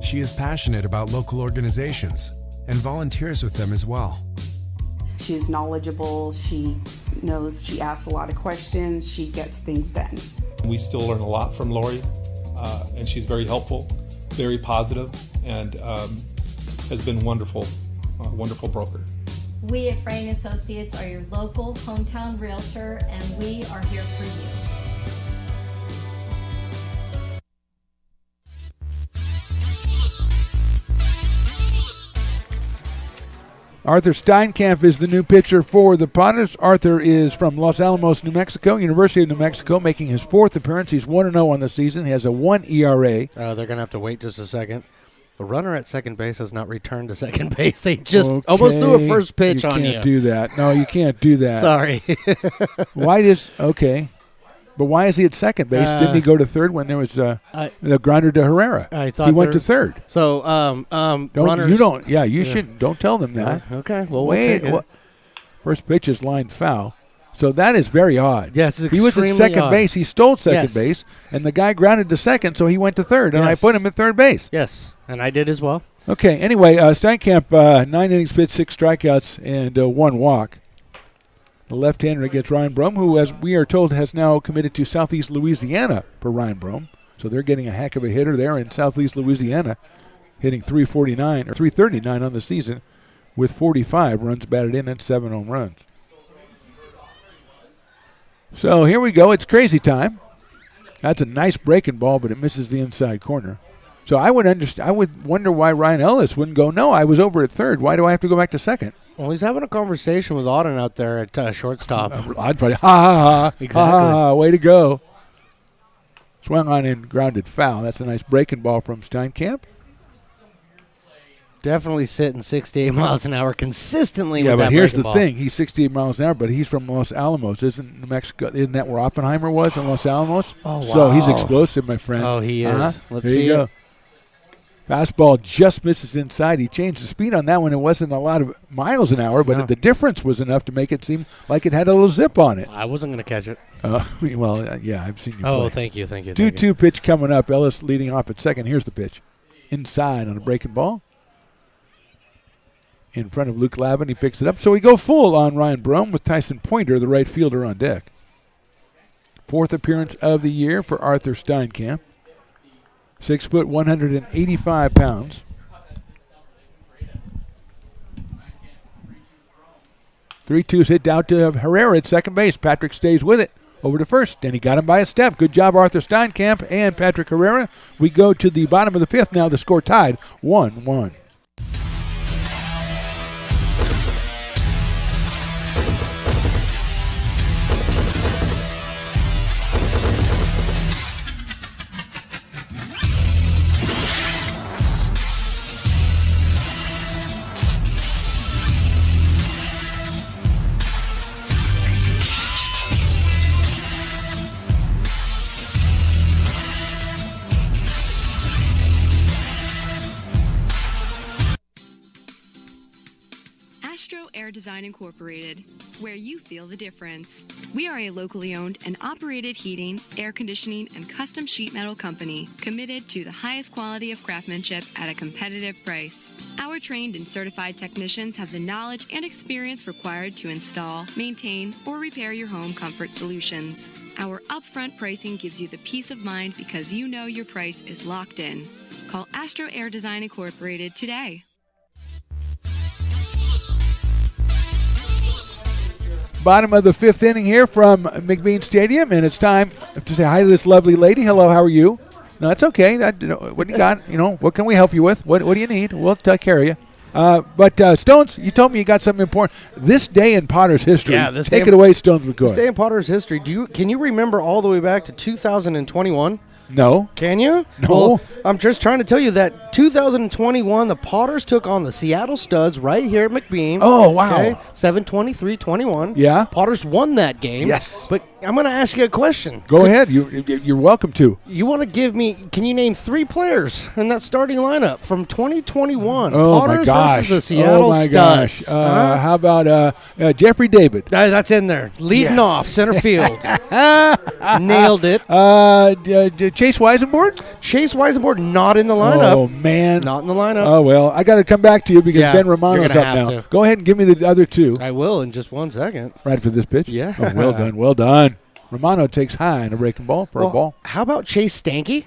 She is passionate about local organizations and volunteers with them as well. She's knowledgeable, she asks a lot of questions, she gets things done. We still learn a lot from Lori, and she's very helpful, very positive, and has been wonderful broker. We at Frey & Associates are your local hometown realtor, and we are here for you. Arthur Steinkamp is the new pitcher for the Potters. Arthur is from Los Alamos, New Mexico, University of New Mexico, making his fourth appearance. He's 1-0 on the season. He has a 1 ERA. They're going to have to wait just a second. The runner at second base has not returned to second base. They just almost threw a first pitch on you. You can't do that. No, you can't do that. Sorry. But why is he at second base? Didn't he go to third when there was the grinder to Herrera? I thought he went to third. So, runners. You shouldn't. Don't tell them that. Okay. Well, wait. First pitch is lined foul. So that is very odd. Yes, it's he was at second odd. base. He stole second base, and the guy grounded to second, so he went to third, and I put him at third base. Yes, and I did as well. Okay. Anyway, Steinkamp 9 innings pitched, 6 strikeouts, and 1 walk. The left-hander against Ryan Brome, who, as we are told, has now committed to Southeast Louisiana for Ryan Brome. So they're getting a heck of a hitter there in Southeast Louisiana, hitting 339 on the season with 45 runs batted in and 7 home runs. So here we go. It's crazy time. That's a nice breaking ball, but it misses the inside corner. So I would understand. I would wonder why Ryan Ellis wouldn't go, no, I was over at third. Why do I have to go back to second? Well, he's having a conversation with Auden out there at shortstop. I'd probably, ha, ha, ha. Exactly. Ha, ha, way to go. Swung on and grounded foul. That's a nice breaking ball from Steinkamp. Definitely sitting 68 miles an hour consistently. Yeah, with but that here's the breaking ball. thing. He's 68 miles an hour, but he's from Los Alamos. Isn't New Mexico? Isn't that where Oppenheimer was in Los Alamos? Oh, wow. So he's explosive, my friend. Oh, he is. Uh-huh. Let's there see you go. it. Fastball just misses inside. He changed the speed on that one. It wasn't a lot of miles an hour, but No. the difference was enough to make it seem like it had a little zip on it. I wasn't going to catch it. Yeah, I've seen you Oh, play. thank you. 2-2 pitch coming up. Ellis leading off at second. Here's the pitch. Inside on a breaking ball. In front of Luke Lavin. He picks it up. So we go full on Ryan Brome with Tyson Pointer, the right fielder, on deck. Fourth appearance of the year for Arthur Steinkamp. 6 foot, 185 pounds. Three-2's hit down to Herrera at second base. Patrick stays with it. Over to first, and he got him by a step. Good job, Arthur Steinkamp and Patrick Herrera. We go to the bottom of the fifth now. The score tied 1-1. Air Design Incorporated, where you feel the difference. We are a locally owned and operated heating, air conditioning, and custom sheet metal company committed to the highest quality of craftsmanship at a competitive price. Our trained and certified technicians have the knowledge and experience required to install, maintain, or repair your home comfort solutions. Our upfront pricing gives you the peace of mind because you know your price is locked in. Call Astro Air Design Incorporated today. Bottom of the fifth inning here from McBean Stadium, and it's time to say hi to this lovely lady. Hello, how are you? No, it's okay. What do you got? What can we help you with? What do you need? We'll take care of you. But Stones, you told me you got something important. This day in Potter's history. Yeah, Take it away, Stones McCoy. This day in Potter's history. Can you remember all the way back to 2021? No. Can you? No. Well, I'm just trying to tell you that 2021, the Potters took on the Seattle Studs right here at McBean. Oh, wow. Okay? 7-23-21. Yeah. Potters won that game. Yes. But I'm going to ask you a question. Go ahead. You're welcome to. You want to give me, can you name 3 players in that starting lineup from 2021? Oh, Potters my gosh. versus the Seattle Studs. Gosh. How about Jeffrey David? That's in there. Leading off, center field. Nailed it. Chase Weisenborn? Chase Weisenborn not in the lineup. Oh, man. Not in the lineup. Oh, well, I got to come back to you because Ben you're Romano's gonna up have now. to. Go ahead and give me the other 2. I will in just 1 second. Right for this pitch? Yeah. Oh, well done. Well done. Romano takes high in a breaking ball for a ball. How about Chase Stanky?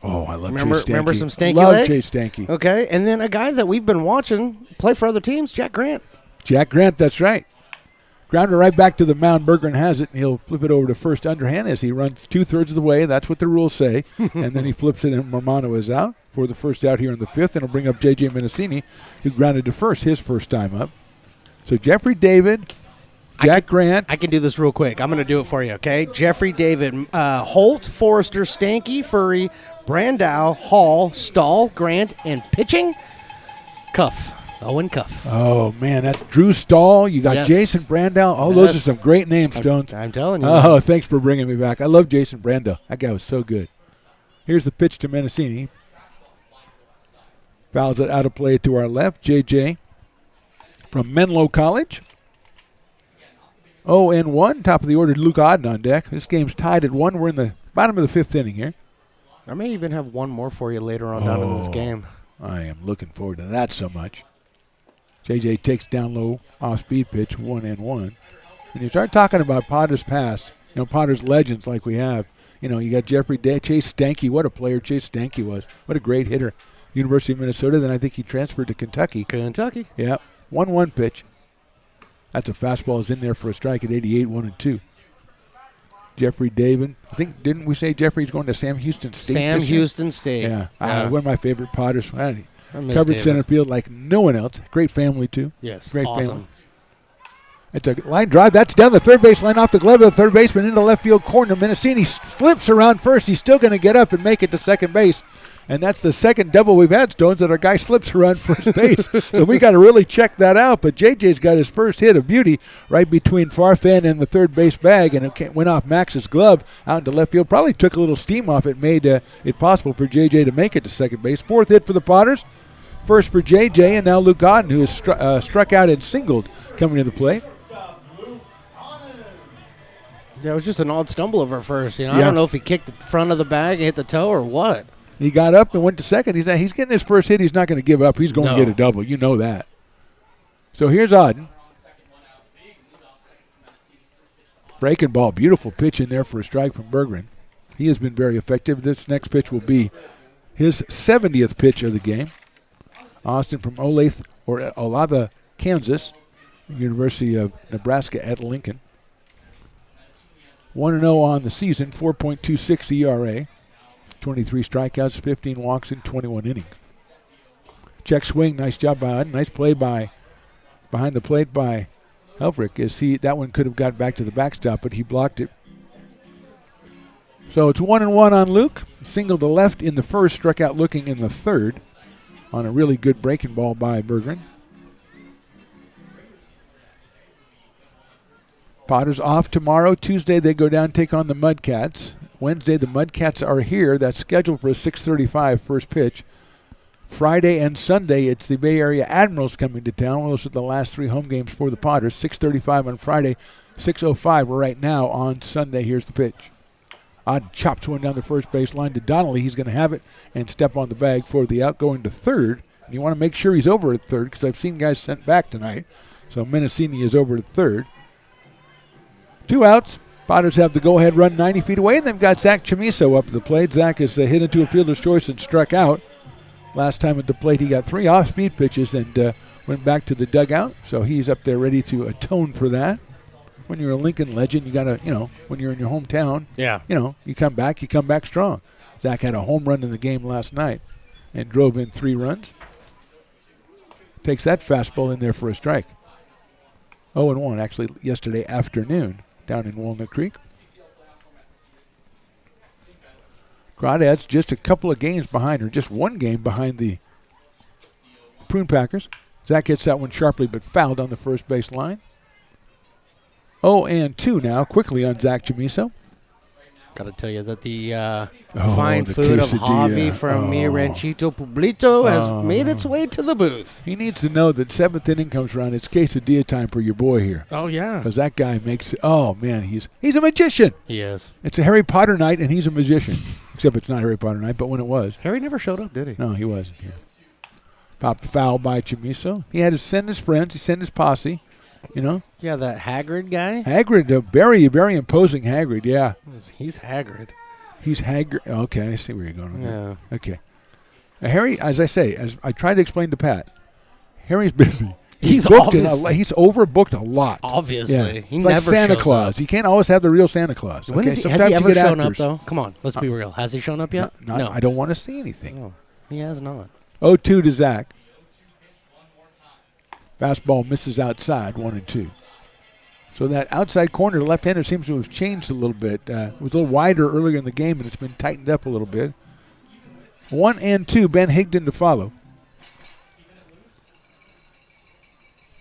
Oh, I love Remember Chase Stanky. Remember some Stanky Love leg? Chase Stanky. Okay, and then a guy that we've been watching play for other teams, Jack Grant. Jack Grant, that's right. Grounder right back to the mound. Bergeron has it, and he'll flip it over to first underhand as he runs 2/3 of the way. That's what the rules say. And then he flips it, and Romano is out for the first out here in the fifth, and he'll bring up J.J. Menacini, who grounded to first his first time up. So Jeffrey David, Jack Grant. I can do this real quick. I'm going to do it for you, okay? Jeffrey David, Holt, Forrester, Stanky, Furry, Brandow, Hall, Stahl, Grant, and pitching, Cuff. Owen Cuff. Oh, man, that's Drew Stahl. You got Yes. Jason Brandow. Oh, those are some great names, Stones. I'm telling you. Oh, thanks for bringing me back. I love Jason Brandow. That guy was so good. Here's the pitch to Menacini. Fouls it out of play to our left. J.J. from Menlo College. 0-1. Top of the order, Luke Auden on deck. This game's tied at 1. We're in the bottom of the fifth inning here. I may even have one more for you later on down in this game. I am looking forward to that so much. J.J. takes down low, off-speed pitch, 1-1. And you start talking about Potter's past, Potter's legends like we have. You got Jeffrey Day, Chase Stanky. What a player Chase Stanky was. What a great hitter. University of Minnesota. Then I think he transferred to Kentucky. Yeah. 1-1 pitch. That's a fastball is in there for a strike at 88, 1-2. Jeffrey David. I think, didn't we say Jeffrey's going to Sam Houston State? Sam this year? Houston State. Yeah. Yeah. One of my favorite Potters. I miss Covered David. center field like no one else. Great family, too. Yes, Great awesome. family. It's a line drive. That's down the third base line off the glove of the third baseman into left field corner. Mendocini slips around first. He's still going to get up and make it to second base. And that's the second double we've had, Stones, that our guy slips around first base. So we got to really check that out. But JJ's got his first hit of beauty right between Farfan and the third base bag, and it went off Max's glove out into left field. Probably took a little steam off it, made it possible for JJ to make it to second base. Fourth hit for the Potters. First for JJ, and now Luke Godden, who has struck out and singled coming to the plate. Yeah, it was just an odd stumble over first. Yeah. I don't know if he kicked the front of the bag and hit the toe or what. He got up and went to second. He's getting his first hit. He's not going to give up. He's going to get a double. You know that. So here's Auden. Breaking ball. Beautiful pitch in there for a strike from Bergeron. He has been very effective. This next pitch will be his 70th pitch of the game. Austin from Olathe, Kansas, University of Nebraska at Lincoln. 1-0 on the season, 4.26 ERA. 23 strikeouts, 15 walks in 21 innings. Check swing, nice job by Auden. Nice play by behind the plate by Helfrich. That one could have got back to the backstop, but he blocked it. So it's 1-1 on Luke. Single to left in the first, struck out looking in the third on a really good breaking ball by Bergeron. Potters off tomorrow. Tuesday they go down and take on the Mudcats. Wednesday the Mudcats are here. That's scheduled for a 6:35 first pitch. Friday and Sunday it's the Bay Area Admirals coming to town. Those are the last three home games for the Potters. 6:35 on Friday, 6:05 right now on Sunday. Here's the pitch. Odd chops one down the first base line to Donnelly. He's going to have it and step on the bag for the out going to third. And you want to make sure he's over at third because I've seen guys sent back tonight. So Mendocini is over at third. 2 outs. Potters have the go-ahead run 90 feet away, and they've got Zach Chamiso up at the plate. Zach has hit into a fielder's choice and struck out. Last time at the plate, he got 3 off-speed pitches and went back to the dugout. So he's up there ready to atone for that. When you're a Lincoln legend, you got to, when you're in your hometown, you come back strong. Zach had a home run in the game last night and drove in 3 runs. Takes that fastball in there for a strike. 0-1, actually, yesterday afternoon down in Walnut Creek. Crawdads just a couple of games behind, or just one game behind the Prune Packers. Zach hits that one sharply but fouled on the first base line. 0-2 now, quickly on Zach Chamiso. Got to tell you that the fine food of quesadilla. Javi from Mi Ranchito Pueblito has made its way to the booth. He needs to know that 7th inning comes around. It's quesadilla time for your boy here. Oh, yeah. Because that guy makes it. Oh, man, he's a magician. He is. It's a Harry Potter night, and he's a magician. Except it's not Harry Potter night, but when it was. Harry never showed up, did he? No, he wasn't here. Popped foul by Chamiso. He had to send his friends. He sent his posse. Yeah, that Hagrid guy. Hagrid, a very, very imposing Hagrid, yeah. He's Hagrid. He's Hagrid. Okay, I see where you're going with Yeah. that. Okay. Harry, as I say, as I tried to explain to Pat, Harry's busy. He's overbooked a lot. Obviously. Yeah. He It's never like Santa shows Claus. up. You can't always have the real Santa Claus. When Okay? has he Sometimes you ever get shown actors. up, though? Come on, let's be real. Has he shown up yet? No. I don't want to see anything. No, he has not. 0-2 to Zach. Fastball misses outside, 1-2. So that outside corner, left-hander seems to have changed a little bit. It was a little wider earlier in the game, and it's been tightened up a little bit. 1-2, Ben Higdon to follow.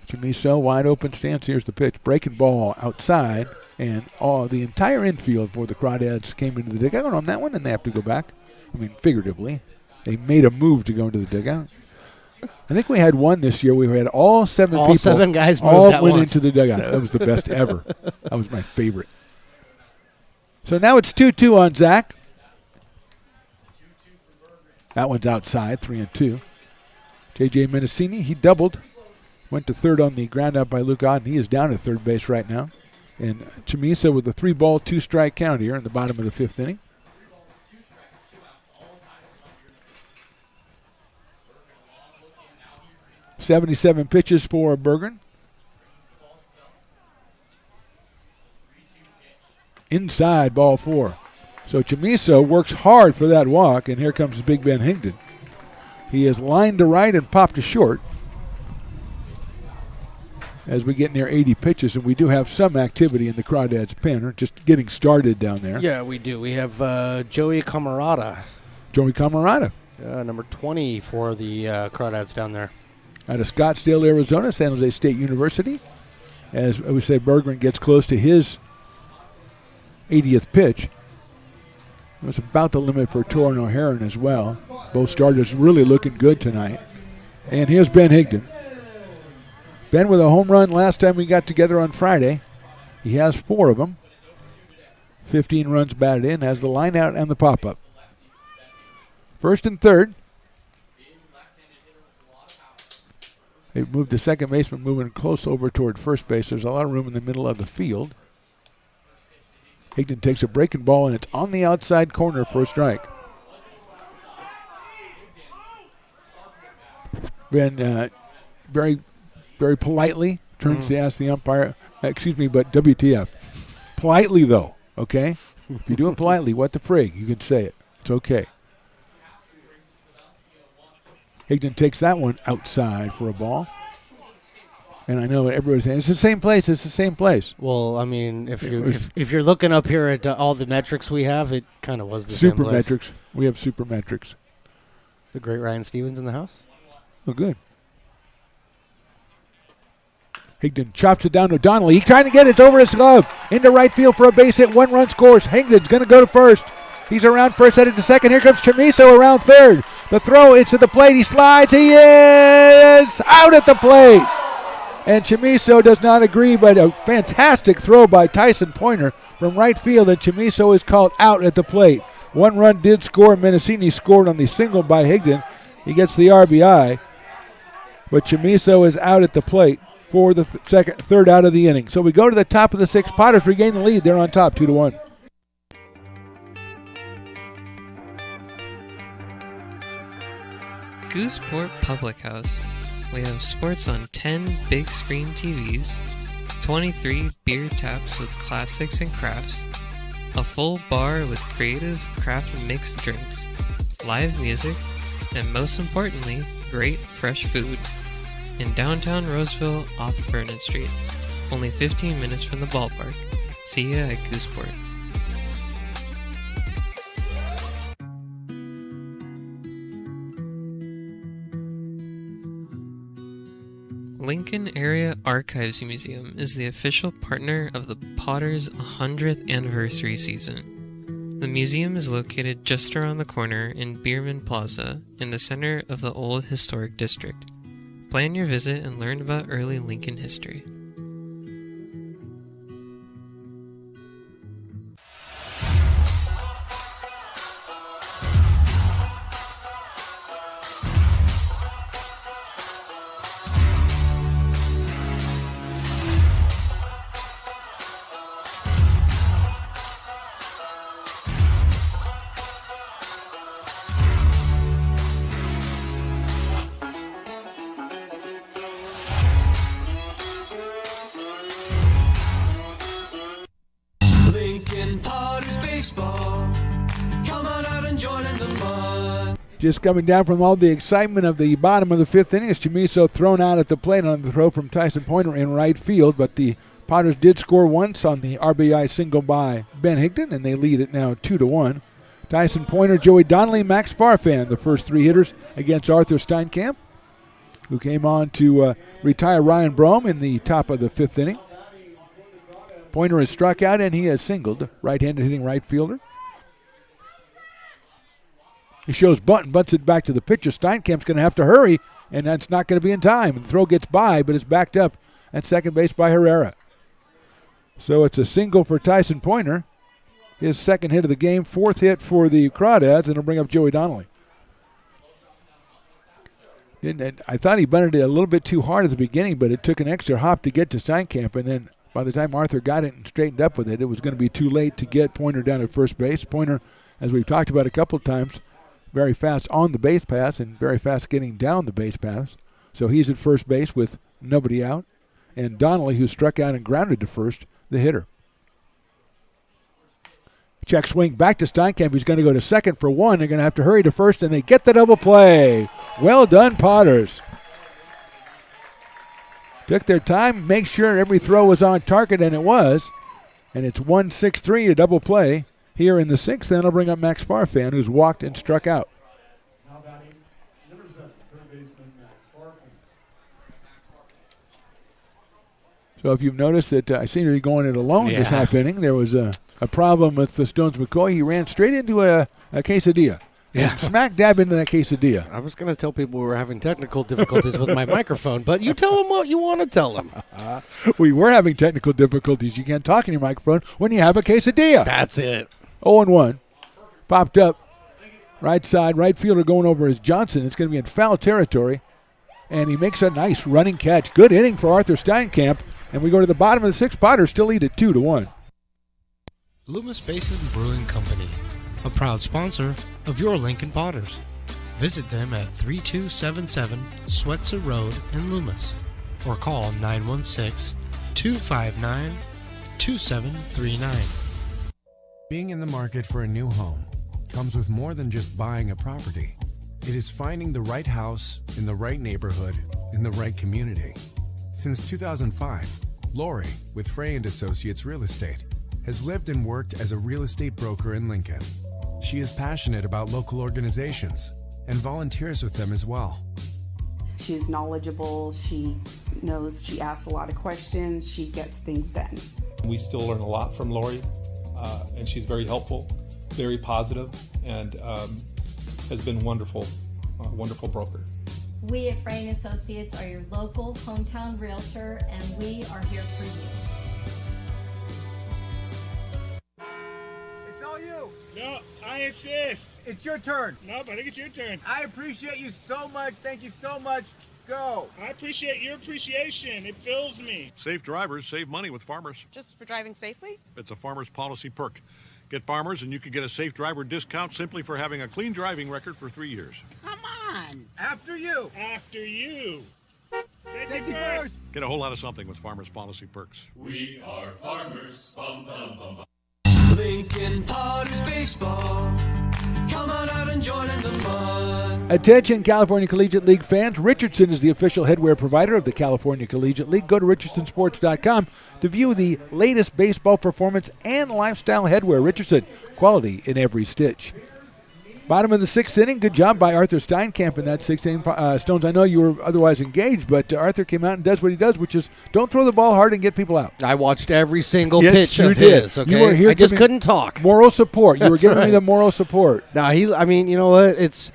Chamiso, wide open stance. Here's the pitch. Breaking ball outside, and the entire infield for the Crawdads came into the dugout on that one, and they have to go back. I mean, figuratively. They made a move to go into the dugout. I think we had one this year. We had all 7 people. All 7 guys moved all at went once. into the dugout. That was the best ever. That was my favorite. So now it's 2-2 on Zach. That one's outside, 3-2. J.J. Mendocini, he doubled. Went to third on the ground out by Luke Auden. He is down at third base right now. And Chamiso with a 3-ball, 2-strike count here in the bottom of the 5th inning. .77 pitches for Bergeron. inside, ball 4. So Chamiso works hard for that walk, and here comes Big Ben Higdon. He is lined to right and popped to short as we get near 80 pitches, and we do have some activity in the Crawdads pen, just getting started down there. Yeah, we do. We have Joey Camarada. Joey Camarada. Number 20 for the Crawdads down there. Out of Scottsdale, Arizona, San Jose State University. As we say, Berggren gets close to his 80th pitch. It was about the limit for Torrin O'Haron as well. Both starters really looking good tonight. And here's Ben Higdon. Ben with a home run last time we got together on Friday. He has 4 of them. 15 runs batted in, has the line out and the pop-up. First and third. They moved the second baseman moving close over toward first base. There's a lot of room in the middle of the field. Higdon takes a breaking ball, and it's on the outside corner for a strike. Ben very, very politely turns to ask the umpire, but WTF. Politely, though, okay? If you do it politely, what the frig? You can say it. It's okay. Higdon takes that one outside for a ball. And I know everybody's saying, it's the same place, it's the same place. Well, I mean, if you're looking up here at all the metrics we have, it kind of was the same place. Super metrics. We have super metrics. The great Ryan Stevens in the house. Oh, good. Higdon chops it down to Donnelly. He's trying to get it. It's over his glove. Into right field for a base hit. 1 run scores. Higdon's going to go to first. He's around first, headed to second. Here comes Chamiso around third. The throw, it's to the plate. He slides. He is out at the plate. And Chamiso does not agree, but a fantastic throw by Tyson Pointer from right field, and Chamiso is called out at the plate. 1 run did score. Mendocini scored on the single by Higdon. He gets the RBI, but Chamiso is out at the plate for the third out of the inning. So we go to the top of the 6th. Potters regain the lead. They're on top, 2-1. Gooseport Public House. We have sports on 10 big screen TVs, 23 beer taps with classics and crafts, a full bar with creative craft mixed drinks, live music, and most importantly, great fresh food. In downtown Roseville off Vernon Street, only 15 minutes from the ballpark. See ya at Gooseport. Lincoln Area Archives Museum is the official partner of the Potters' 100th anniversary season. The museum is located just around the corner in Bierman Plaza in the center of the Old Historic District. Plan your visit and learn about early Lincoln history. Just coming down from all the excitement of the bottom of the 5th inning is Chamiso thrown out at the plate on the throw from Tyson Pointer in right field, but the Potters did score once on the RBI single by Ben Higdon, and they lead it now 2-1. Tyson Pointer, Joey Donnelly, Max Farfan, the first 3 hitters against Arthur Steinkamp, who came on to retire Ryan Brome in the top of the 5th inning. Pointer has struck out, and he has singled, right-handed hitting right fielder. He shows bunt, butts it back to the pitcher. Steinkamp's going to have to hurry, and that's not going to be in time. The throw gets by, but it's backed up at second base by Herrera. So it's a single for Tyson Pointer. His 2nd hit of the game, 4th hit for the Crawdads, and it'll bring up Joey Donnelly. I thought he bunted it a little bit too hard at the beginning, but it took an extra hop to get to Steinkamp, and then by the time Arthur got it and straightened up with it, it was going to be too late to get Pointer down at first base. Pointer, as we've talked about a couple of times, very fast on the base pass and very fast getting down the base pass. So he's at first base with nobody out. And Donnelly, who struck out and grounded to first, the hitter. Check swing back to Steinkamp. He's going to go to second for one. They're going to have to hurry to first, and they get the double play. Well done, Potters. Took their time, make sure every throw was on target, and it was. And it's 1-6-3, a double play here in the sixth. Then I'll bring up Max Farfan, who's walked and struck out. So if you've noticed that I seem to be going it alone this half inning, there was a problem with the Stones McCoy. He ran straight into a quesadilla. Yeah. Smack dab into that quesadilla. I was going to tell people we were having technical difficulties with my microphone, but you tell them what you want to tell them. We were having technical difficulties. You can't talk in your microphone when you have a quesadilla. That's it. 0-1. Popped up. Right side, right fielder going over is Johnson. It's going to be in foul territory. And he makes a nice running catch. Good inning for Arthur Steinkamp. And we go to the bottom of the sixth. Potters still lead at 2-1. Loomis Basin Brewing Company, a proud sponsor of your Lincoln Potters. Visit them at 3277 Swetzer Road in Loomis or call 916-259-2739. Being in the market for a new home comes with more than just buying a property. It is finding the right house in the right neighborhood in the right community. Since 2005, Lori, with Frey & Associates Real Estate, has lived and worked as a real estate broker in Lincoln. She is passionate about local organizations and volunteers with them as well. She's knowledgeable, she knows, she asks a lot of questions, she gets things done. We still learn a lot from Lori, and she's very helpful, very positive, and has been wonderful, wonderful broker. We at Frey & Associates are your local hometown realtor, and we are here for you. It's all you. No, I insist. It's your turn. Nope, I think it's your turn. I appreciate you so much. Thank you so much. Go. I appreciate your appreciation. It fills me. Safe drivers save money with Farmers. Just for driving safely? It's a Farmers policy perk. Get Farmers and you can get a safe driver discount simply for having a clean driving record for 3 years. Come on. After you. After you. Safety first. Get a whole lot of something with Farmers policy perks. We are farmers. Bum, bum, bum, bum. Lincoln Potters Baseball. Come on out and join in the fun. Attention, California Collegiate League fans. Richardson is the official headwear provider of the California Collegiate League. Go to richardsonsports.com to view the latest baseball performance and lifestyle headwear. Richardson, quality in every stitch. Bottom of the sixth inning. Good job by Arthur Steinkamp in that sixth inning. Stones, I know you were otherwise engaged, but Arthur came out and does what he does, which is don't throw the ball hard and get people out. I watched every single yes, pitch you of did. his. Okay, You were here I just couldn't talk. Moral support. You were That's giving me right. the moral support. Now you know what?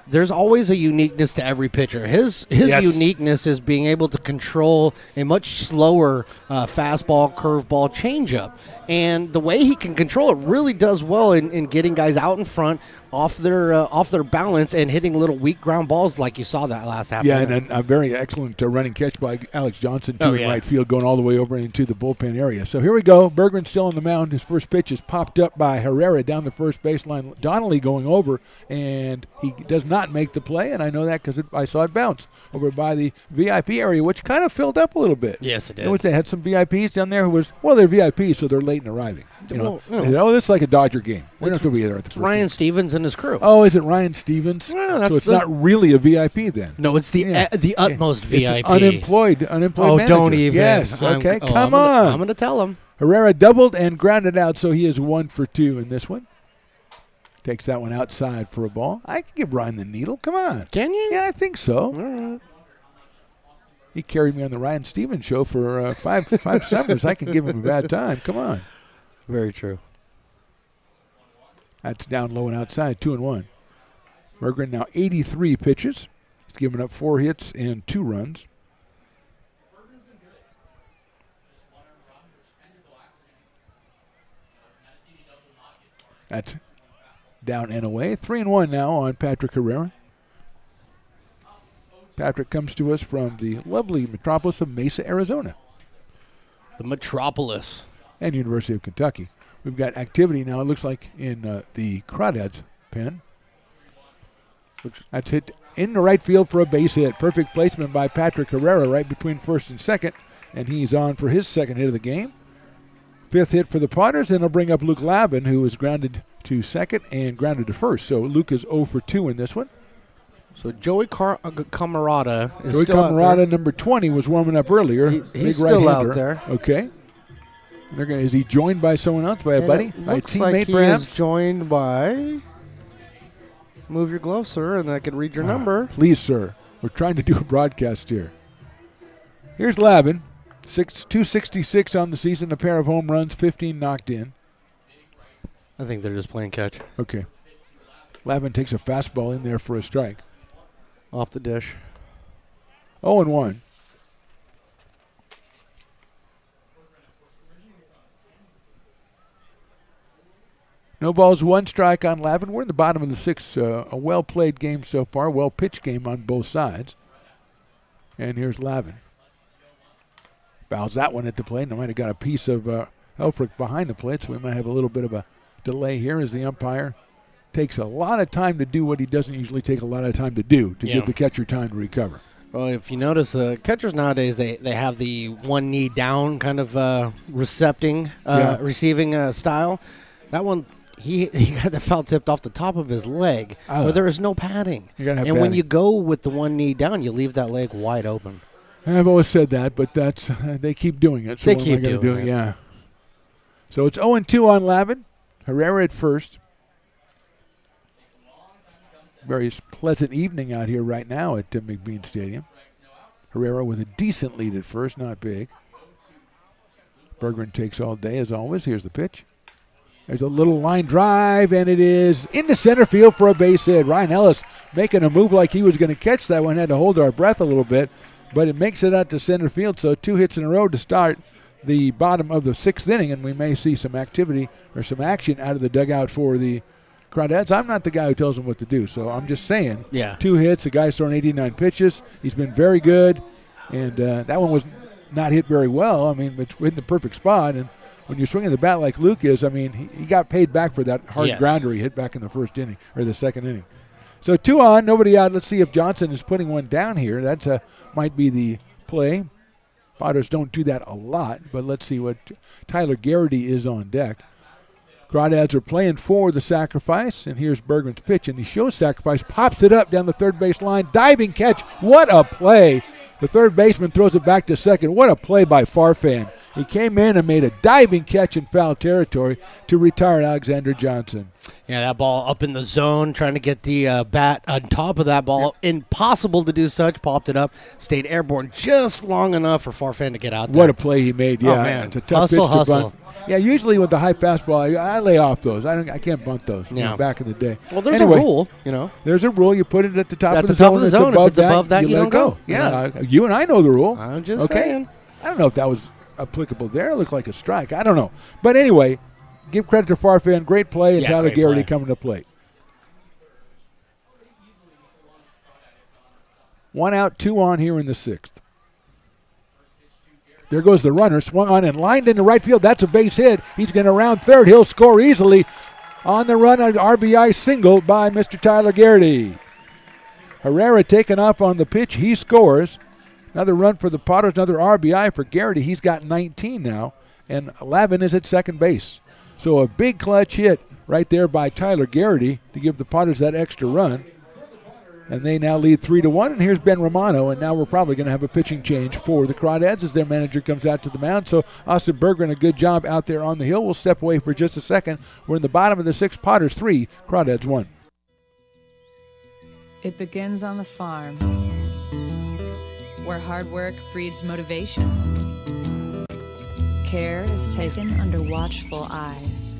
There's always a uniqueness to every pitcher. His Yes. uniqueness is being able to control a much slower fastball, curveball, changeup. And the way he can control it really does well in getting guys out in front, off their balance, and hitting little weak ground balls like you saw that last half. Yeah, and a very excellent running catch by Alex Johnson, too, in right field, going all the way over into the bullpen area. So here we go. Bergman's still on the mound. His first pitch is popped up by Herrera down the first baseline. Donnelly going over, and he does not make the play, and I know that because I saw it bounce over by the VIP area, which kind of filled up a little bit. Yes, it did. You know, they had some VIPs down there they're VIPs, so they're late in arriving. This is like a Dodger game. We're not going to be there at the first Ryan game. Stevens and his crew. Oh, is it Ryan Stevens? Yeah, so it's not really a VIP then. No, it's the utmost VIP. It's unemployed Oh, manager. don't even. Yes, okay, come on. on. I'm going to tell him. Herrera doubled and grounded out, so he is 1 for 2 in this one. Takes that one outside for a ball. I can give Ryan the needle. Come on. Can you? Yeah, I think so. All right. He carried me on the Ryan Stevens show for five summers. I can give him a bad time. Come on. Very true. That's down low and outside, 2-1. Berggren now 83 pitches. He's given up 4 hits and 2 runs. That's down and away. 3-1 now on Patrick Herrera. Patrick comes to us from the lovely metropolis of Mesa, Arizona. The metropolis. And University of Kentucky. We've got activity now, it looks like, in the Crawdads pen. That's hit in the right field for a base hit. Perfect placement by Patrick Herrera right between first and second. And he's on for his second hit of the game. Fifth hit for the Potters, and it'll bring up Luke Lavin, who is grounded to second and grounded to first. So Luke is 0 for 2 in this one. So Joey Camarada is Joey still out Camarada, there. number 20, was warming up earlier. He's Big still right-hander. out there. Okay. Is he joined by someone else, by a And buddy, it by a looks teammate, like he perhaps? is joined by. Move your glove, sir, and I can read your number. Please, sir. We're trying to do a broadcast here. Here's Lavin, 266 on the season, a pair of home runs, 15 knocked in. I think they're just playing catch. Okay. Lavin takes a fastball in there for a strike. Off the dish. 0-1. No balls, 1 strike on Lavin. We're in the bottom of the 6th. A well-played game so far, well-pitched game on both sides. And here's Lavin. Fouls that one at the plate. And I might have got a piece of Helfrich behind the plate, so we might have a little bit of a delay here as the umpire takes a lot of time to do what he doesn't usually take a lot of time to do, to give the catcher time to recover. Well, if you notice, the catchers nowadays, they have the one knee down kind of receiving style. That one, he got the foul tipped off the top of his leg where there is no padding. You have and when padding. you go with the one knee down, you leave that leg wide open. I've always said that, but that's they keep doing it. So They what keep am I gonna doing do? it. Yeah. So it's 0-2 on Lavin. Herrera at first. Very pleasant evening out here right now at McBean Stadium. Herrera with a decent lead at first, not big. Berggren takes all day as always. Here's the pitch. There's a little line drive, and it is into center field for a base hit. Ryan Ellis making a move like he was going to catch that one. Had to hold our breath a little bit, but it makes it out to center field. So 2 hits in a row to start the bottom of the 6th inning, and we may see some activity or some action out of the dugout for the Crawdads. I'm not the guy who tells them what to do, so I'm just saying. Yeah. 2 hits, the guy's thrown 89 pitches. He's been very good, and that one was not hit very well. I mean, it's in the perfect spot, and when you're swinging the bat like Luke is, I mean, he got paid back for that hard grounder he hit back in the 1st inning or the 2nd inning. So 2 on, nobody out. Let's see if Johnson is putting one down here. That might be the play. Potters don't do that a lot, but let's see what Tyler Garrity is on deck. Crawdads are playing for the sacrifice, and here's Berggren's pitch, and he shows sacrifice, pops it up down the third base line, diving catch. What a play. The third baseman throws it back to second. What a play by Farfan. He came in and made a diving catch in foul territory to retire Alexander Johnson. Yeah, that ball up in the zone, trying to get the bat on top of that ball. Impossible to do such. Popped it up, stayed airborne just long enough for Farfan to get out there. What a play he made, yeah. Oh, man. It's a tough Hustle, pitch to hustle. bunt. Yeah, usually with the high fastball, I lay off those. I can't bunt those Yeah. back in the day. Well, there's Anyway, a rule, you know. There's a rule. You put it at the top At of the the top zone. of the It's zone. If above it's above that, you let don't it go. go. Yeah, you and I know the rule. I'm just okay? saying. I don't know if that was applicable there. It looked like a strike. I don't know. But anyway, give credit to Farfan. Great play, and Yeah, Tyler great Garrity play. coming to plate. 1 out, 2 on here in the 6th. There goes the runner, swung on and lined into right field. That's a base hit. He's going to round third. He'll score easily on the run, an RBI single by Mr. Tyler Garrity. Herrera taking off on the pitch. He scores. Another run for the Potters, another RBI for Garrity. He's got 19 now, and Lavin is at second base. So a big clutch hit right there by Tyler Garrity to give the Potters that extra run. And they now lead 3-1. And here's Ben Romano. And now we're probably going to have a pitching change for the Crawdads as their manager comes out to the mound. So Austin Berggren, a good job out there on the hill. We'll step away for just a second. We're in the bottom of the 6th. Potters 3, Crawdads 1. It begins on the farm, where hard work breeds motivation. Care is taken under watchful eyes.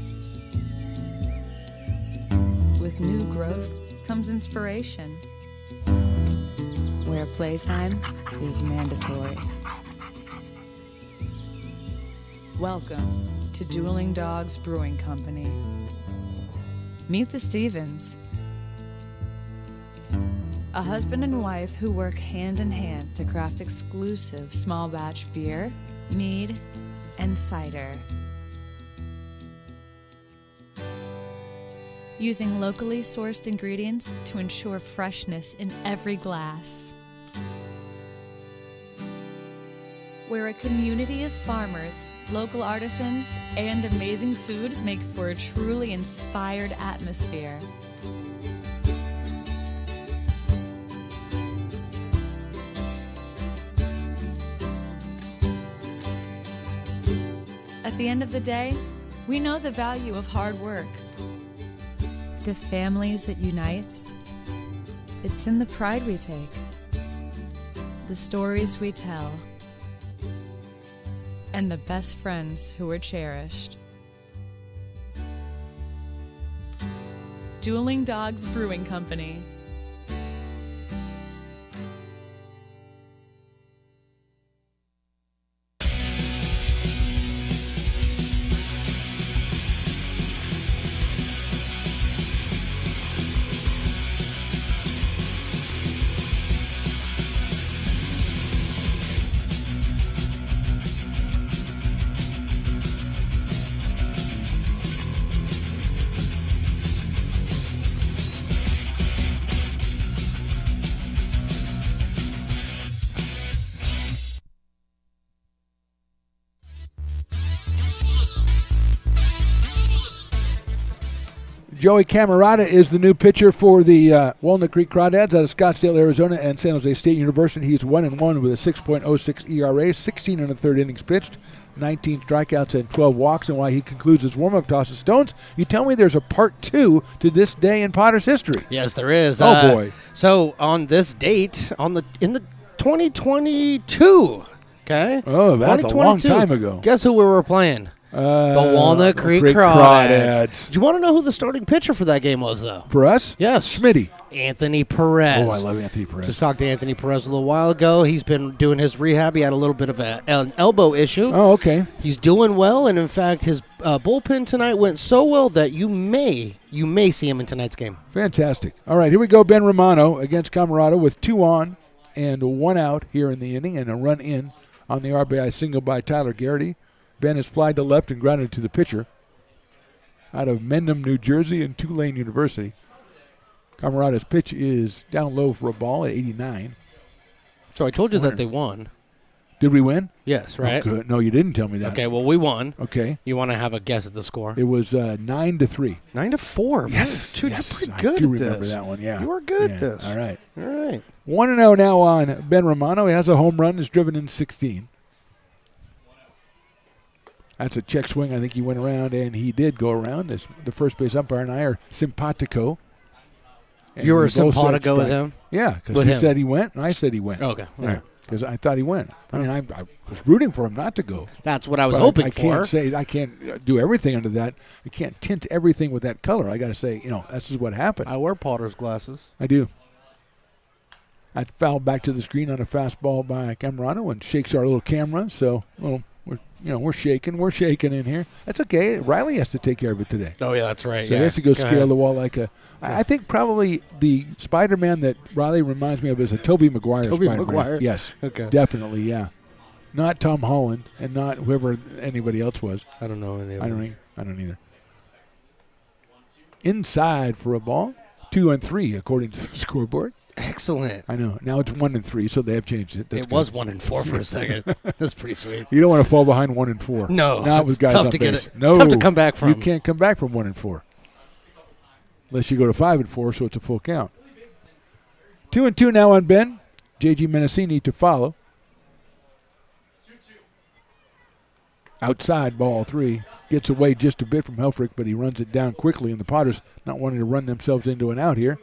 With new growth comes inspiration, where playtime is mandatory. Welcome to Dueling Dogs Brewing Company. Meet the Stevens, a husband and wife who work hand in hand to craft exclusive small batch beer, mead, and cider. Using locally sourced ingredients to ensure freshness in every glass. where a community of farmers, local artisans, and amazing food make for a truly inspired atmosphere. At the end of the day, we know the value of hard work. The families it unites, it's in the pride we take, the stories we tell, and the best friends who are cherished. Dueling Dogs Brewing Company. Joey Camerata is the new pitcher for the Walnut Creek Crawdads out of Scottsdale, Arizona, and San Jose State University. He's 1-1 with a 6.06 ERA, 16 and a third innings pitched, 19 strikeouts and 12 walks. And while he concludes his warm-up tosses Stones, you tell me there's a part 2 to this day in Potter's history. Yes, there is. Oh, boy. So on this date, in the 2022, okay? Oh, that's a long time ago. Guess who we were playing? The Walnut Creek Crawdads. Do you want to know who the starting pitcher for that game was, though? For us? Yes. Schmitty. Anthony Perez. Oh, I love Anthony Perez. Just talked to Anthony Perez a little while ago. He's been doing his rehab. He had a little bit of an elbow issue. Oh, okay. He's doing well, and in fact, his bullpen tonight went so well that you may see him in tonight's game. Fantastic. All right, here we go. Ben Romano against Camerata with 2 on and 1 out here in the inning, and a run in on the RBI single by Tyler Garrity. Ben is flied to left and grounded to the pitcher out of Mendham, New Jersey, and Tulane University. Camerata's pitch is down low for a ball at 89. So I told you that they won. Did we win? Yes, right? Oh, good. No, you didn't tell me that. Okay, well, we won. Okay. You want to have a guess at the score? It was 9-3. 9-4. Yes. Dude, yes. you're pretty good I do at remember this. that one, yeah. You were good at this. All right. All right. 1-0 now on Ben Romano. He has a home run. Is driven in 16. That's a check swing. I think he went around, and he did go around. The first base umpire and I are simpatico. And you were we both said simpatico with strike. him? Yeah, because he said he went, and I said he went. Okay. Yeah, because I thought he went. I mean, I was rooting for him not to go. That's what I was hoping for. I can't do everything under that. I can't tint everything with that color. I got to say, this is what happened. I wear Potter's glasses. I do. I fouled back to the screen on a fastball by Camerata and shakes our little camera. So, we're shaking in here. That's okay. Riley has to take care of it today. Oh, yeah, that's right. So he has to go scale the wall like a. I think probably the Spider-Man that Riley reminds me of is a Tobey Maguire Spider-Man. Maguire? Yes. Okay. Definitely, yeah. Not Tom Holland and not whoever anybody else was. I don't know any of I them. don't either. Inside for a ball. 2-3 according to the scoreboard. Excellent. I know. Now it's 1-3, so they have changed it. That's it was 1-4 for a second. That's pretty sweet. You don't want to fall behind 1-4. No, not with guys tough on to base. get it. No, Tough to come back from. You can't come back from 1-4, unless you go to 5-4, so it's a full count. 2-2 now on Ben. J.G. Menacini to follow. Outside ball 3. Gets away just a bit from Helfrich, but he runs it down quickly, and the Potters not wanting to run themselves into an out here.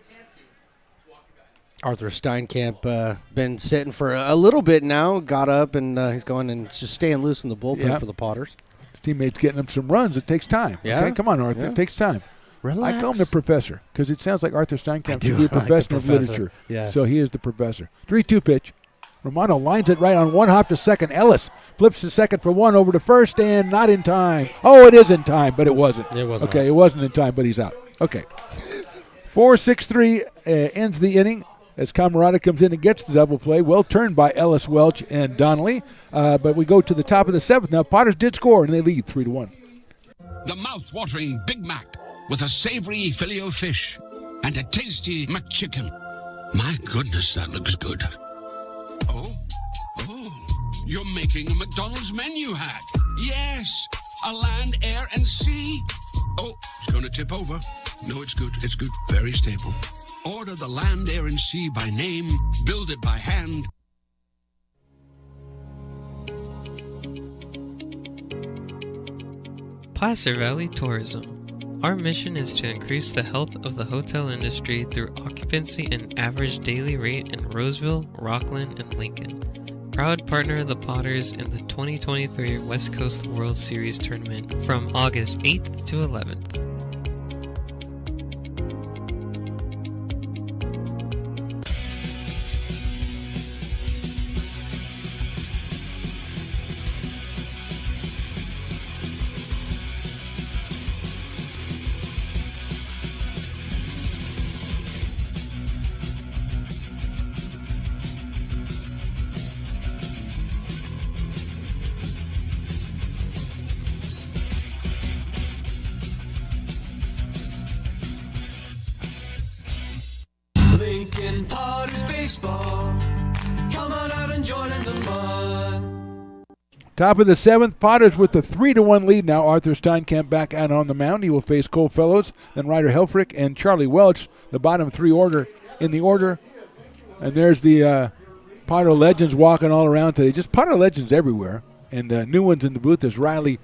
Arthur Steinkamp been sitting for a little bit now, got up, and he's going and just staying loose in the bullpen for the Potters. His teammates getting him some runs. It takes time. Yeah. Okay? Come on, Arthur. Yeah. It takes time. Relax. I call him the professor because it sounds like Arthur Steinkamp do to be a like the professor of professor. literature. Yeah. So he is the professor. 3-2 pitch. Romano lines it right on one hop to second. Ellis flips to second for one over to first and not in time. Oh, it is in time, but it wasn't. It wasn't. Okay, it wasn't in time, but he's out. Okay. 4-6-3 ends the inning as Camerata comes in and gets the double play. Well turned by Ellis, Welch, and Donnelly. But we go to the top of the 7th. Now Potters did score, and they lead 3-1. The mouth-watering Big Mac with a savory Filet-O-Fish and a tasty McChicken. My goodness, that looks good. Oh, You're making a McDonald's menu hack. Yes, a land, air, and sea. Oh, it's going to tip over. No, it's good. It's good. Very stable. Order the land, air, and sea by name. Build it by hand. Placer Valley Tourism. Our mission is to increase the health of the hotel industry through occupancy and average daily rate in Roseville, Rockland, and Lincoln. Proud partner of the Potters in the 2023 West Coast World Series Tournament from August 8th to 11th. Lincoln Potters Baseball. Come on out and join in the fun. Top of the seventh, Potters with the 3-1 lead now. Arthur Steinkamp back out on the mound. He will face Cole Fellows, then Ryder Helfrich and Charlie Welch, the bottom three in the order. And there's the Potter legends walking all around today. Just Potter legends everywhere. And new ones in the booth. There's Riley,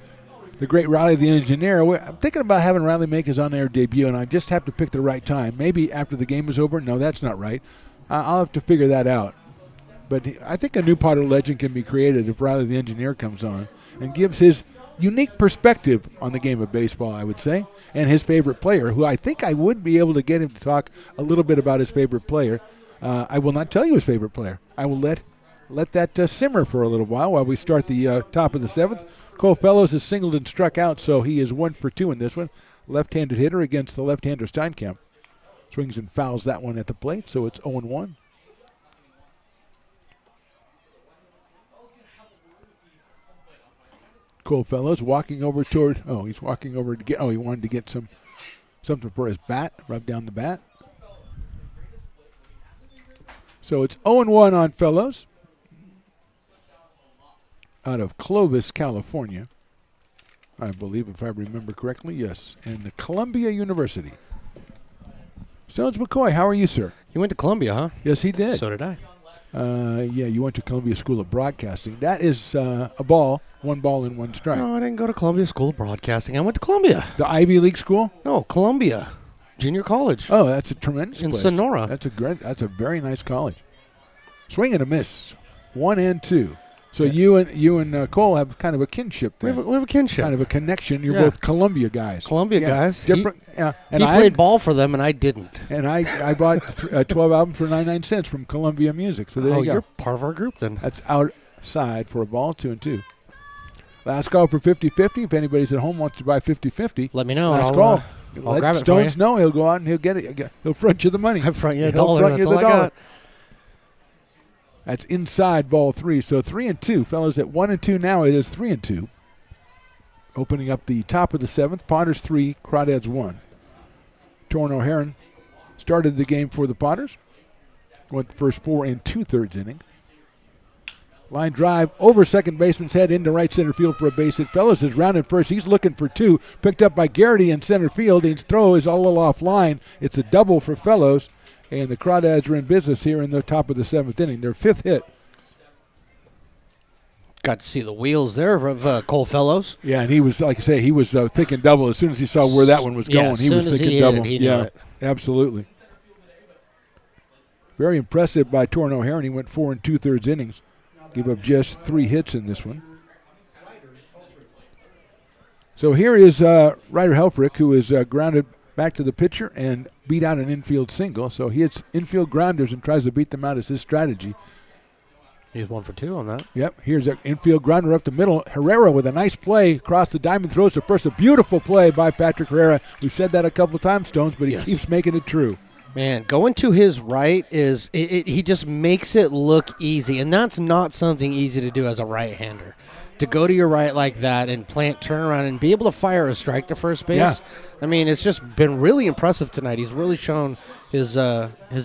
the great Riley the engineer. I'm thinking about having Riley make his on-air debut, and I just have to pick the right time. Maybe after the game is over. No, that's not right. I'll have to figure that out. But I think a new Potter legend can be created if Riley the engineer comes on and gives his unique perspective on the game of baseball, I would say, and his favorite player, who I think I would be able to get him to talk a little bit about his favorite player. I will not tell you his favorite player. I will let that simmer for a little while we start the top of the seventh. Cole Fellows has singled and struck out, so he is 1 for 2 in this one. Left-handed hitter against the left-hander Steinkamp. Swings and fouls that one at the plate, so it's 0-1. Cole Fellows walking over toward, he's walking over to get, he wanted to get something for his bat, rub down the bat. So it's 0-1 on Fellows out of Clovis, California. I believe, if I remember correctly, yes, and Columbia University. Stones McCoy, how are you, sir? You went to Columbia, huh? Yes, he did. So did I. Yeah, you went to Columbia School of Broadcasting. That is a ball, 1 ball and 1 strike. No, I didn't go to Columbia School of Broadcasting. I went to Columbia. The Ivy League school? No, Columbia Junior College. Oh, that's a tremendous in place. Sonora. That's a very nice college. Swing and a miss, 1 and 2. So you and Cole have kind of a kinship there. We have a kinship. Kind of a connection. You're both Columbia guys. Columbia guys. Different. And he played ball for them, and I didn't. And I bought 12 albums for 99 cents from Columbia Music. So there you go. You're part of our group then. That's outside for a ball, 2-2. Last call for 50-50. If anybody's at home wants to buy 50-50, let me know. Last call. I'll grab it Stones for you. know. He'll go out and he'll get it. He'll front you the money. I'll front you a He'll dollar. front That's you all the I dollar. got. That's inside ball 3. So 3-2. Fellas at 1-2 now. It is 3-2. Opening up the top of the seventh. Potters 3, Crawdads 1. Torrin O'Haron started the game for the Potters. Went the first 4 2/3 inning. Line drive over second baseman's head into right center field for a base hit. Fellows is rounded first. He's looking for 2. Picked up by Garrity in center field. His throw is a little offline. It's a double for Fellows. And the Crawdads are in business here in the top of the seventh inning. Their 5th hit. Got to see the wheels there of Cole Fellows. Yeah, and he was, like I say, he was thinking double. As soon as he saw where that one was going, he was thinking double. He knew it. Absolutely. Very impressive by Torrin O'Haron. He went 4 2/3 innings. Gave up just 3 hits in this one. So here is Ryder Helfrich, who is grounded back to the pitcher and beat out an infield single. So he hits infield grounders and tries to beat them out as his strategy. He's 1 for 2 on that. Yep, here's an infield grounder up the middle. Herrera with a nice play across the diamond, throws to first. A beautiful play by Patrick Herrera. We've said that a couple of times, Stones, but he keeps making it true. Man, going to his right is he just makes it look easy, and that's not something easy to do as a right-hander. to go to your right like that and turn around and be able to fire a strike to first base. Yeah. I mean, it's just been really impressive tonight. He's really shown his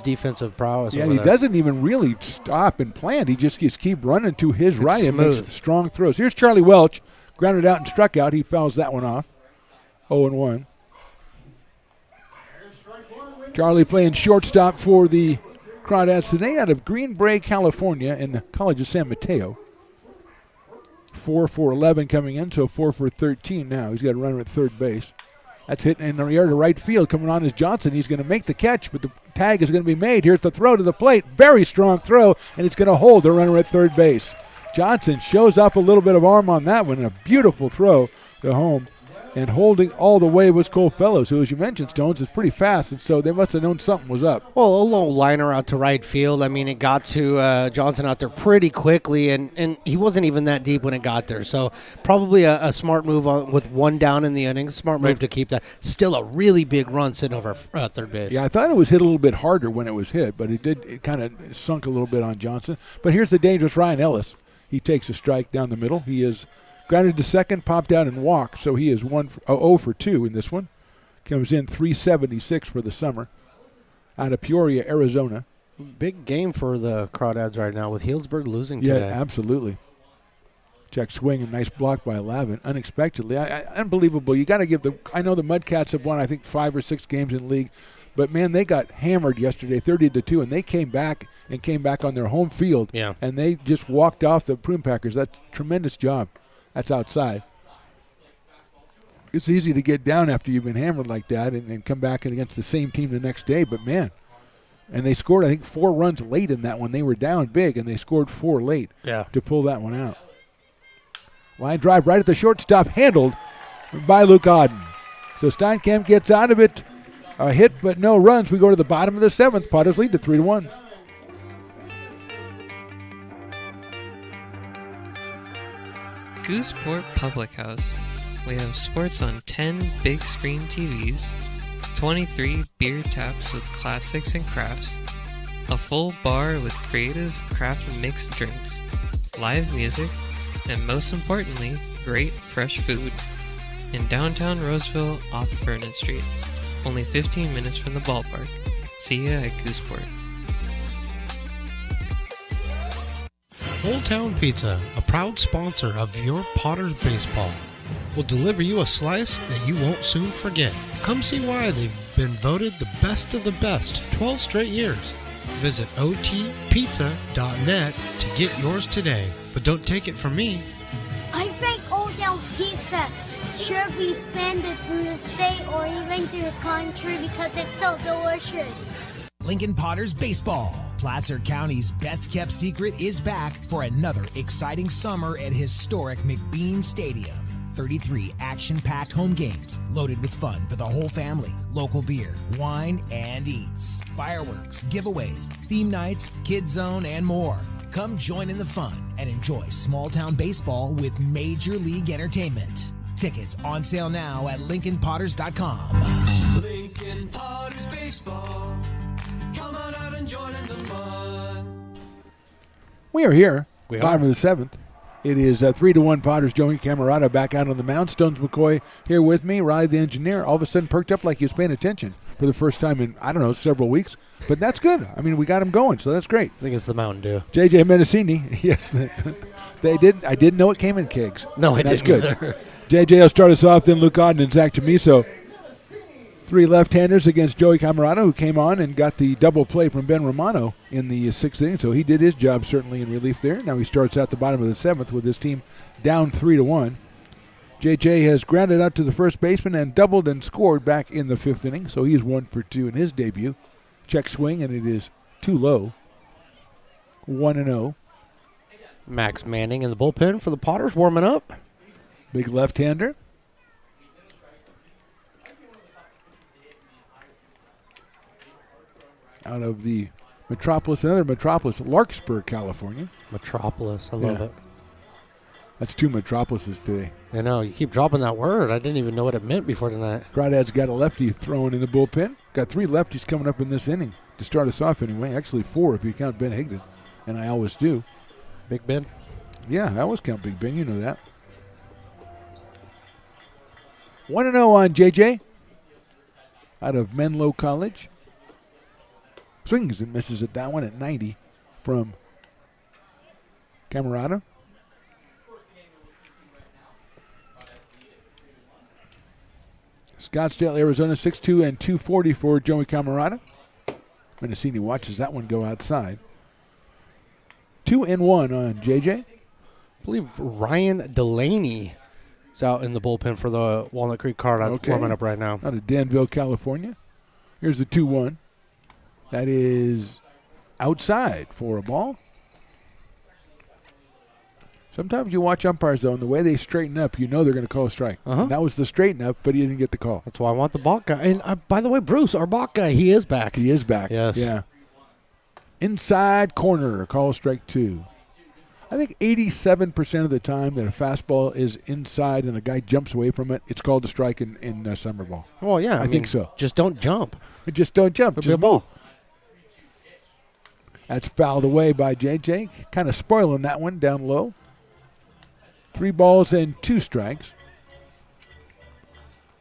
defensive prowess. Yeah, over he there. doesn't even really stop and plant. He just keep running to his right and makes strong throws. Here's Charlie Welch, grounded out and struck out. He fouls that one off. 0-1. Charlie playing shortstop for the Crawdads today out of Green Bay, California, in the College of San Mateo. 4 for 11 coming in, so 4 for 13 now. He's got a runner at third base. That's hit in the yard to right field. Coming on is Johnson. He's going to make the catch, but the tag is going to be made. Here's the throw to the plate. Very strong throw, and it's going to hold the runner at third base. Johnson shows off a little bit of arm on that one, and a beautiful throw to home. And holding all the way was Cole Fellows, who, as you mentioned, Stones, is pretty fast, and so they must have known something was up. Well, a little liner out to right field. I mean, it got to Johnson out there pretty quickly, and he wasn't even that deep when it got there. So probably a smart move with one down in the inning. Smart move to keep that. Still a really big run sitting over third base. Yeah, I thought it was hit a little bit harder when it was hit, but it kind of sunk a little bit on Johnson. But here's the dangerous Ryan Ellis. He takes a strike down the middle. He is grounded to second, popped out and walked, so he is 0 for 2 in this one. Comes in 376 for the summer out of Peoria, Arizona. Big game for the Crawdads right now with Healdsburg losing today. Yeah, absolutely. Check swing and nice block by Lavin. Unexpectedly. Unbelievable. You got to give I know the Mudcats have won, I think, 5 or 6 games in the league, but, man, they got hammered yesterday 30-2, and they came back on their home field. Yeah. And they just walked off the Prune Packers. That's a tremendous job. That's outside. It's easy to get down after you've been hammered like that and come back against the same team the next day, but, man. And they scored, I think, 4 runs late in that one. They were down big, and they scored 4 late to pull that one out. Line drive right at the shortstop, handled by Luke Auden. So Steinkamp gets out of it. A hit, but no runs. We go to the bottom of the 7th. Potters lead to 3-1. Gooseport Public House. We have sports on 10 big screen TVs, 23 beer taps with classics and crafts, a full bar with creative craft mixed drinks, live music, and most importantly, great fresh food. In downtown Roseville off Vernon Street. Only 15 minutes from the ballpark. See ya at Gooseport. Old Town Pizza, a proud sponsor of your Potters baseball, will deliver you a slice that you won't soon forget. Come see why they've been voted the best of the best 12 straight years. Visit otpizza.net to get yours today. But don't take it from me. I think Old Town Pizza should be expanded through the state or even through the country because it's so delicious. Lincoln Potters Baseball. Placer County's best-kept secret is back for another exciting summer at historic McBean Stadium. 33 action-packed home games loaded with fun for the whole family. Local beer, wine, and eats. Fireworks, giveaways, theme nights, kids zone, and more. Come join in the fun and enjoy small-town baseball with Major League Entertainment. Tickets on sale now at LincolnPotters.com. Lincoln Potters Baseball. Come on out and join in the fun. We are here. Bottom of the 7th. It is 3-1 Potters. Joey Camerata back out on the mound. Stones McCoy here with me. Riley the engineer all of a sudden perked up like he was paying attention for the first time in, I don't know, several weeks. But that's good. I mean, we got him going, so that's great. I think it's the Mountain Dew. JJ Mendocini. Yes, they did. I didn't know it came in kegs. No, I that's didn't good. either. JJ will start us off, then Luke Auden and Zach Chamiso. 3 left-handers against Joey Camerata, who came on and got the double play from Ben Romano in the 6th inning, so he did his job certainly in relief there. Now he starts out the bottom of the 7th with his team down 3-1. JJ has grounded out to the first baseman and doubled and scored back in the 5th inning, so he's 1 for 2 in his debut. Check swing, and it is too low. 1-0. Max Manning in the bullpen for the Potters warming up. Big left-hander. Out of the Metropolis, another Metropolis, Larkspur, California. Metropolis, I love it. That's 2 Metropolises today. I know, you keep dropping that word. I didn't even know what it meant before tonight. Crawdads got a lefty throwing in the bullpen. Got 3 lefties coming up in this inning to start us off anyway. Actually 4 if you count Ben Higdon, and I always do. Big Ben. Yeah, that was Count Big Ben. You know that. 1-0 on JJ out of Menlo College. Swings and misses at that one at 90 from Camerata. Scottsdale, Arizona, 6'2" and 240 for Joey Camerata. Mendocini watches that one go outside. 2-1 on JJ. I believe Ryan Delaney is out in the bullpen for the Walnut Creek Crawdads warming up right now. Out of Danville, California. Here's the 2-1. That is outside for a ball. Sometimes you watch umpires, though, and the way they straighten up, you know they're going to call a strike. And that was the straighten up, but he didn't get the call. That's why I want the balk guy. And by the way, Bruce, our balk guy, he is back. He is back. Yes. Yeah. Inside corner, call strike 2. I think 87% of the time that a fastball is inside and a guy jumps away from it, it's called a strike in summer ball. Well, yeah. I think so. Just don't jump. Just don't jump. It'll be a ball. That's fouled away by JJ. Kind of spoiling that one down low. 3 balls and 2 strikes.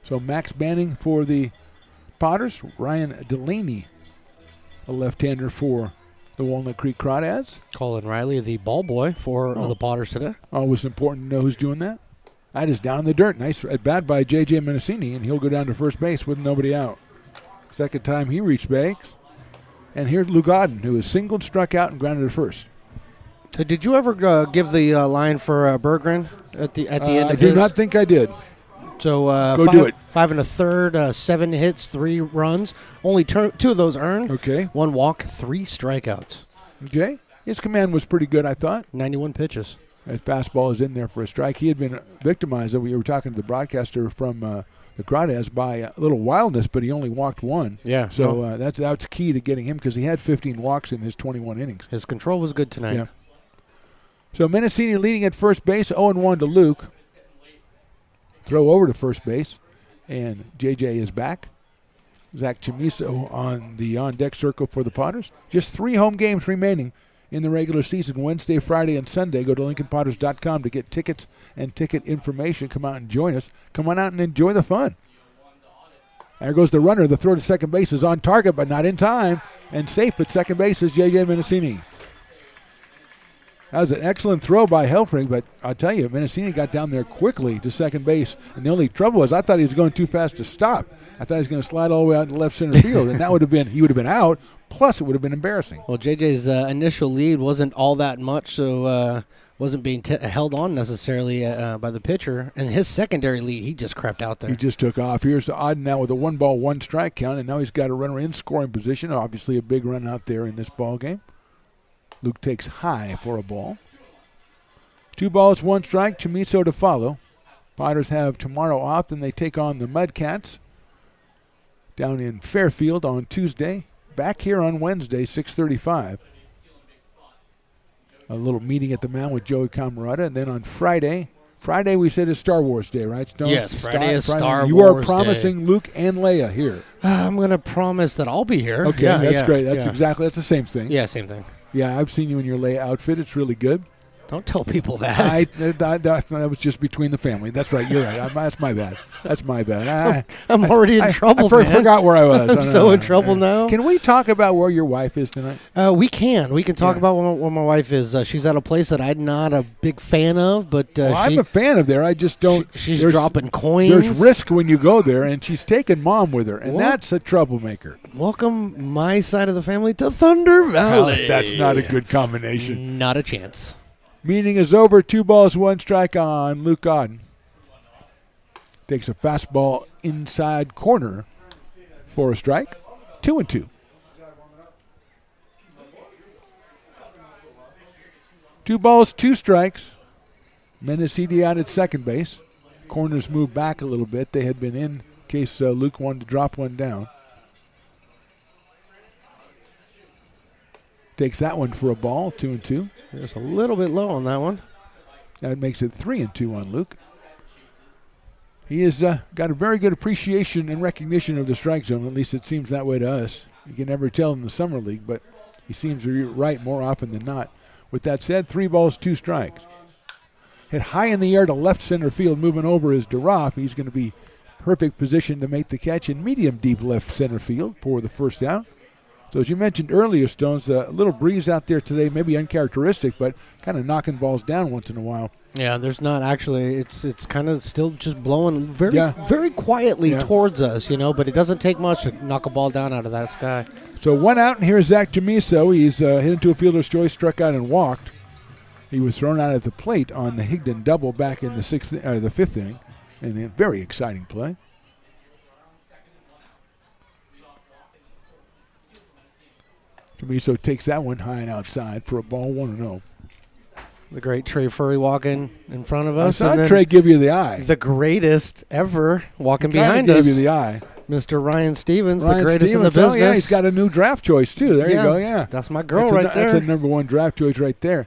So Max Banning for the Potters. Ryan Delaney, a left-hander for the Walnut Creek Crawdads. Colin Riley, the ball boy for the Potters today. Always important to know who's doing that. That is down in the dirt. Nice at bat by J.J. Mendocini, and he'll go down to first base with nobody out. Second time he reached base. And here's Lou Godden, who is singled, struck out, and grounded to first. So did you ever give the line for Berggren at the end of I do not think I did. So do it. 5 1/3, 7 his, 3 runs. Only 2 of those earned. Okay. 1 walk, 3 strikeouts. Okay. His command was pretty good, I thought. 91 pitches. His fastball is in there for a strike. He had been victimized. We were talking to the broadcaster from the Crawdads by a little wildness, but he only walked 1. Yeah. So that's key to getting him because he had 15 walks in his 21 innings. His control was good tonight. Yeah. So Mendocini leading at first base, 0-1 to Luke. Throw over to first base, and JJ is back. Zach Chamiso on the on-deck circle for the Potters. Just 3 home games remaining in the regular season, Wednesday, Friday, and Sunday. Go to LincolnPotters.com to get tickets and ticket information. Come out and join us. Come on out and enjoy the fun. There goes the runner. The throw to second base is on target, but not in time. And safe at second base is J.J. Mendocini. That was an excellent throw by Helfrich, but I'll tell you, Mendocini got down there quickly to second base. And the only trouble was I thought he was going too fast to stop. I thought he was going to slide all the way out to left center field, and that would have been he would have been out. Plus, it would have been embarrassing. Well, JJ's initial lead wasn't all that much, so wasn't being held on necessarily by the pitcher. And his secondary lead, he just crept out there. He just took off. Here's Odd now with a 1-ball, 1-strike count, and now he's got a runner in scoring position. Obviously, a big run out there in this ball game. Luke takes high for a ball. 2 balls, 1 strike. Chamiso to follow. Potters have tomorrow off, and they take on the Mudcats down in Fairfield on Tuesday. Back here on Wednesday, 6:35. A little meeting at the mound with Joey Camerata, and then on Friday we said is Star Wars Day, right? Stones? Yes, Friday is Star Wars Day. You are promising Luke and Leia here. I'm going to promise that I'll be here. Okay, that's great. That's that's the same thing. Yeah, same thing. Yeah, I've seen you in your Leia outfit. It's really good. Don't tell people that. That was just between the family. That's right. You're right. That's my bad. That's my bad. I'm already in trouble, I forgot where I was. I'm so in trouble now. Can we talk about where your wife is tonight? We can. We can talk about where my wife is. She's at a place that I'm not a big fan of, but I'm a fan of there. I just don't. She's dropping coins. There's risk when you go there, and she's taking Mom with her, and that's a troublemaker. Welcome my side of the family to Thunder Valley. That's not a good combination. Not a chance. Meeting is over. 2 balls, 1 strike on Luke Godden. Takes a fastball inside corner for a strike. 2-2. 2 balls, 2 strikes. Mendocini out at second base. Corners moved back a little bit. They had been in case Luke wanted to drop one down. Takes that one for a ball. 2-2. Just a little bit low on that one. That makes it 3-2 on Luke. He has got a very good appreciation and recognition of the strike zone. At least it seems that way to us. You can never tell in the summer league, but he seems to be right more often than not. With that said, 3 balls, 2 strikes. hit high in the air to left center field. Moving over is DeRoff. He's going to be perfect position to make the catch in medium deep left center field for the first down. So as you mentioned earlier, Stones, a little breeze out there today, maybe uncharacteristic, but kind of knocking balls down once in a while. Yeah, there's not actually. It's kind of still just blowing very quietly towards us, but it doesn't take much to knock a ball down out of that sky. So 1 out, and here's Zach Jamiso. He's hit into a fielder's choice, struck out and walked. He was thrown out at the plate on the Higdon double back in the fifth inning, and a very exciting play. Jamiso takes that one high and outside for a ball, 1-0. The great Trey Furry walking in front of us. I saw Trey give you the eye. The greatest ever walking behind us. Gave you the eye. Mr. Ryan Stevens, the greatest in the business. Oh, yeah, he's got a new draft choice, too. There you go, yeah. That's my girl right there. That's a number 1 draft choice right there.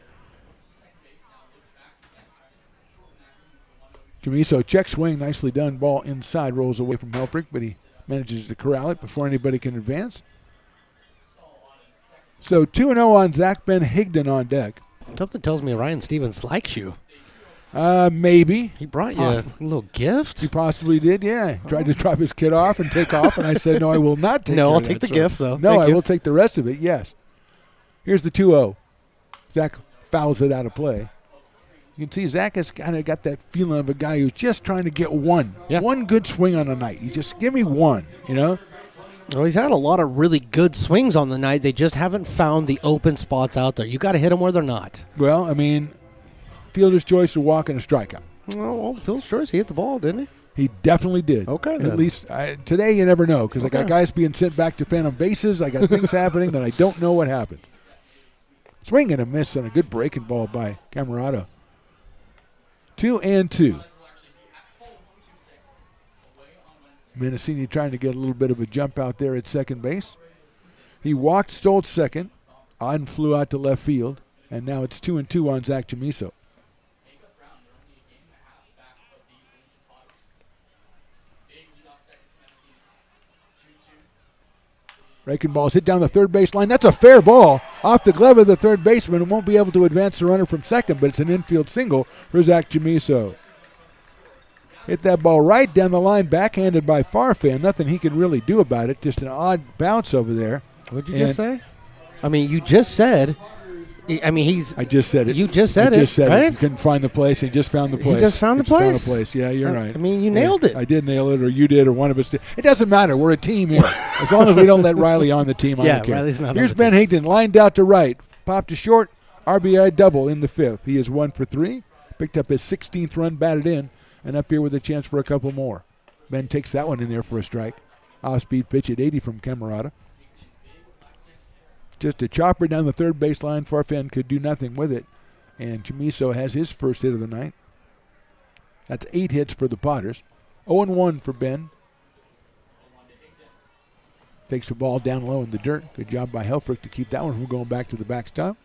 Jamiso check swing, nicely done. Ball inside, rolls away from Helfrich, but he manages to corral it before anybody can advance. So 2-0 on Zach Ben Higdon on deck. Something tells me Ryan Stevens likes you. Maybe. He brought you a little gift. He possibly did, yeah. Tried to drop his kid off and take off, and I said, no, I will not take No, I'll that. take the gift, though. No, I will take the rest of it, yes. Here's the 2-0. Zach fouls it out of play. You can see Zach has kind of got that feeling of a guy who's just trying to get one good swing on a night. You just give me one, Well, he's had a lot of really good swings on the night. They just haven't found the open spots out there. You got to hit them where they're not. Well, I mean, fielder's choice, a walk, and a strikeout. Well, fielder's choice, he hit the ball, didn't he? He definitely did. Okay, then. At least today you never know because I got guys being sent back to phantom bases. I got things happening that I don't know what happens. Swing and a miss on a good breaking ball by Camerado. 2-2. Mendocini trying to get a little bit of a jump out there at second base. He walked, stole second. Auden flew out to left field. And now it's 2-2 on Zach Jamiso. Breaking ball's hit down the third base line. That's a fair ball off the glove of the third baseman and won't be able to advance the runner from second, but it's an infield single for Zach Jamiso. Hit that ball right down the line, backhanded by Farfan. Nothing he can really do about it. Just an odd bounce over there. What'd you just say? I mean, you just said. I just said it. You just said it. I just said right? it. You couldn't find the place. He just found the place. He just found the place. Found the place. Yeah, you're right. I mean, you nailed it. I did nail it, or you did, or one of us did. It doesn't matter. We're a team here. As long as we don't let Riley on the team, I don't care. Riley's not Here's on the Ben Higdon, lined out to right. Popped to short. RBI double in the fifth. He is 1 for 3. Picked up his 16th run, batted in, and up here with a chance for a couple more. Ben takes that one in there for a strike. Off-speed pitch at 80 from Camerata. Just a chopper down the third baseline. Farfan could do nothing with it. And Jamiso has his first hit of the night. That's 8 hits for the Potters. 0-1 for Ben. Takes the ball down low in the dirt. Good job by Helfrich to keep that one from going back to the backstop.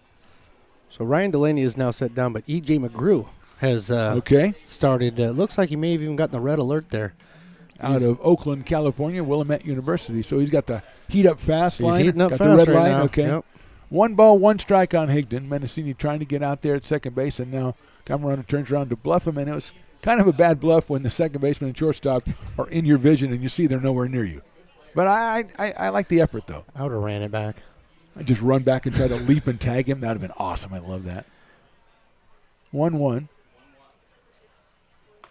So Ryan Delaney is now set down, but E.J. McGrew has started. Looks like he may have even gotten the red alert there. Out of Oakland, California, Willamette University. So he's got the heat up fast line. He's heating up got fast the red right line. now. Okay. Yep. 1 ball, 1 strike on Higdon. Mendocini trying to get out there at second base, and now Camerata turns around to bluff him, and it was kind of a bad bluff when the second baseman and shortstop are in your vision and you see they're nowhere near you. But I like the effort, though. I would have ran it back. I just run back and try to leap and tag him. That would have been awesome. I love that. 1-1.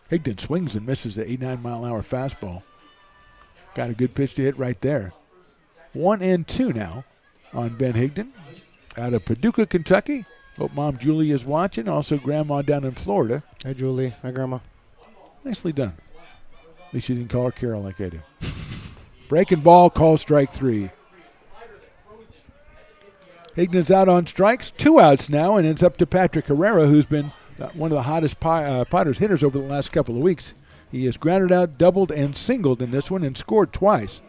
Higdon swings and misses the 89-mile-an-hour fastball. Got a good pitch to hit right there. 1-2 now on Ben Higdon out of Paducah, Kentucky. Hope Mom Julie is watching. Also Grandma down in Florida. Hi, Julie. Hi, Grandma. Nicely done. At least you didn't call her Carol like I do. Breaking ball, call strike 3. Higdon's out on strikes. 2 outs now, and it's up to Patrick Herrera, who's been one of the hottest Potters hitters over the last couple of weeks. He has grounded out, doubled, and singled in this one and scored twice.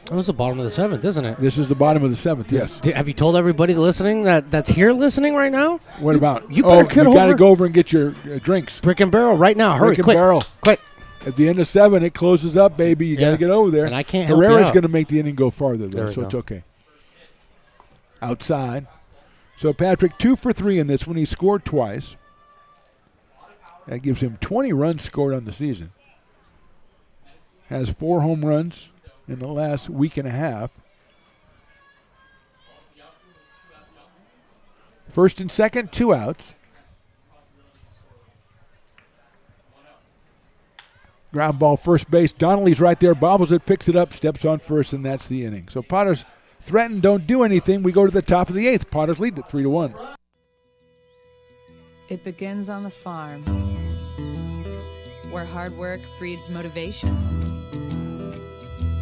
It was the bottom of the 7th, isn't it? This is the bottom of the 7th, yes. Have you told everybody listening that's here listening right now? What about? You better you got to go over and get your drinks. Brick and Barrel right now. Hurry, Brick and quick. Barrel. Quick. At the end of 7, it closes up, baby. You got to get over there. And I can't help Herrera's you out. going to make the inning go farther, though, There we so go. it's okay. Outside. So Patrick 2 for 3 in this one. He scored twice. That gives him 20 runs scored on the season. Has 4 home runs in the last week and a half. First and second, 2 outs. Ground ball first base. Donnelly's right there, bobbles it, picks it up, steps on first, and that's the inning. So Potters threaten, don't do anything. We go to the top of the 8th. Potters lead it 3-1. It begins on the farm, where hard work breeds motivation.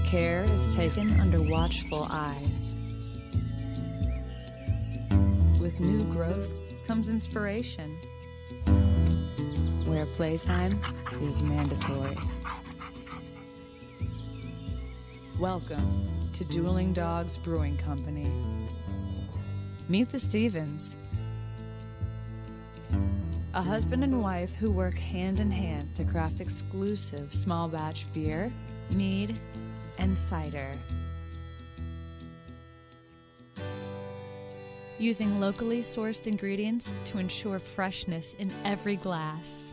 Care is taken under watchful eyes. With new growth comes inspiration, where playtime is mandatory. Welcome to Dueling Dogs Brewing Company. Meet the Stevens, a husband and wife who work hand in hand to craft exclusive small batch beer, mead, and cider. Using locally sourced ingredients to ensure freshness in every glass.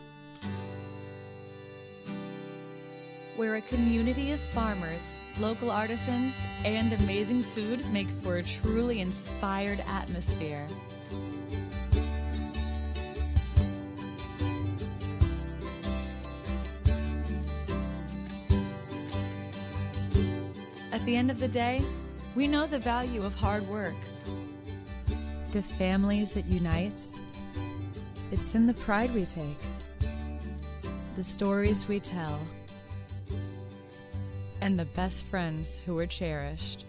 Where a community of farmers, local artisans, and amazing food make for a truly inspired atmosphere. At the end of the day, we know the value of hard work. The families it unites, it's in the pride we take, the stories we tell, and the best friends who are cherished.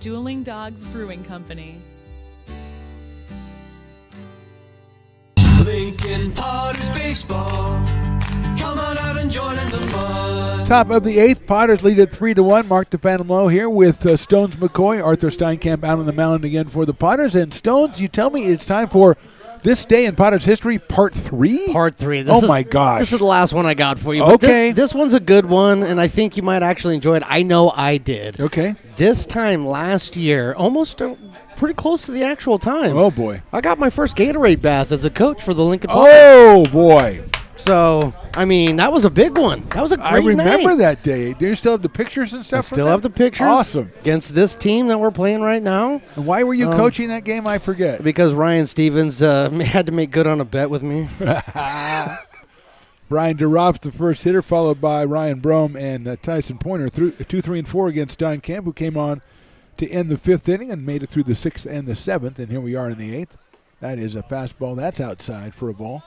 Dueling Dogs Brewing Company. Lincoln Potters Baseball. Come on out and join in the fun. Top of the 8th, Potters lead at 3-1. Mark the Phantom Low here with Stones McCoy. Arthur Steinkamp out on the mound again for the Potters. And Stones, you tell me it's time for This Day in Potters History, Part 3? Part 3. My gosh. This is the last one I got for you. Okay. This one's a good one, and I think you might actually enjoy it. I know I did. Okay. This time last year, almost pretty close to the actual time. Oh, boy. I got my first Gatorade bath as a coach for the Lincoln Potters. Oh, boy. So, I mean, that was a big one. That was a great night. I remember that day. Do you still have the pictures and stuff? I still have the pictures. Awesome. Against this team that we're playing right now. And why were you coaching that game? I forget. Because Ryan Stevens had to make good on a bet with me. Brian DeRoff, the first hitter, followed by Ryan Brome and Tyson Pointer. 2, 3, and 4 against Steinkamp, who came on to end the 5th inning and made it through the 6th and the 7th. And here we are in the 8th. That is a fastball. That's outside for a ball.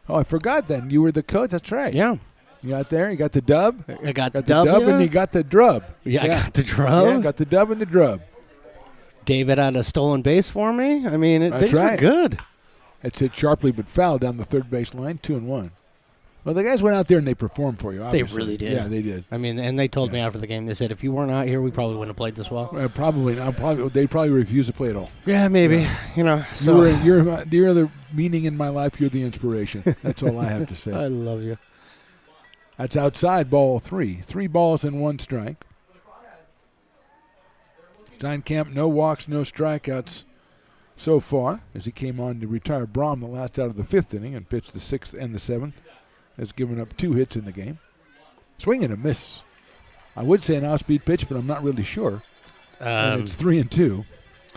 Oh, I forgot then. You were the coach. That's right. Yeah. You got there. You got the dub. I got the dub, yeah. and you got the drub. Yeah, I got the drub. Yeah, got the dub and the drub. David had a stolen base for me. I mean, things were good. It's hit sharply but foul down the third base line, 2-1. Well, the guys went out there and they performed for you, obviously. They really did. Yeah, they did. I mean, and they told me after the game, they said, if you weren't out here, we probably wouldn't have played this well. Probably not. They'd probably refuse to play at all. Yeah, maybe. Yeah. You know, so. You're the meaning in my life. You're the inspiration. That's all I have to say. I love you. That's outside, ball 3. 3 balls and 1 strike. Steinkamp, no walks, no strikeouts so far, as he came on to retire Braum the last out of the 5th inning and pitched the 6th and the 7th. Has given up 2 hits in the game. Swing and a miss. I would say an off-speed pitch, but I'm not really sure. And it's 3-2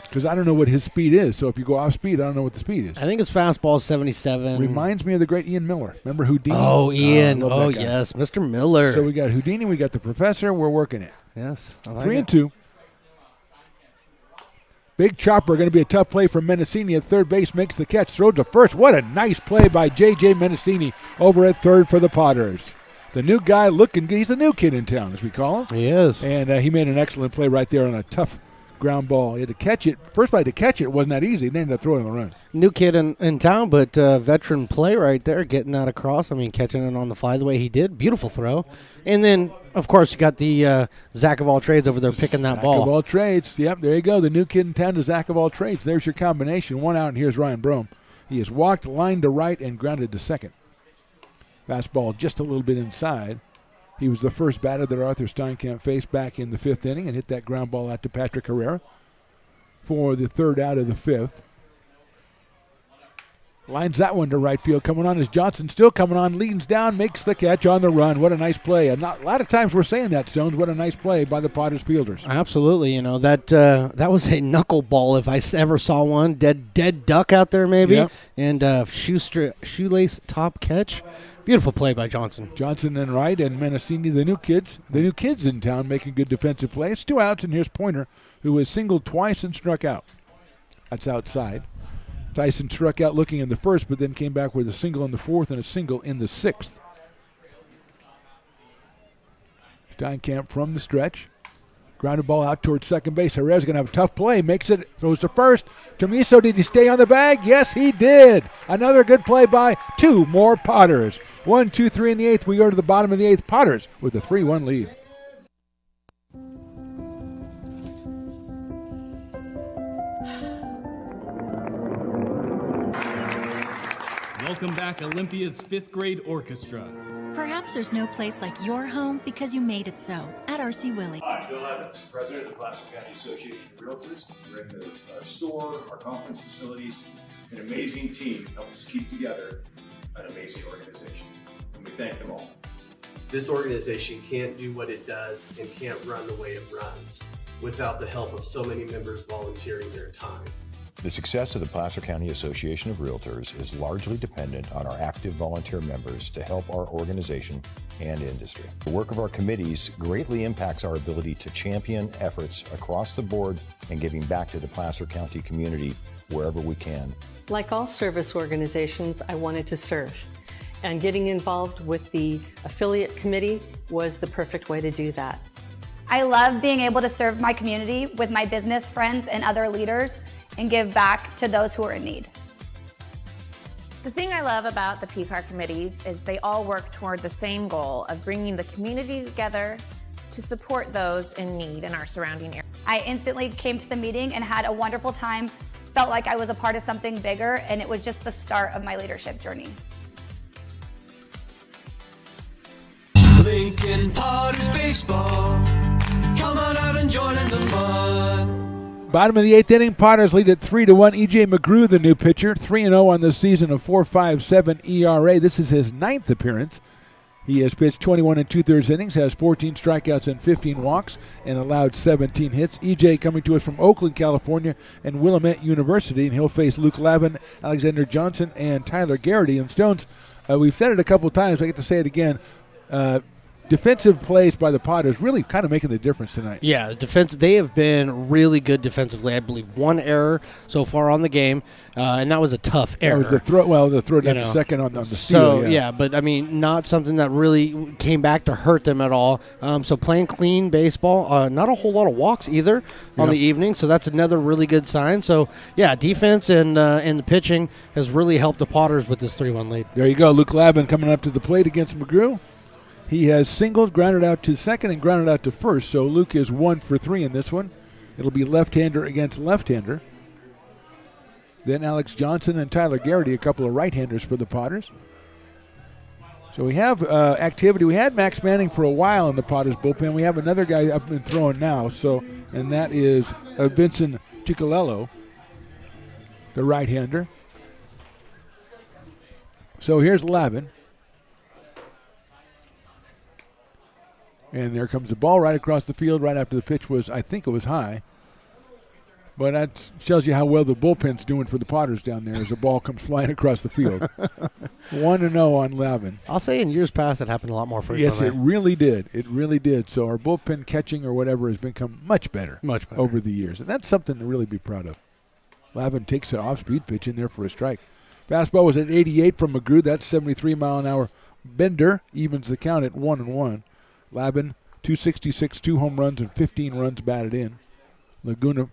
because I don't know what his speed is. So if you go off-speed, I don't know what the speed is. I think his fastball is 77. Reminds me of the great Ian Miller. Remember Houdini? Oh, Ian. Oh, yes, Mr. Miller. So we got Houdini. We got the professor. We're working it. Yes. I like 3-2. Big chopper, going to be a tough play from Mendocini at third base, makes the catch, throws to first. What a nice play by J.J. Mendocini over at third for the Potters. The new guy looking good. He's the new kid in town, as we call him. He is. And he made an excellent play right there on a tough ground ball. He had to catch it. First play to catch it wasn't that easy. Then he ended up throwing the run. New kid in town, but veteran play right there, getting that across. I mean, catching it on the fly the way he did. Beautiful throw. And then, of course, you got the Zach of all trades over there picking that ball. Zach of all trades. Yep, there you go. The new kid in town to Zach of all trades. There's your combination. 1 out, and here's Ryan Brome. He has walked, line to right, and grounded to second. Fastball just a little bit inside. He was the first batter that Arthur Steinkamp faced back in the 5th inning and hit that ground ball out to Patrick Herrera for the 3rd out of the 5th. Lines that one to right field. Coming on is Johnson, still coming on, leans down, makes the catch on the run. What a nice play. A lot of times we're saying that, Stones. What a nice play by the Potters fielders. Absolutely. That was a knuckleball if I ever saw one. Dead duck out there maybe. Yep. And shoelace top catch. Beautiful play by Johnson. Johnson and Wright and Menacini, the new kids in town, making good defensive plays. 2 outs, and here's Pointer, who has singled twice and struck out. That's outside. Tyson struck out looking in the 1st, but then came back with a single in the 4th and a single in the 6th. Steinkamp from the stretch. Grounded ball out towards second base. Herrera's going to have a tough play. Makes it, throws to first. Termiso, did he stay on the bag? Yes, he did. Another good play by 2 more Potters. 1, 2, 3 in the 8th. We go to the bottom of the 8th. Potters with a 3-1 lead. Welcome back, Olympia's 5th grade orchestra. Perhaps there's no place like your home because you made it so at R.C. Willey. Hi, Bill Evans, President of the Placer County Association of Realtors. We're in the store, our conference facilities, an amazing team help us keep together an amazing organization, and we thank them all. This organization can't do what it does and can't run the way it runs without the help of so many members volunteering their time. The success of the Placer County Association of Realtors is largely dependent on our active volunteer members to help our organization and industry. The work of our committees greatly impacts our ability to champion efforts across the board and giving back to the Placer County community wherever we can. Like all service organizations, I wanted to serve. And getting involved with the affiliate committee was the perfect way to do that. I love being able to serve my community with my business friends and other leaders and give back to those who are in need. The thing I love about the PFAR committees is they all work toward the same goal of bringing the community together to support those in need in our surrounding area. I instantly came to the meeting and had a wonderful time, felt like I was a part of something bigger, and it was just the start of my leadership journey. Lincoln Potters Baseball. Come on out and join in the fun. Bottom of the 8th inning, Potters lead at 3-1. E.J. McGrew, the new pitcher, 3-0 on the season, a 4.57 ERA. This is his 9th appearance. He has pitched 21 2/3 innings, has 14 strikeouts and 15 walks, and allowed 17 hits. E.J. coming to us from Oakland, California, and Willamette University, and he'll face Luke Lavin, Alexander Johnson, and Tyler Garrity. And Stones, we've said it a couple times. I get to say it again. Defensive plays by the Potters really kind of making the difference tonight. Yeah, they have been really good defensively. I believe 1 error so far on the game, and that was a tough error. That was the throw. Well, the throw down the second on the steal. So yeah, but I mean, not something that really came back to hurt them at all. So playing clean baseball, not a whole lot of walks either on the evening. So that's another really good sign. So yeah, defense and the pitching has really helped the Potters with this 3-1 lead. There you go, Luke Lavin coming up to the plate against McGrew. He has singled, grounded out to second, and grounded out to first. So Luke is 1 for 3 in this one. It'll be left-hander against left-hander. Then Alex Johnson and Tyler Garrity, a couple of right-handers for the Potters. So we have activity. We had Max Manning for a while in the Potters bullpen. We have another guy up and throwing now. And that is Vincent Ciccolello, the right-hander. So here's Lavin. And there comes the ball right across the field right after the pitch was, I think it was high. But that shows you how well the bullpen's doing for the Potters down there as the ball comes flying across the field. 1-0 on Lavin. I'll say in years past it happened a lot more frequently. Yes, it really did. It really did. So our bullpen catching or whatever has become much better over the years. And that's something to really be proud of. Lavin takes an off-speed pitch in there for a strike. Fastball was at 88 from McGrew. That's 73-mile-an-hour bender. Evens the count at 1-1. Lavin, 266, 2 home runs, and 15 runs batted in. Laguna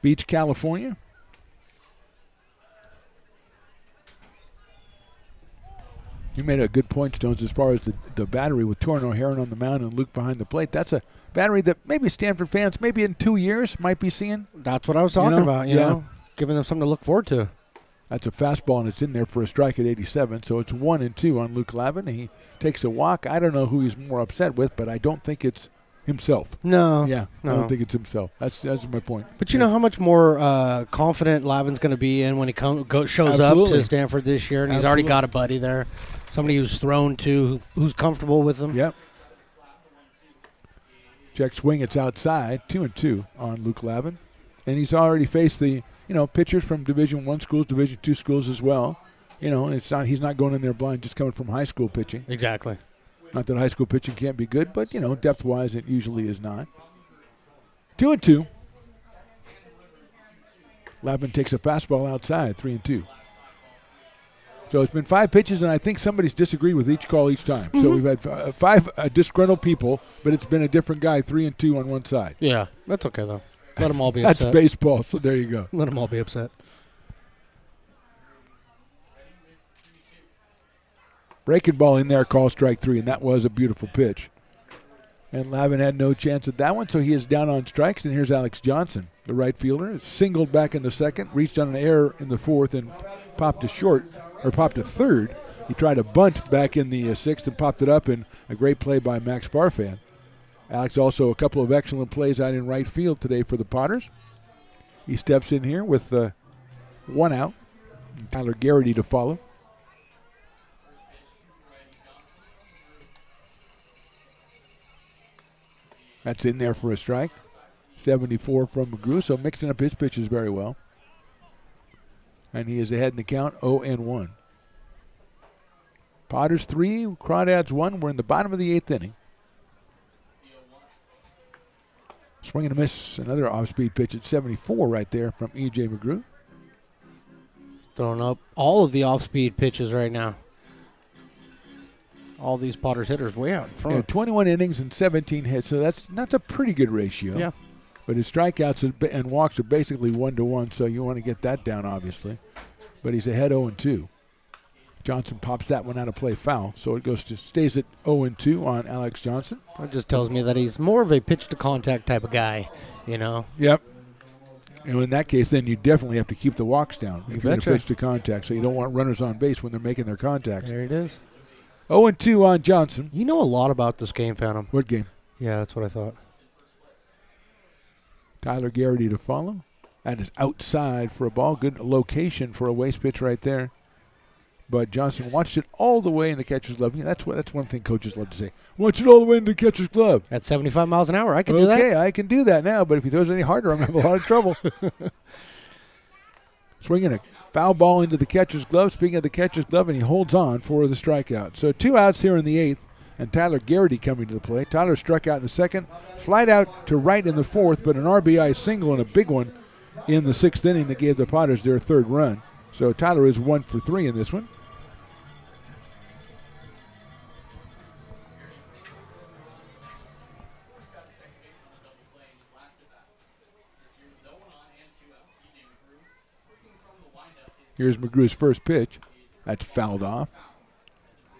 Beach, California. You made a good point, Stones, as far as the battery with Torrin O'Haron on the mound and Luke behind the plate. That's a battery that maybe Stanford fans, maybe in 2 years, might be seeing. That's what I was talking about, you know, giving them something to look forward to. That's a fastball, and it's in there for a strike at 87. So it's 1-2 on Luke Lavin. He takes a walk. I don't know who he's more upset with, but I don't think it's himself. No. Yeah, no. I don't think it's himself. That's my point. But you know how much more confident Lavin's going to be in when he shows up to Stanford this year, and he's already got a buddy there, somebody who's thrown to, who's comfortable with him. Yep. Check swing, it's outside, 2-2 on Luke Lavin. And he's already faced the, pitchers from Division I schools, Division II schools as well. He's not going in there blind, just coming from high school pitching. Exactly. Not that high school pitching can't be good, but, depth-wise it usually is not. 2-2. Lavin takes a fastball outside, 3-2. So it's been 5 pitches, and I think somebody's disagreed with each call each time. So we've had 5 disgruntled people, but it's been a different guy, 3-2 on one side. Yeah, that's okay, though. Let them all be upset. That's baseball, so there you go. Let them all be upset. Breaking ball in there, call strike 3, and that was a beautiful pitch. And Lavin had no chance at that one, so he is down on strikes, and here's Alex Johnson, the right fielder. Is singled back in the second, reached on an error in the fourth, and popped to third. He tried a bunt back in the sixth and popped it up, and a great play by Max Barfan. Alex also a couple of excellent plays out in right field today for the Potters. He steps in here with 1 out. Tyler Garrity to follow. That's in there for a strike. 74 from McGrew, so mixing up his pitches very well. And he is ahead in the count, 0-1. Potters 3, Crawdads 1. We're in the bottom of the 8th inning. Swing and a miss, another off-speed pitch at 74 right there from E.J. McGrew. Throwing up all of the off-speed pitches right now. All these Potters hitters way out in front. Yeah, 21 innings and 17 hits, so that's a pretty good ratio. Yeah. But his strikeouts and walks are basically 1-1, so you want to get that down, obviously. But he's ahead 0-2. Johnson pops that one out of play foul, so it stays at 0-2 on Alex Johnson. That just tells me that he's more of a pitch-to-contact type of guy, Yep. And in that case, then you definitely have to keep the walks down if you're going to pitch to contact, so you don't want runners on base when they're making their contacts. There it is. 0-2 on Johnson. You know a lot about this game, Phantom. What game? Yeah, that's what I thought. Tyler Garrity to follow. That is outside for a ball. Good location for a waste pitch right there. But Johnson watched it all the way in the catcher's glove. Yeah, that's one thing coaches love to say. Watch it all the way in the catcher's glove. At 75 miles an hour, I can do that. Okay, I can do that now, but if he throws any harder, I'm going to have a lot of trouble. Swinging a foul ball into the catcher's glove. Speaking of the catcher's glove, and he holds on for the strikeout. So 2 outs here in the 8th, and Tyler Garrity coming to the plate. Tyler struck out in the 2nd, flied out to right in the 4th, but an RBI single and a big one in the 6th inning that gave the Potters their 3rd run. So Tyler is 1 for 3 in this one. Here's McGrew's first pitch. That's fouled off.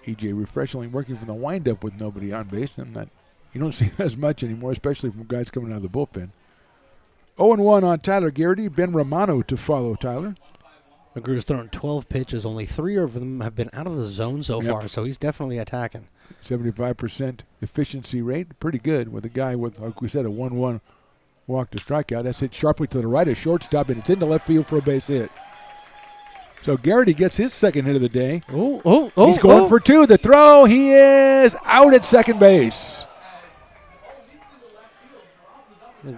E.J. refreshingly working from the windup with nobody on base. And that you don't see that as much anymore, especially from guys coming out of the bullpen. 0-1 on Tyler Garrity. Ben Romano to follow Tyler. McGrew's thrown 12 pitches. Only 3 of them have been out of the zone so far, so he's definitely attacking. 75% efficiency rate. Pretty good with a guy with, like we said, a 1-1 walk to strikeout. That's hit sharply to the right of shortstop, and it's into left field for a base hit. So Garrity gets his 2nd hit of the day. He's going for 2. The throw, he is out at second base.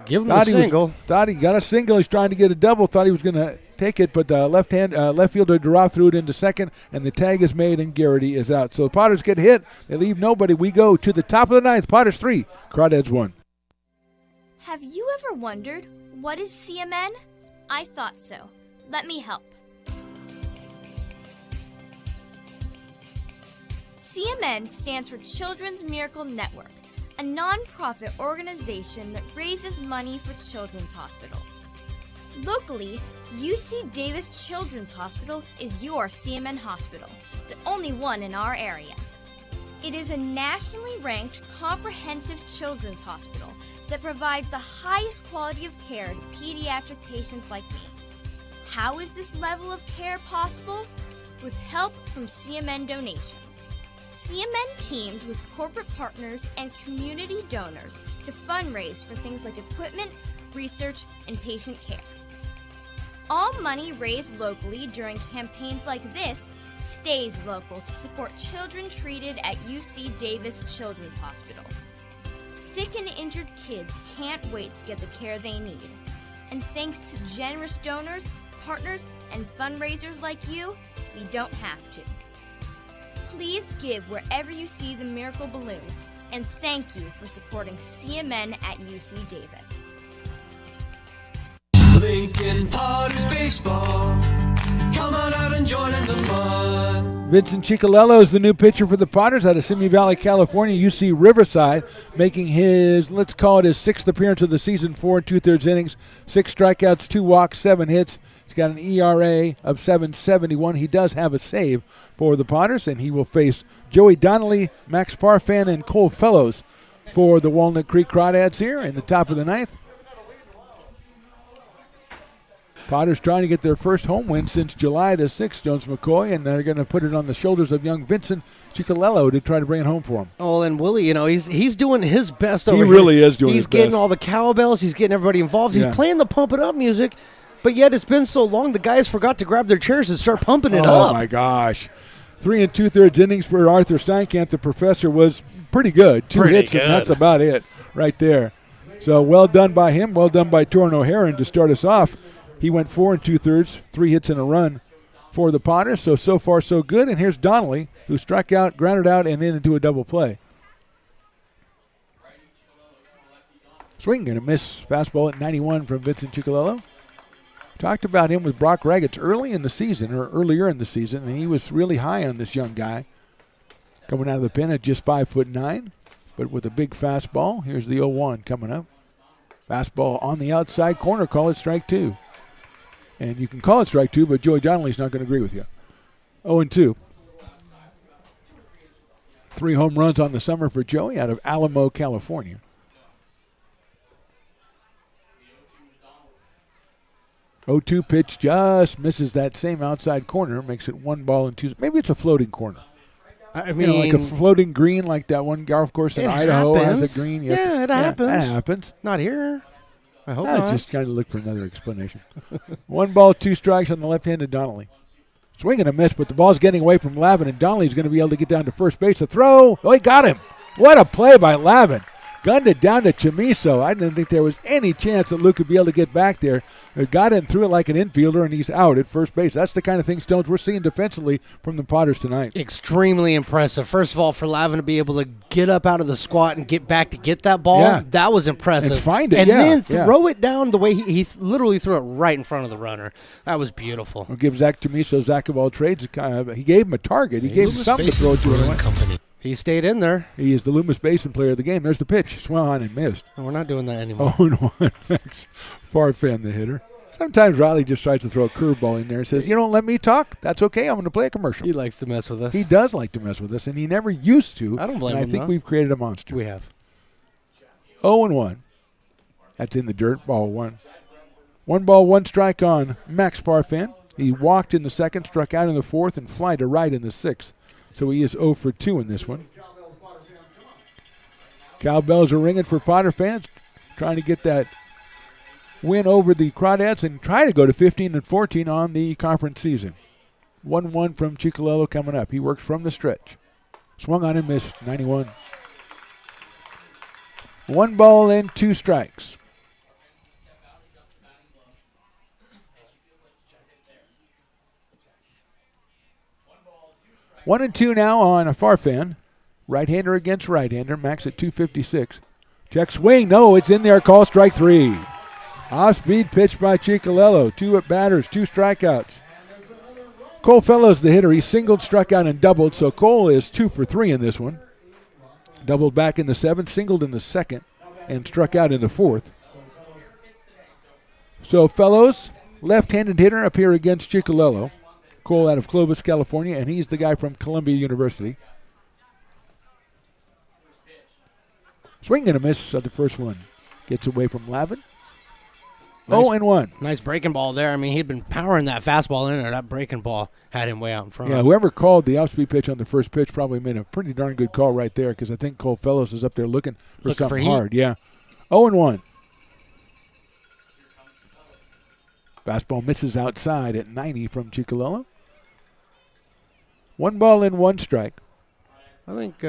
Give him a single. Thought he got a single. He's trying to get a double. Thought he was going to take it, but the left fielder Duroff threw it into second, and the tag is made, and Garrity is out. So the Potters get hit. They leave nobody. We go to the top of the 9th. Potters 3, Crawdads 1. Have you ever wondered, what is CMN? I thought so. Let me help. CMN stands for Children's Miracle Network, a non-profit organization that raises money for children's hospitals. Locally, UC Davis Children's Hospital is your CMN hospital, the only one in our area. It is a nationally ranked comprehensive children's hospital that provides the highest quality of care to pediatric patients like me. How is this level of care possible? With help from CMN donations. CMN teamed with corporate partners and community donors to fundraise for things like equipment, research, and patient care. All money raised locally during campaigns like this stays local to support children treated at UC Davis Children's Hospital. Sick and injured kids can't wait to get the care they need. And thanks to generous donors, partners, and fundraisers like you, we don't have to. Please give wherever you see the Miracle Balloon, and thank you for supporting CMN at UC Davis. Lincoln Potters Baseball. Come on out and join in the fun. Vincent Ciccolello is the new pitcher for the Potters out of Simi Valley, California. UC Riverside, making his, let's call it his 6th appearance of the season, 4 2/3 innings, 6 strikeouts, 2 walks, 7 hits. He's got an ERA of 7.71. He does have a save for the Potters, and he will face Joey Donnelly, Max Farfan, and Cole Fellows for the Walnut Creek Crawdads here in the top of the 9th. Potters trying to get their first home win since July the 6th, Jones McCoy, and they're going to put it on the shoulders of young Vincent Ciccolello to try to bring it home for him. Oh, and Willie, he's doing his best over here. He really is doing his best. He's getting all the cowbells. He's getting everybody involved. He's playing the Pump It Up music, but yet it's been so long the guys forgot to grab their chairs and start pumping it up. Oh, my gosh. 3 2/3 innings for Arthur Steinkamp. The professor was pretty good. 2 hits, and that's about it right there. So well done by him. Well done by Torrin O'Haron to start us off. He went 4 2/3, 3 hits and a run for the Potters. So far, so good. And here's Donnelly, who struck out, grounded out, and into a double play. Swing and a miss. Fastball at 91 from Vincent Ciccolello. Talked about him with Brock Raggett earlier in the season, and he was really high on this young guy. Coming out of the pen at just 5'9", but with a big fastball. Here's the 0-1 coming up. Fastball on the outside corner. Call it strike 2. And you can call it strike 2, but Joey Donnelly's not going to agree with you. 0-2. 3 home runs on the summer for Joey out of Alamo, California. 0-2 pitch just misses that same outside corner, makes it 1-2. Maybe it's a floating corner. I mean, like a floating green, like that one golf course in Idaho has a green. Yeah, it happens. That happens. Not here. I hope not. Just kind of look for another explanation. 1-2 strikes on the left-handed Donnelly. Swing and a miss, but the ball's getting away from Lavin, and Donnelly's going to be able to get down to first base. The throw. Oh, he got him. What a play by Lavin. Gunned it down to Chamiso. I didn't think there was any chance that Luke would be able to get back there. Got it and threw it like an infielder, and he's out at first base. That's the kind of thing, Stones, we're seeing defensively from the Potters tonight. Extremely impressive. First of all, for Lavin to be able to get up out of the squat and get back to get that ball, that was impressive. And find it, and then throw it down the way he literally threw it right in front of the runner. That was beautiful. We'll give Zach Chamiso Zach of all trades. He gave him a target. He gave him something to throw to. Company. He stayed in there. He is the Loomis Basin player of the game. There's the pitch. Swung on and missed. No, we're not doing that anymore. 0-1. Max Farfan, the hitter. Sometimes Riley just tries to throw a curveball in there and says, you don't let me talk? That's okay. I'm going to play a commercial. He likes to mess with us. He does like to mess with us, and he never used to. I don't blame him, I think we've created a monster. We have. 0-1. That's in the dirt. Ball 1. 1 strike on Max Farfan. He walked in the second, struck out in the fourth, and fly to right in the sixth. So he is 0 for 2 in this one. Cowbells are ringing for Potter fans, trying to get that win over the Crawdads and try to go to 15-14 on the conference season. 1-1 from Ciccolello coming up. He works from the stretch. Swung on and missed, 91. 1-2 strikes. One and 2 now on a Farfan. Right-hander against right-hander. Max at 256. Check swing. No, it's in there. Call strike 3. Off-speed pitch by Ciccolello. 2 at batters, 2 strikeouts. Cole Fellows, the hitter. He singled, struck out, and doubled. So Cole is 2 for 3 in this one. Doubled back in the 7th, singled in the 2nd, and struck out in the 4th. So Fellows, left-handed hitter, up here against Ciccolello. Cole out of Clovis, California, and he's the guy from Columbia University. Swing and a miss on the first one. Gets away from Lavin. 0-1. Nice breaking ball there. I mean, he'd been powering that fastball in there. That breaking ball had him way out in front. Yeah, whoever called the off-speed pitch on the first pitch probably made a pretty darn good call right there because I think Cole Fellows is up there looking for something hard. Yeah. 0-1. Fastball misses outside at 90 from Cicolello. 1 ball and 1 strike. I think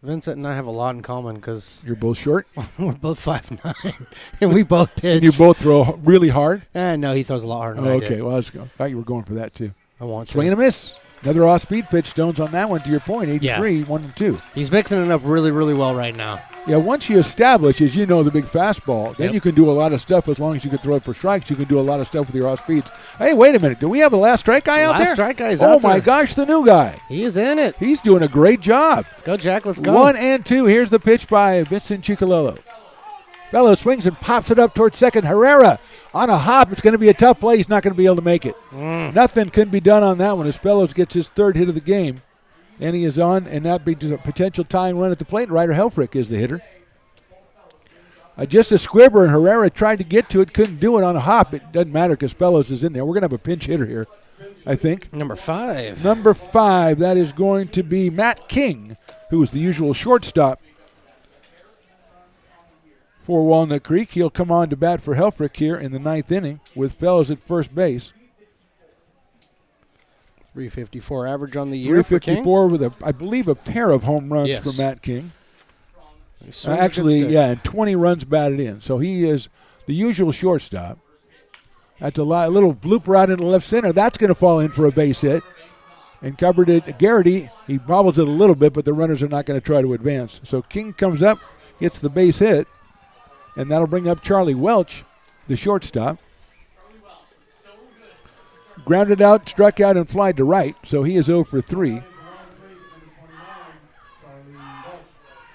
Vincent and I have a lot in common because you're both short. We're both 5'9", and we both pitch. And you both throw really hard. No, he throws a lot harder than I okay, did. well, I thought you were going for that too. I want swing and a miss. Another off-speed pitch. Stones on that one. To your point, 83, 1-2. He's mixing it up really, really well right now. Yeah, once you establish, as you know, the big fastball, then you can do a lot of stuff as long as you can throw it for strikes. You can do a lot of stuff with your off speeds. Hey, wait a minute. Do we have a last strike guy out there? Last strike guy's out there. Oh, my gosh, the new guy. He is in it. He's doing a great job. Let's go, Jack. Let's go. 1-2. Here's the pitch by Vincent Cicolello. Fellow swings and pops it up towards second. Herrera on a hop. It's going to be a tough play. He's not going to be able to make it. Nothing can be done on that one as Fellows gets his 3rd hit of the game. And he is on, and that brings a potential tying run at the plate. Ryder Helfrich is the hitter. Just a squibber, and Herrera tried to get to it, couldn't do it on a hop. It doesn't matter because Fellows is in there. We're going to have a pinch hitter here, I think. Number 5. Number 5, that is going to be Matt King, who is the usual shortstop for Walnut Creek. He'll come on to bat for Helfrich here in the 9th inning with Fellows at first base. 354 average on the year 354 with, I believe, a pair of home runs for Matt King. Actually, and 20 runs batted in. So he is the usual shortstop. That's a little blooper out into left center. That's going to fall in for a base hit. And covered it. Garrity, he bobbles it a little bit, but the runners are not going to try to advance. So King comes up, gets the base hit, and that'll bring up Charlie Welch, the shortstop. Grounded out, struck out, and flied to right. So he is 0 for 3.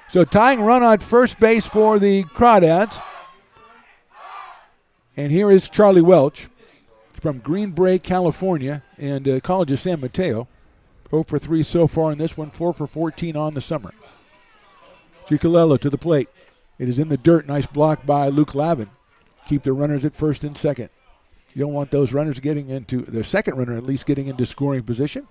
So tying run on first base for the Crawdads. And here is Charlie Welch from Green Bay, California, and College of San Mateo. 0 for 3 so far in this one, 4 for 14 on the summer. Cicolello to the plate. It is in the dirt. Nice block by Luke Lavin. Keep the runners at first and second. You don't want those runners getting into, the second runner at least getting into scoring position.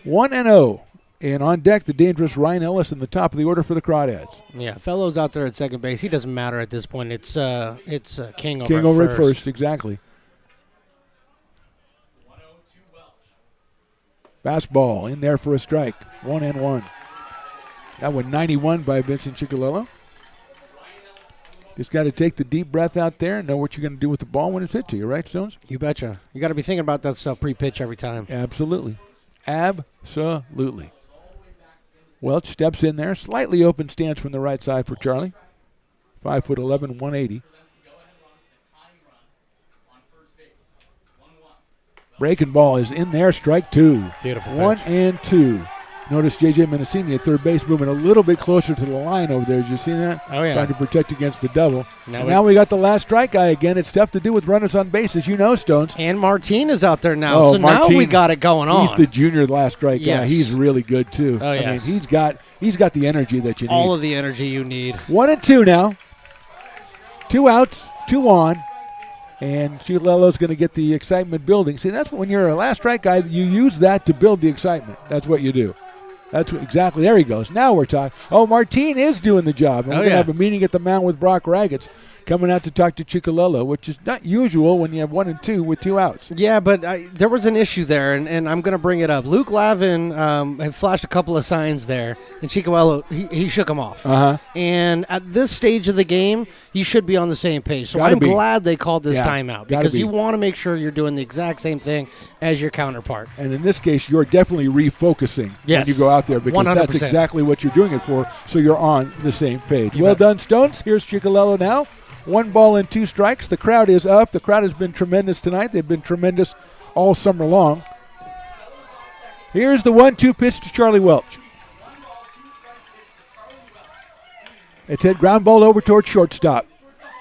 1-0. And on deck, the dangerous Ryan Ellis in the top of the order for the Crawdads. Yeah, Fellows out there at second base. He doesn't matter at this point. It's King over King over at first, exactly. Fastball in there for a strike. 1-1. That one 91 by Vincent Cicolello. Just got to take the deep breath out there and know what you're going to do with the ball when it's hit to you, right, Stones? You betcha. You got to be thinking about that stuff pre-pitch every time. Absolutely. Absolutely. Welch steps in there. Slightly open stance from the right side for Charlie. 5'11", 180. Breaking ball is in there. Strike 2. Beautiful pitch. 1-2. Notice J.J. Mendocini at third base moving a little bit closer to the line over there. Did you see that? Oh, yeah. Trying to protect against the double. Now we got the last strike guy again. It's tough to do with runners on base, as you know, Stones. And Martin is out there now. So Martin, now we got it going on. He's the junior last strike guy. Yes. He's really good, too. Oh, yes. I mean, he's got the energy that you need. All of the energy you need. 1-2 now. 2 outs, 2 on. And Cicolello's going to get the excitement building. See, that's when you're a last strike guy, you use that to build the excitement. That's what you do. That's exactly. There he goes. Now we're talking. Oh, Martin is doing the job. And we're going to have a meeting at the mound with Brock Raggets coming out to talk to Cicolello, which is not usual when you have 1 and 2 with 2 outs. Yeah, but there was an issue there, and I'm going to bring it up. Luke Lavin had flashed a couple of signs there, and Cicolello, he shook him off. Uh-huh. And at this stage of the game, you should be on the same page. So I'm glad they called this timeout because you want to make sure you're doing the exact same thing as your counterpart. And in this case, you're definitely refocusing when you go out there because 100%. That's exactly what you're doing it for, so you're on the same page. Well done, Stones. Here's Cicolello now. 1 ball and 2 strikes. The crowd is up. The crowd has been tremendous tonight. They've been tremendous all summer long. Here's the 1-2 pitch to Charlie Welch. It's hit ground ball over towards shortstop.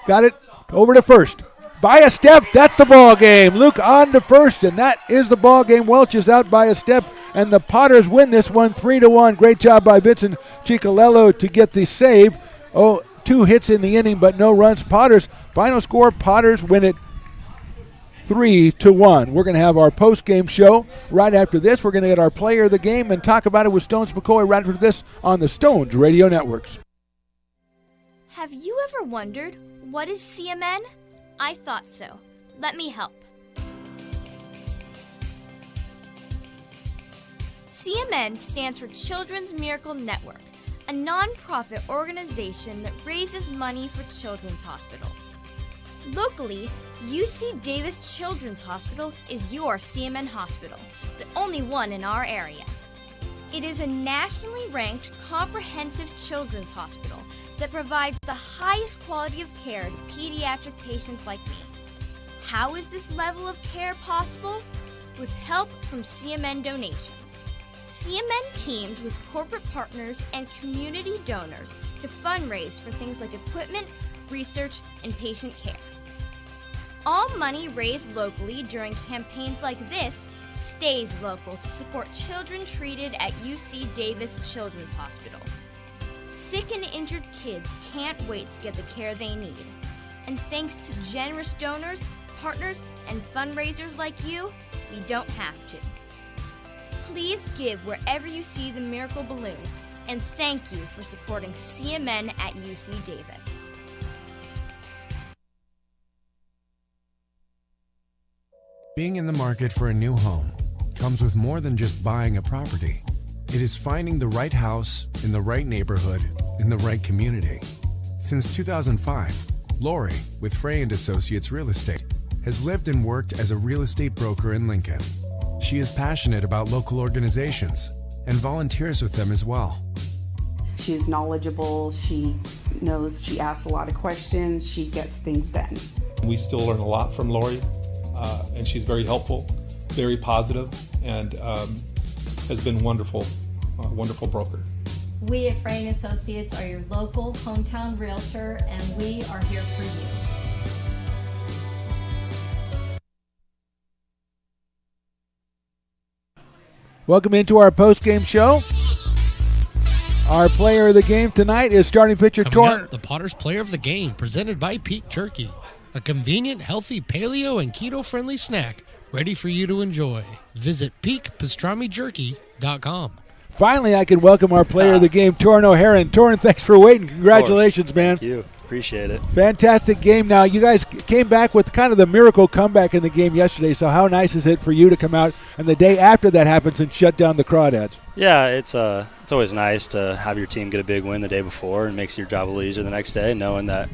Got it over to first. By a step, that's the ball game. Luke on to first, and that is the ball game. Welch is out by a step, and the Potters win this one 3-1. Great job by Vincent Cicolello to get the save. 2 hits in the inning, but no runs. Potters, final score, Potters win it 3-1. We're going to have our post-game show right after this. We're going to get our player of the game and talk about it with Stones McCoy right after this on the Stones Radio Networks. Have you ever wondered, what is CMN? I thought so. Let me help. CMN stands for Children's Miracle Network, a non-profit organization that raises money for children's hospitals. Locally, UC Davis Children's Hospital is your CMN hospital, the only one in our area. It is a nationally ranked comprehensive children's hospital that provides the highest quality of care to pediatric patients like me. How is this level of care possible? With help from CMN donations. CMN teamed with corporate partners and community donors to fundraise for things like equipment, research, and patient care. All money raised locally during campaigns like this stays local to support children treated at UC Davis Children's Hospital. Sick and injured kids can't wait to get the care they need. And thanks to generous donors, partners, and fundraisers like you, we don't have to. Please give wherever you see the Miracle Balloon, and thank you for supporting CMN at UC Davis. Being in the market for a new home comes with more than just buying a property. It is finding the right house in the right neighborhood in the right community. Since 2005, Lori, with Frey & Associates Real Estate, has lived and worked as a real estate broker in Lincoln. She is passionate about local organizations and volunteers with them as well. She's knowledgeable, she knows, she asks a lot of questions, she gets things done. We still learn a lot from Lori, and she's very helpful, very positive, and has been wonderful, wonderful broker. We at Frey & Associates are your local hometown realtor, and we are here for you. Welcome into our post-game show. Our player of the game tonight is starting pitcher Torn. The Potters Player of the Game, presented by Peak Turkey, a convenient, healthy paleo and keto-friendly snack ready for you to enjoy. Visit peakpastramijerky.com. Finally, I can welcome our player of the game, Torrin O'Hara. Torrin, thanks for waiting. Congratulations, man. Thank you. Appreciate it. Fantastic game. Now, you guys came back with kind of the miracle comeback in the game yesterday, so how nice is it for you to come out and the day after that happens and shut down the Crawdads? Yeah, it's always nice to have your team get a big win the day before and makes your job a little easier the next day, knowing that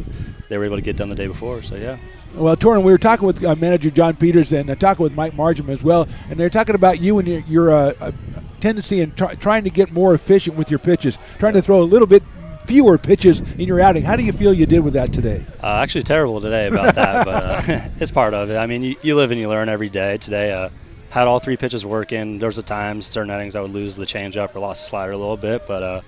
they were able to get done the day before. So, yeah. Well, Torrin, we were talking with manager John Peters and talking with Mike Margim as well, and they're talking about you and your tendency in trying to get more efficient with your pitches, trying to throw a little bit fewer pitches in your outing. How do you feel you did with that today? Actually terrible today about that, but it's part of it. I mean, you live and you learn every day. Today, had all 3 pitches working. There was a time, certain innings, I would lose the changeup or lost the slider a little bit, but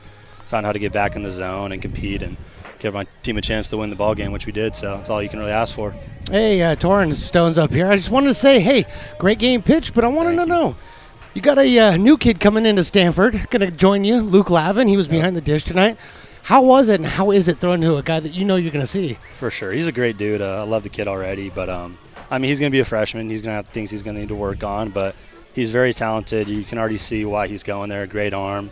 found how to get back in the zone and compete and give my team a chance to win the ball game, which we did. So that's all you can really ask for. Hey, Torrin, Stones up here. I just wanted to say, hey, great game pitch, but I wanted to know. You got a new kid coming into Stanford, going to join you, Luke Lavin. He was behind the dish tonight. How was it and how is it throwing to a guy that you know you're going to see? For sure. He's a great dude. I love the kid already. But, I mean, he's going to be a freshman. He's going to have things he's going to need to work on. But he's very talented. You can already see why he's going there. Great arm.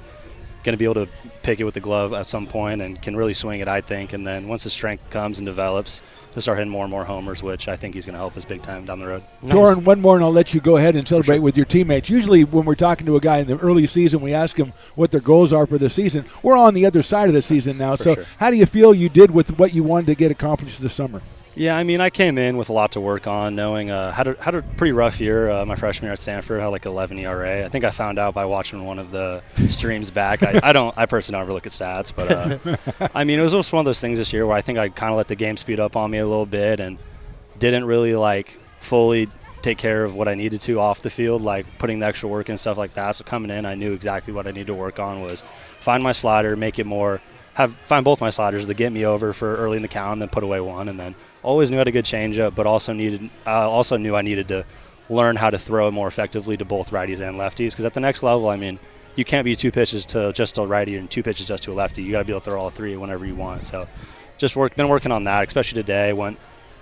Going to be able to pick it with the glove at some point and can really swing it, I think. And then once the strength comes and develops, he'll start hitting more and more homers, which I think he's going to help us big time down the road. Nice. Torrin, one more and I'll let you go ahead and celebrate with your teammates. Usually when we're talking to a guy in the early season, we ask him what their goals are for the season. We're on the other side of the season now. So how do you feel you did with what you wanted to get accomplished this summer? Yeah, I mean, I came in with a lot to work on, knowing had a pretty rough year. My freshman year at Stanford, had like 11 ERA. I think I found out by watching one of the streams back. I personally don't ever look at stats, but I mean, it was just one of those things this year where I think I kind of let the game speed up on me a little bit and didn't really like fully take care of what I needed to off the field, like putting the extra work in and stuff like that. So coming in, I knew exactly what I needed to work on was find my slider, make it more, find both my sliders to get me over for early in the count and then put away one, and then always knew I had a good changeup, but also knew I needed to learn how to throw more effectively to both righties and lefties. Because at the next level, I mean, you can't be 2 pitches to just a righty and 2 pitches just to a lefty. You got to be able to throw all 3 whenever you want. So just been working on that, especially today.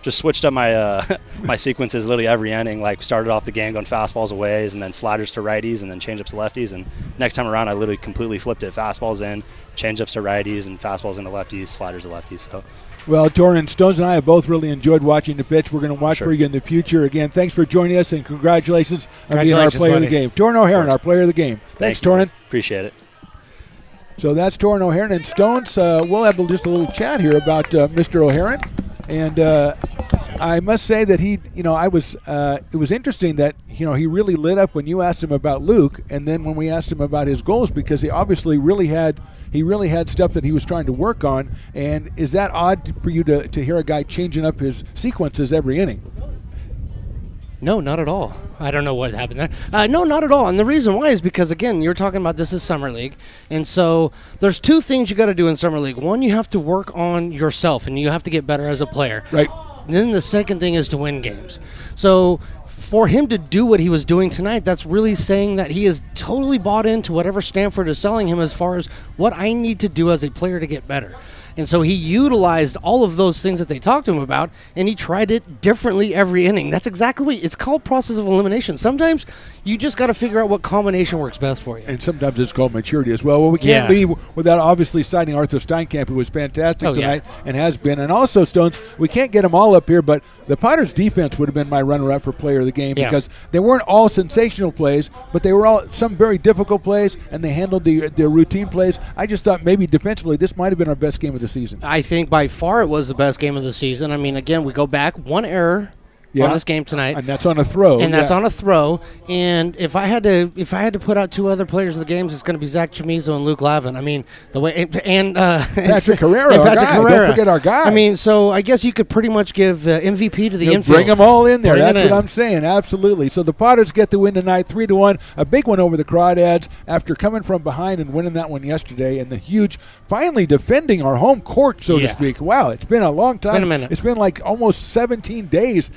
Just switched up my my sequences literally every inning. Like started off the game going fastballs aways and then sliders to righties and then changeups to lefties. And next time around, I literally completely flipped it: fastballs in, changeups to righties, and fastballs into lefties, sliders to lefties. So. Well, Torrin, Stones and I have both really enjoyed watching the pitch. We're going to watch for you in the future. Again, thanks for joining us, and congratulations on being our player of the game. Torrin O'Haron, our player of the game. Thanks, Torrin. Appreciate it. So that's Torrin O'Haron. And Stones, we'll have just a little chat here about Mr. O'Haron. And I must say that he, it was interesting that, he really lit up when you asked him about Luke, and then when we asked him about his goals, because he obviously really had stuff that he was trying to work on. And is that odd for you to hear a guy changing up his sequences every inning? No, not at all. I don't know what happened there. No, not at all. And the reason why is because, again, you're talking about this is Summer League. And so there's two things you got to do in Summer League. One, you have to work on yourself, and you have to get better as a player. Right. And then the second thing is to win games. So for him to do what he was doing tonight, that's really saying that he is totally bought into whatever Stanford is selling him as far as what I need to do as a player to get better. And so he utilized all of those things that they talked to him about, and he tried it differently every inning. That's exactly what it's called, process of elimination. Sometimes you just got to figure out what combination works best for you. And sometimes it's called maturity as well. Well, we can't leave without obviously citing Arthur Steinkamp, who was fantastic tonight and has been. And also, Stones, we can't get them all up here, but the Potters' defense would have been my runner-up for player of the game because they weren't all sensational plays, but they were all some very difficult plays, and they handled their routine plays. I just thought maybe defensively this might have been our best game of the season. I think by far it was the best game of the season. I mean, again, we go back, one error on this game tonight, and that's on a throw. And that's on a throw. And if I had to put out two other players of the games, it's going to be Zach Chamizo and Luke Lavin. I mean, the way and Patrick Carrera, Don't forget our guy. I mean, so I guess you could pretty much give MVP to the infield. Bring them all in there. That's what I'm saying. Absolutely. So the Potters get the win tonight, 3-1. A big one over the Crawdads after coming from behind and winning that one yesterday, and the huge finally defending our home court, so to speak. Wow, it's been a long time. It's been a minute. It's been like almost 17 days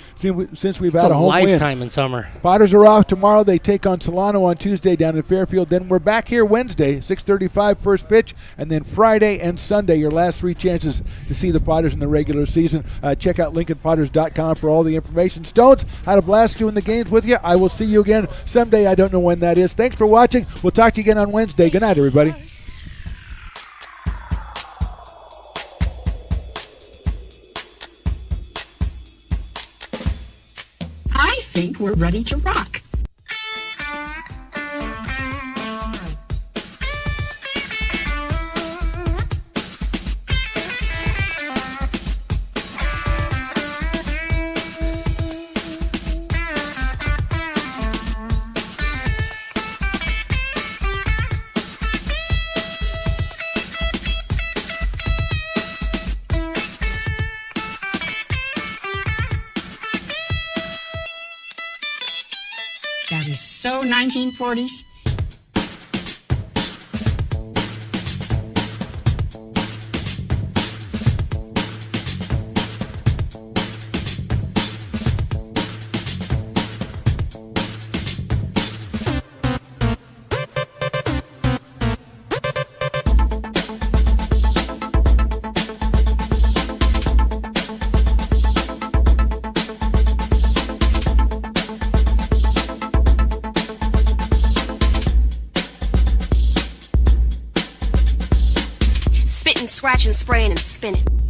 since we've had a home win. Lifetime in summer. Potters are off tomorrow. They take on Solano on Tuesday down in Fairfield. Then we're back here Wednesday, 6:35 first pitch, and then Friday and Sunday, your last three chances to see the Potters in the regular season. Check out LincolnPotters.com for all the information. Stones, had a blast doing the games with you. I will see you again someday. I don't know when that is. Thanks for watching. We'll talk to you again on Wednesday. Good night, everybody. I think we're ready to rock. That is so 1940s. Spitting, scratching, spraying, and spinning.